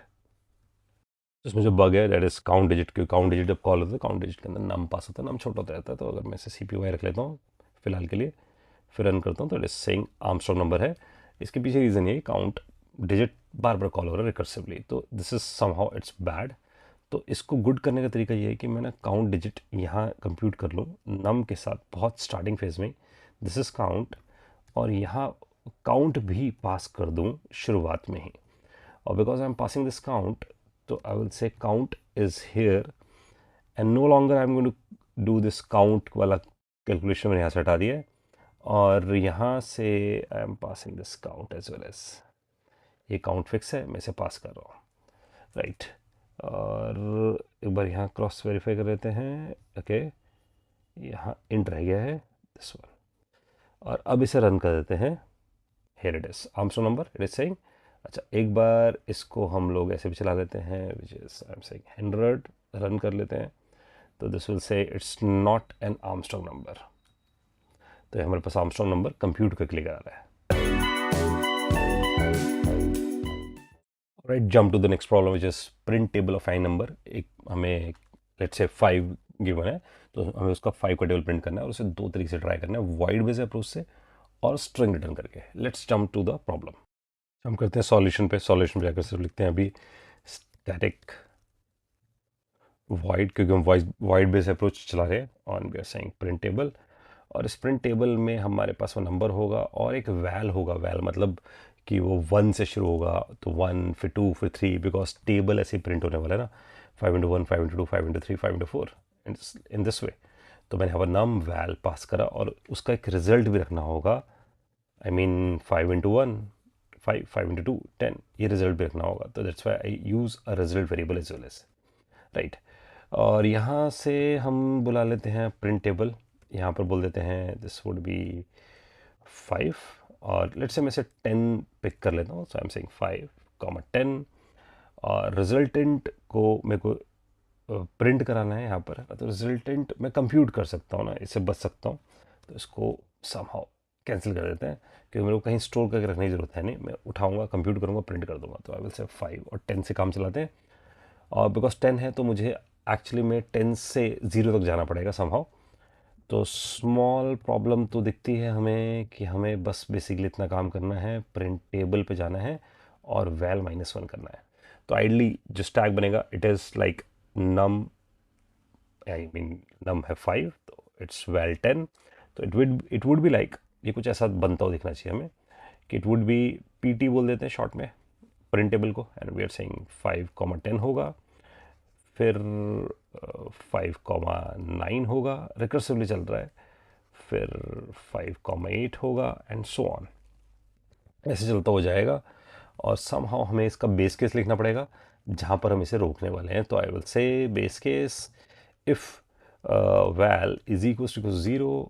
इसमें जो बग है दैट इज काउंट डिजिट, क्योंकि काउंट डिजिट जब कॉल होता है काउंट डिजिट के अंदर नम पास होता है, नम छोटा होता रहता है। तो अगर मैं इसे CPY रख लेता हूँ फिलहाल के लिए, फिर रन करता हूँ, तो it is saying Armstrong number है। इसके पीछे रीज़न ये काउंट डिजिट बार बार कॉल हो रहा है रिकर्सिवली, तो this is somehow it's bad. तो इसको गुड करने का तरीका ये है कि मैं ना काउंट डिजिट यहाँ कंप्यूट कर लूँ नम के साथ बहुत स्टार्टिंग फेज में, दिस इज काउंट, और यहाँ काउंट भी पास कर दूँ शुरुआत में ही। और because I am passing this count, तो I will say count is here, and no longer I am going to do this count वाला कैलकुलेशन मैंने यहाँ से हटा दिया है। और यहाँ से I am passing this count as well as, ये काउंट फिक्स है, मैं इसे पास कर रहा हूँ, राइट। और एक बार यहाँ क्रॉस वेरीफाई कर लेते हैं, ओके, यहाँ इंट रह गया है दिस वन। और अब इसे रन कर देते हैं, here it is Armstrong number, it is saying. अच्छा, एक बार इसको हम लोग ऐसे भी चला लेते हैं, which is I am saying 100, run कर लेते हैं, तो this will say it's not an Armstrong number. तो हमारे पास आर्मस्ट्रांग नंबर कंप्यूट करके लेकर आ रहा है। Right, jump to the next problem which is print table of I number. एक हमें लेट्स से 5 गिवन है, तो हमें उसका 5 का टेबल प्रिंट करना है, और उसे 2 तरीके से ट्राई करना है, वाइड बेस अप्रोच से और स्ट्रिंग रिटर्न करके। Let's jump to the problem. हम करते हैं सॉल्यूशन पे, सॉल्यूशन पे जाकर सिर्फ लिखते हैं अभी स्टैटिक वाइड, क्योंकि हम वाइड बेस अप्रोच चला रहे हैं, on we are saying print table. और इस प्रिंट टेबल में हमारे पास वो नंबर होगा और एक वैल होगा, वैल मतलब कि वो 1 से शुरू होगा, तो 1 फिर 2 फिर 3, बिकॉज टेबल ऐसे ही प्रिंट होने वाला है ना। 5 into 1, 5 into 2, 5 into 3, 5 into 4 in this way. तो मैंने यहाँ पर नम वैल पास करा और उसका एक रिजल्ट भी रखना होगा। आई मीन 5 into 1, 5, 5 into 2, 10, ये रिजल्ट भी रखना होगा। तो that's why I use a result variable as well as, right. और यहाँ से हम बुला लेते हैं प्रिंट टेबल। यहाँ पर बोल देते हैं दिस वुड बी 5 और लेट्स से मैं इसे 10 पिक कर लेता हूँ। सो आई एम सेइंग 5, 10 और रिजल्टेंट को मेरे को प्रिंट कराना है यहाँ पर। तो रिजल्टेंट मैं कंप्यूट कर सकता हूँ ना, इससे बच सकता हूँ। तो इसको समहाउ कैंसिल कर देते हैं क्योंकि मेरे को कहीं स्टोर करके रखने की ज़रूरत है नहीं। मैं उठाऊंगा, कंप्यूट करूँगा, प्रिंट कर दूंगा। तो आई विल से 5 और 10 से काम चलाते हैं। और बिकॉज 10 है तो मुझे एक्चुअली में 10 से 0 तक जाना पड़ेगा समहाउ। तो स्मॉल प्रॉब्लम तो दिखती है हमें कि हमें बस बेसिकली इतना काम करना है, प्रिंट टेबल पे जाना है और वैल -1 करना है। तो आइडली जो स्टैक बनेगा it is like num, I mean num है 5 तो इट्स वैल 10। तो इट वुड बी लाइक, ये कुछ ऐसा बनता हो दिखना चाहिए हमें कि इट वुड बी पीटी बोल देते हैं शॉर्ट में प्रिंट टेबल को। एंड वी आर सेइंग 5, 10 होगा, फिर 5, 9 होगा, रिकर्सिवली चल रहा है, फिर 5, 8 होगा एंड सो ऑन, ऐसे चलता हो जाएगा। और समहाउ हमें इसका बेस केस लिखना पड़ेगा जहाँ पर हम इसे रोकने वाले हैं। तो I will say base case if val is equal to 0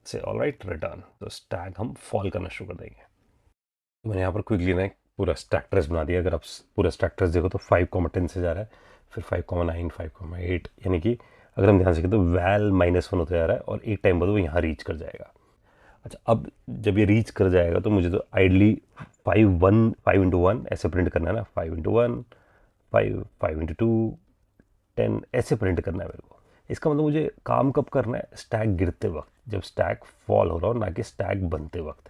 से ऑल राइट रिटर्न। तो स्टैक हम फॉल करना शुरू कर देंगे। तो मैंने यहाँ पर क्विकली ना एक पूरा स्टैक ट्रेस बना दिया। अगर आप पूरा स्टैक ट्रेस देखो तो 5, 10 से जा रहा है, फिर 5, 9, 5, 8, यानी कि अगर हम ध्यान से तो वैल -1 होता जा रहा है और एक टाइम बाद वो यहाँ रीच कर जाएगा। अच्छा, अब जब ये रीच कर जाएगा तो मुझे तो आइडली 5 into 1 ऐसे प्रिंट करना है ना, 5 into 1, 5 into 2, 10 ऐसे प्रिंट करना है मेरे को। इसका मतलब मुझे काम कब करना है, स्टैक गिरते वक्त, जब स्टैक फॉल हो रहा हो, ना कि स्टैक बनते वक्त,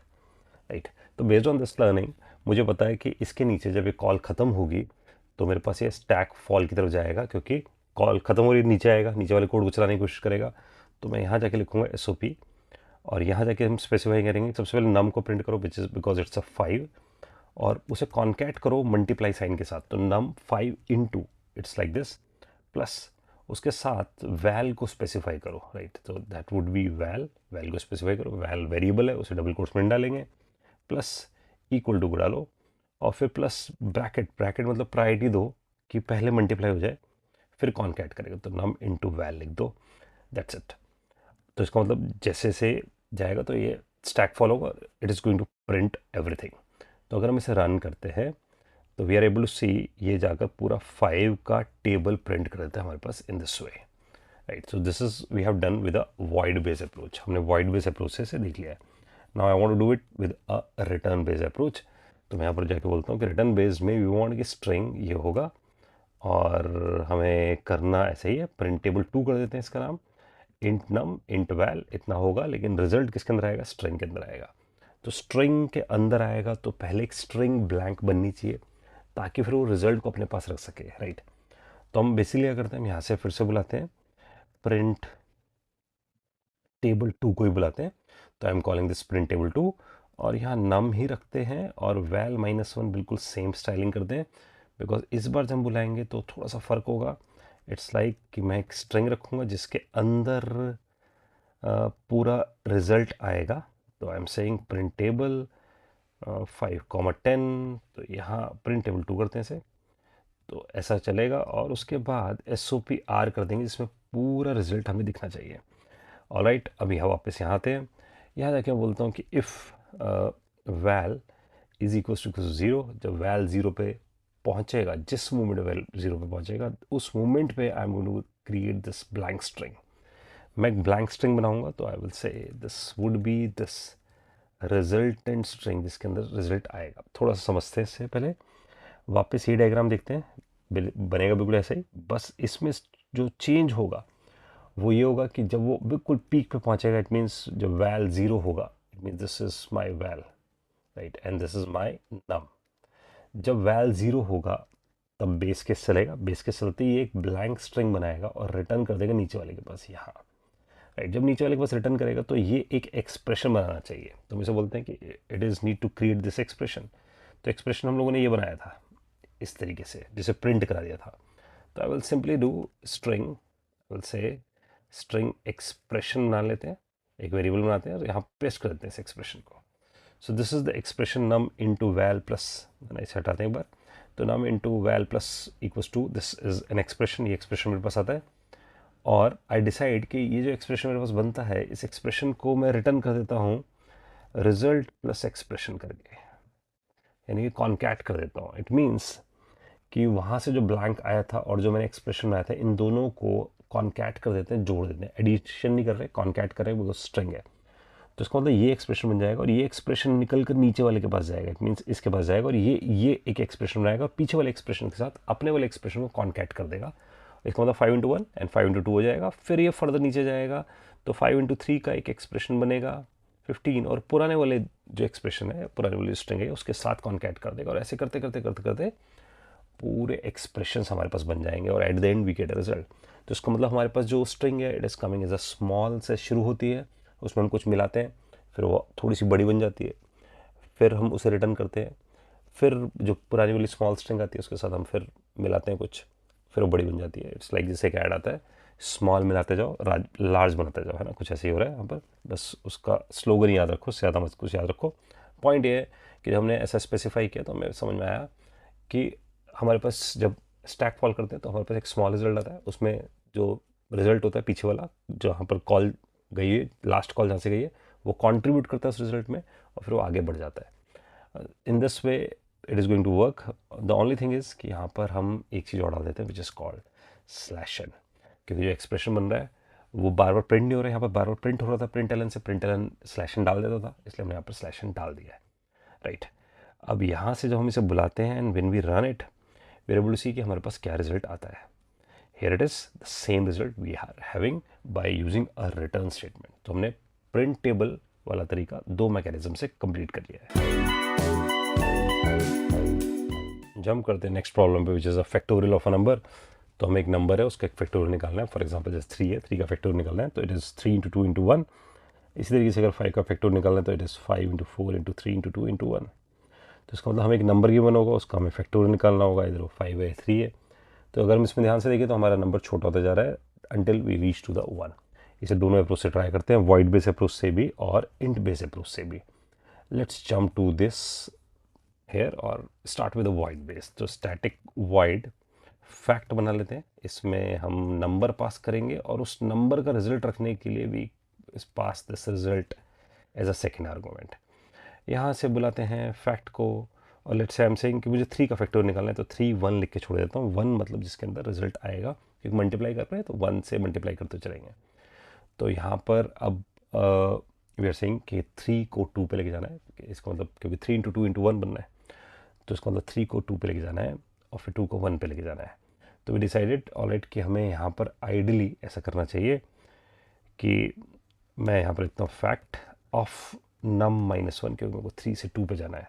राइट। तो बेस्ड ऑन दिस लर्निंग मुझे पता है कि इसके नीचे जब ये कॉल ख़त्म होगी तो मेरे पास ये स्टैक फॉल की तरफ जाएगा, क्योंकि कॉल ख़त्म हो रही नीचे आएगा, नीचे वाले कोड को चलाने की कोशिश करेगा। तो मैं यहाँ जाके लिखूँगा SOP और यहाँ जाके हम स्पेसिफाई करेंगे सबसे पहले नम को प्रिंट करो विच इज़ बिकॉज इट्स अ 5 और उसे कॉन्कैट करो मल्टीप्लाई साइन के साथ। तो num 5 into it's like this plus उसके साथ वैल को स्पेसिफाई करो, राइट। तो that would be val, val को स्पेसिफाई करो, वैल वेरिएबल है उसे डबल कोट्स में डालेंगे, प्लस इक्वल टू को डालो और फिर प्लस ब्रैकेट, ब्रैकेट मतलब प्रायोरिटी दो कि पहले मल्टीप्लाई हो जाए फिर कॉन्कैट करेगा। तो नम इनटू वैल लिख दो, दैट्स इट। तो इसका मतलब जैसे से जाएगा तो ये स्टैक फॉलो होगा, it is going to print everything. तो अगर हम इसे रन करते हैं तो we are able to see ये जाकर पूरा 5 का टेबल प्रिंट कर देता है हमारे पास in this way, right. So this is we have done with a void base approach. हमने वॉइड बेस अप्रोच से इसे देख लिया है। Now I want to do it with a return based approach. तो मैं यहाँ पर जाके बोलता हूँ कि रिटर्न बेस्ड में वी वांट कि स्ट्रिंग ये होगा और हमें करना ऐसे ही है, प्रिंट टेबल 2 कर देते हैं इसका नाम, इंट नम इंट वैल इतना होगा, लेकिन रिजल्ट किसके अंदर आएगा, स्ट्रिंग के अंदर आएगा। तो स्ट्रिंग के अंदर आएगा तो पहले एक स्ट्रिंग ब्लैंक बननी चाहिए ताकि फिर वो रिजल्ट को अपने पास रख सके, राइट। तो हम बेसिकली क्या करते हैं, हम यहाँ से फिर से बुलाते हैं प्रिंट टेबल 2 को ही बुलाते हैं। तो I am calling this print table 2 और यहाँ नम ही रखते हैं और वैल -1 बिल्कुल सेम स्टाइलिंग करते हैं, बिकॉज इस बार जब हम बुलाएंगे तो थोड़ा सा फ़र्क होगा। इट्स लाइक कि मैं एक स्ट्रिंग रखूँगा जिसके अंदर पूरा रिजल्ट आएगा। तो आई एम सेइंग प्रिंट टेबल 5, 10, तो यहाँ प्रिंट टेबल 2 करते हैं इसे, तो ऐसा चलेगा और उसके बाद SOPR कर देंगे जिसमें पूरा रिजल्ट हमें दिखना चाहिए। ऑलराइट, अभी हम वापस यहाँ आते हैं। यहाँ जाके मैं बोलता हूँ कि if val is equal to 0, जब वैल 0 पे पहुँचेगा, जिस मोमेंट वैल 0 पे पहुँचेगा उस मोमेंट पे I am going to create this blank string. मैं एक ब्लैंक स्ट्रिंग बनाऊंगा तो I will say this would be this resultant string जिसके अंदर रिजल्ट आएगा। थोड़ा सा समझते हैं इससे पहले, वापस ये डायग्राम देखते हैं, बनेगा बिल्कुल ऐसे ही। बस इसमें जो चेंज होगा वो ये होगा कि जब वो बिल्कुल पीक पे पहुंचेगा, इट मीन्स जब वैल 0 होगा, it means this is my val, right, and this is my num. जब वैल 0 होगा तब बेस केस चलेगा, बेस केस चलते ही एक ब्लैंक स्ट्रिंग बनाएगा और रिटर्न कर देगा नीचे वाले के पास यहाँ, राइट। जब नीचे वाले के पास रिटर्न करेगा तो ये एक एक्सप्रेशन बनाना चाहिए। तो हम इसे बोलते हैं कि it is need to create this expression. तो एक्सप्रेशन हम लोगों ने ये बनाया था इस तरीके से, जिसे प्रिंट करा दिया था। तो I will simply do string, I will से स्ट्रिंग एक्सप्रेशन बना लेते हैं, एक वेरिएबल बनाते हैं और यहाँ पेस्ट कर देते हैं इस एक्सप्रेशन को. So this is the expression num into val plus, इसे हटाते हैं एक बार. तो num into val plus equals to, this is an expression, ये एक्सप्रेशन मेरे पास आता है. और आई डिसाइड कि ये जो एक्सप्रेशन मेरे पास बनता है, इस एक्सप्रेशन को मैं रिटर्न कर देता हूँ रिजल्ट प्लस एक्सप्रेशन करके, यानी कि कॉन्कैट कर देता हूँ. इट मीन्स कि वहाँ से जो ब्लैंक आया था और जो मैंने एक्सप्रेशन बनाया था, इन दोनों को कॉन्कैट कर देते हैं, जोड़ देते हैं. एडिशन नहीं कर रहे, कॉन्कैट कर रहे हैं, वो स्ट्रिंग है. तो इसका मतलब ये एक्सप्रेशन बन जाएगा और ये एक्सप्रेशन निकल कर नीचे वाले के पास जाएगा. इट मीन्स इसके पास जाएगा और ये एक एक्सप्रेशन बनाएगा और पीछे वाले एक्सप्रेशन के साथ अपने वाले एक्सप्रेशन को कॉन्कैट कर देगा. इसका मतलब 5 इंटू 1 एंड 5 इंटू 2 हो जाएगा. फिर ये फर्दर नीचे जाएगा तो 5 इंटू 3 का एक एक्सप्रेशन बनेगा 15, और पुराने वाले जो एक्सप्रेशन है, पुराने वाले स्ट्रिंग है, उसके साथ कॉन्कैट कर देगा. और ऐसे करते करते करते करते पूरे एक्सप्रेशंस हमारे पास बन जाएंगे और at the end we get a result. तो इसका मतलब हमारे पास जो स्ट्रिंग है, it is coming as a small से शुरू होती है, उसमें हम कुछ मिलाते हैं, फिर वो थोड़ी सी बड़ी बन जाती है, फिर हम उसे रिटर्न करते हैं, फिर जो पुरानी वाली स्मॉल स्ट्रिंग आती है उसके साथ हम फिर मिलाते हैं कुछ, फिर वो बड़ी बन जाती है. इट्स लाइक जैसे एक ऐड आता है, स्मॉल मिलाते जाओ लार्ज बनाते जाओ, है ना, कुछ ऐसे ही हो रहा है यहाँ पर. बस उसका स्लोगन याद रखो, उससे ज़्यादा मत कुछ याद रखो. पॉइंट ये है कि जब हमने ऐसा स्पेसिफाई किया तो हमें समझ में आया कि हमारे पास जब स्टैक फॉल करते हैं तो हमारे पास एक स्मॉल रिजल्ट आता है, उसमें जो रिजल्ट होता है पीछे वाला, जहाँ पर कॉल गई है, लास्ट कॉल जहाँ से गई है, वो कंट्रीब्यूट करता है उस रिजल्ट में और फिर वो आगे बढ़ जाता है. In this way it is going to work. The only thing is कि यहाँ पर हम एक चीज़ और डाल देते हैं which is called slash n, क्योंकि जो एक्सप्रेशन बन रहा है वो बार बार प्रिंट नहीं हो रहा है. यहाँ पर बार बार प्रिंट हो रहा था प्रिंट एलन से, प्रिंट एलन स्लैश एन डाल देता था, इसलिए हमने यहाँ पर स्लैश एन डाल दिया है. राइट. अब यहाँ से जब हम इसे बुलाते हैं and when we run it, we are able to see कि हमारे पास क्या रिजल्ट आता है. Here it is the same result we are having by using a return statement. तो हमने प्रिंट टेबल वाला तरीका दो मैकेनिज्म से कंप्लीट कर लिया है. जंप करते हैं नेक्स्ट प्रॉब्लम पे, विच is a factorial of a number. तो हमें एक नंबर है, उसका एक फैक्टोरियल निकालना है. फॉर एग्जांपल जैसे 3 है, 3 का फैक्टोरियल निकालना है, तो इट इज़ 3 इंटू 2 इंटू 1. इसी तरीके से अगर 5 का फैक्टोरियल निकालना है तो it is 5 into 4 into 3 into 2 into 1. तो इसका मतलब हमें एक नंबर गिवन होगा, उसका हमें फैक्टोरियल निकालना होगा, इधर 5 है 3 है. तो अगर हम इसमें ध्यान से देखें तो हमारा नंबर छोटा होता जा रहा है until we reach to the 1. इसे दोनों अप्रोच से ट्राई करते हैं, वॉइड बेस अप्रोच से भी और इंट बेस अप्रोच से भी. Let's jump to this here और स्टार्ट विद वॉइड बेस. तो स्टैटिक वॉइड फैक्ट बना लेते हैं, इसमें हम नंबर पास करेंगे और उस नंबर का रिजल्ट रखने के लिए भी इस pass this result as a second argument. यहाँ से बुलाते हैं फैक्ट को और let's say I am saying कि मुझे 3 का फैक्टोरियल निकालना है, तो 3 1 लिख के छोड़ देता हूँ. 1 मतलब जिसके अंदर रिजल्ट आएगा, क्योंकि मल्टीप्लाई कर रहे हैं तो 1 से मल्टीप्लाई करते चलेंगे. तो यहाँ पर अब वी आर सेइंग कि 3 को 2 पे लेके जाना है. इसका मतलब क्योंकि 3 इंटू 2 इंटू 1 बनना है, तो इसका मतलब 3 को 2 पे लेके जाना है और फिर 2 को 1 पे लेके जाना है. तो वी डिसाइडेड ऑलराइट कि हमें यहाँ पर आइडियली ऐसा करना चाहिए कि मैं यहाँ पर लिखता हूँ फैक्ट ऑफ नम -1, क्योंकि मेरे को 3 से 2 पे जाना है.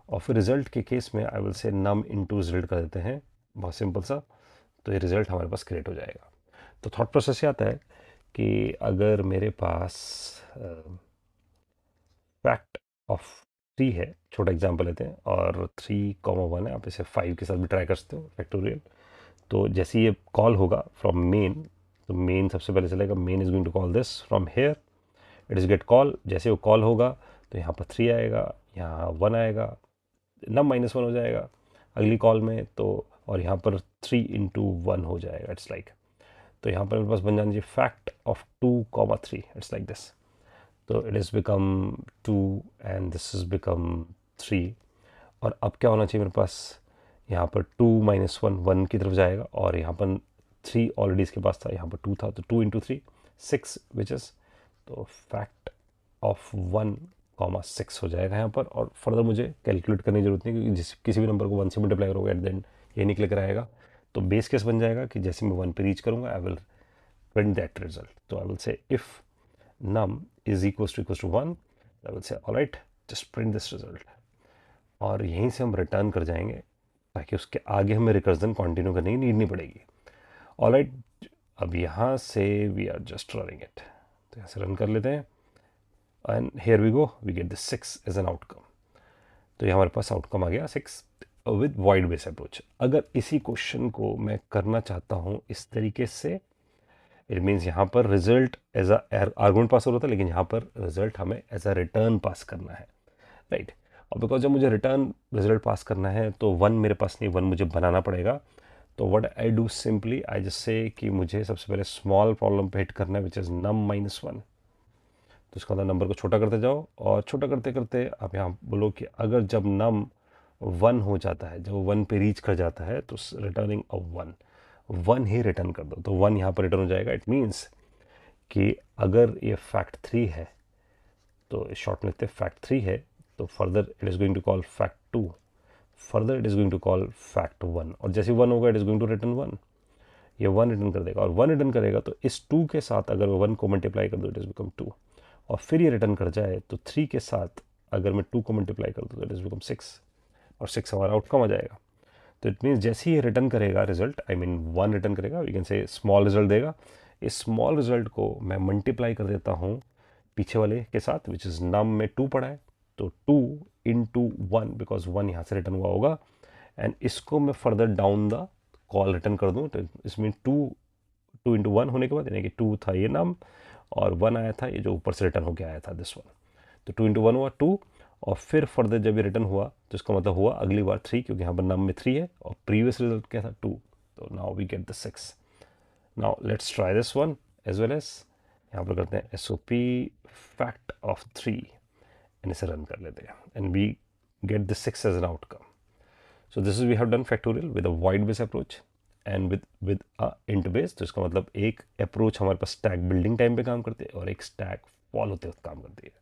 और फिर रिजल्ट के केस में आई will say num into result कर देते हैं, बहुत सिंपल सा. तो ये रिजल्ट हमारे पास क्रिएट हो जाएगा. तो थॉट प्रोसेस ये आता है कि अगर मेरे पास फैक्ट ऑफ 3 है, छोटा एग्जांपल लेते हैं, और 3,1 है, आप इसे 5 के साथ भी ट्राई कर सकते हो फैक्टोरियल. तो जैसे ये कॉल होगा फ्रॉम मेन, तो मेन सबसे पहले चलेगा, main is going to call this from here, it is get call. जैसे वो कॉल होगा तो यहाँ पर 3 आएगा, यहाँ 1 आएगा, नम -1 हो जाएगा अगली कॉल में. तो और यहाँ पर 3 इंटू 1 हो जाएगा. इट्स लाइक, तो यहाँ पर मेरे पास बन जाना चाहिए fact of 2,3. It's like this. तो it is become 2 and this is become 3. और अब क्या होना चाहिए मेरे पास, यहाँ पर 2 -1 1 की तरफ जाएगा, और यहाँ पर 3 ऑलरेडी इसके पास था, यहाँ पर 2 था, तो 2 इंटू 3 6 विच इज़, तो फैक्ट ऑफ 1,6 हो जाएगा यहाँ पर. और फर्दर मुझे कैलकुलेट करने की जरूरत नहीं, क्योंकि किसी भी नंबर को 1 से मल्टीप्लाई करोगे एट द एंड ये निकल कर आएगा. तो बेस केस बन जाएगा कि जैसे मैं 1 पे रीच करूँगा I will print that result. तो I will say if num is equals to 1, I will say alright just print this result. और यहीं से हम रिटर्न कर जाएंगे ताकि उसके आगे हमें रिकर्जन कंटिन्यू करने की नीड नहीं पड़ेगी. ऑलराइट, अब यहाँ से we are just running it. तो यहाँ से रन कर लेते हैं and here we go, we get the 6 as an outcome. तो ये हमारे पास आउटकम आ गया 6. With wide base approach. अगर इसी क्वेश्चन को मैं करना चाहता हूँ इस तरीके से, इट मीन्स यहाँ पर रिजल्ट एज आर्गुमेंट पास हो रहा था, लेकिन यहाँ पर रिजल्ट हमें एज अ रिटर्न पास करना है, राइट। और बिकॉज जब मुझे रिटर्न रिजल्ट पास करना है तो वन मेरे पास नहीं, वन मुझे बनाना पड़ेगा। तो what I do, simply I just say कि मुझे सबसे पहले स्मॉल प्रॉब्लम पे हिट करना है विच इज़ नम -1। तो इसका मतलब नंबर को छोटा करते जाओ, और छोटा करते करते आप यहाँ बोलो कि अगर जब नम 1 हो जाता है, जब 1 पे रीच कर जाता है तो रिटर्निंग अ 1 ही रिटर्न कर दो। तो 1 यहाँ पर रिटर्न हो जाएगा। इट मीन्स कि अगर ये फैक्ट 3 है तो शॉर्ट में लिखते हैं फैक्ट 3 है, तो further it is going to call fact 2, further it is going to call fact 1, और जैसे 1 होगा it is going to return 1। ये 1 रिटर्न कर देगा, और 1 रिटर्न करेगा तो इस 2 के साथ अगर मैं 1 को मल्टीप्लाई कर दूँ इट इज़ बिकम 2, और फिर ये रिटर्न कर जाए तो 3 के साथ अगर मैं 2 को मल्टीप्लाई कर दूँ तो इट इज़ बिकम 6, और 6 हमारा आउटकम आ जाएगा। तो इट मीन्स जैसे ही ये रिटर्न करेगा रिजल्ट, आई मीन 1 रिटर्न करेगा, we can say small result देगा। इस स्मॉल रिजल्ट को मैं मल्टीप्लाई कर देता हूँ पीछे वाले के साथ, विच इज़ नम में 2 पड़ा है, तो 2 इंटू 1, बिकॉज 1 यहाँ से रिटर्न हुआ होगा, एंड इसको मैं further down the call return कर दूँ। तो इसमें 2 इंटू 1 होने के बाद, यानी कि 2 था ये नम, और 1 आया था ये जो ऊपर से रिटर्न होकर आया था दिस वन। तो 2 इंटू 1 हुआ 2, और फिर फर्दर जब ये रिटर्न हुआ तो इसका मतलब हुआ अगली बार 3, क्योंकि यहाँ पर नम में 3 है और प्रीवियस रिजल्ट क्या था 2। तो now we get the 6। Now let's try this one as well as, यहाँ पर करते हैं SOP फैक्ट ऑफ 3, एंड इसे रन कर लेते हैं, and we get the 6 as an outcome. So this is we have done factorial with a wide base approach and with a int base. तो इसका मतलब एक अप्रोच हमारे पास स्टैक बिल्डिंग टाइम पे काम करती है और एक स्टैक फॉल होते वक्त काम करती है।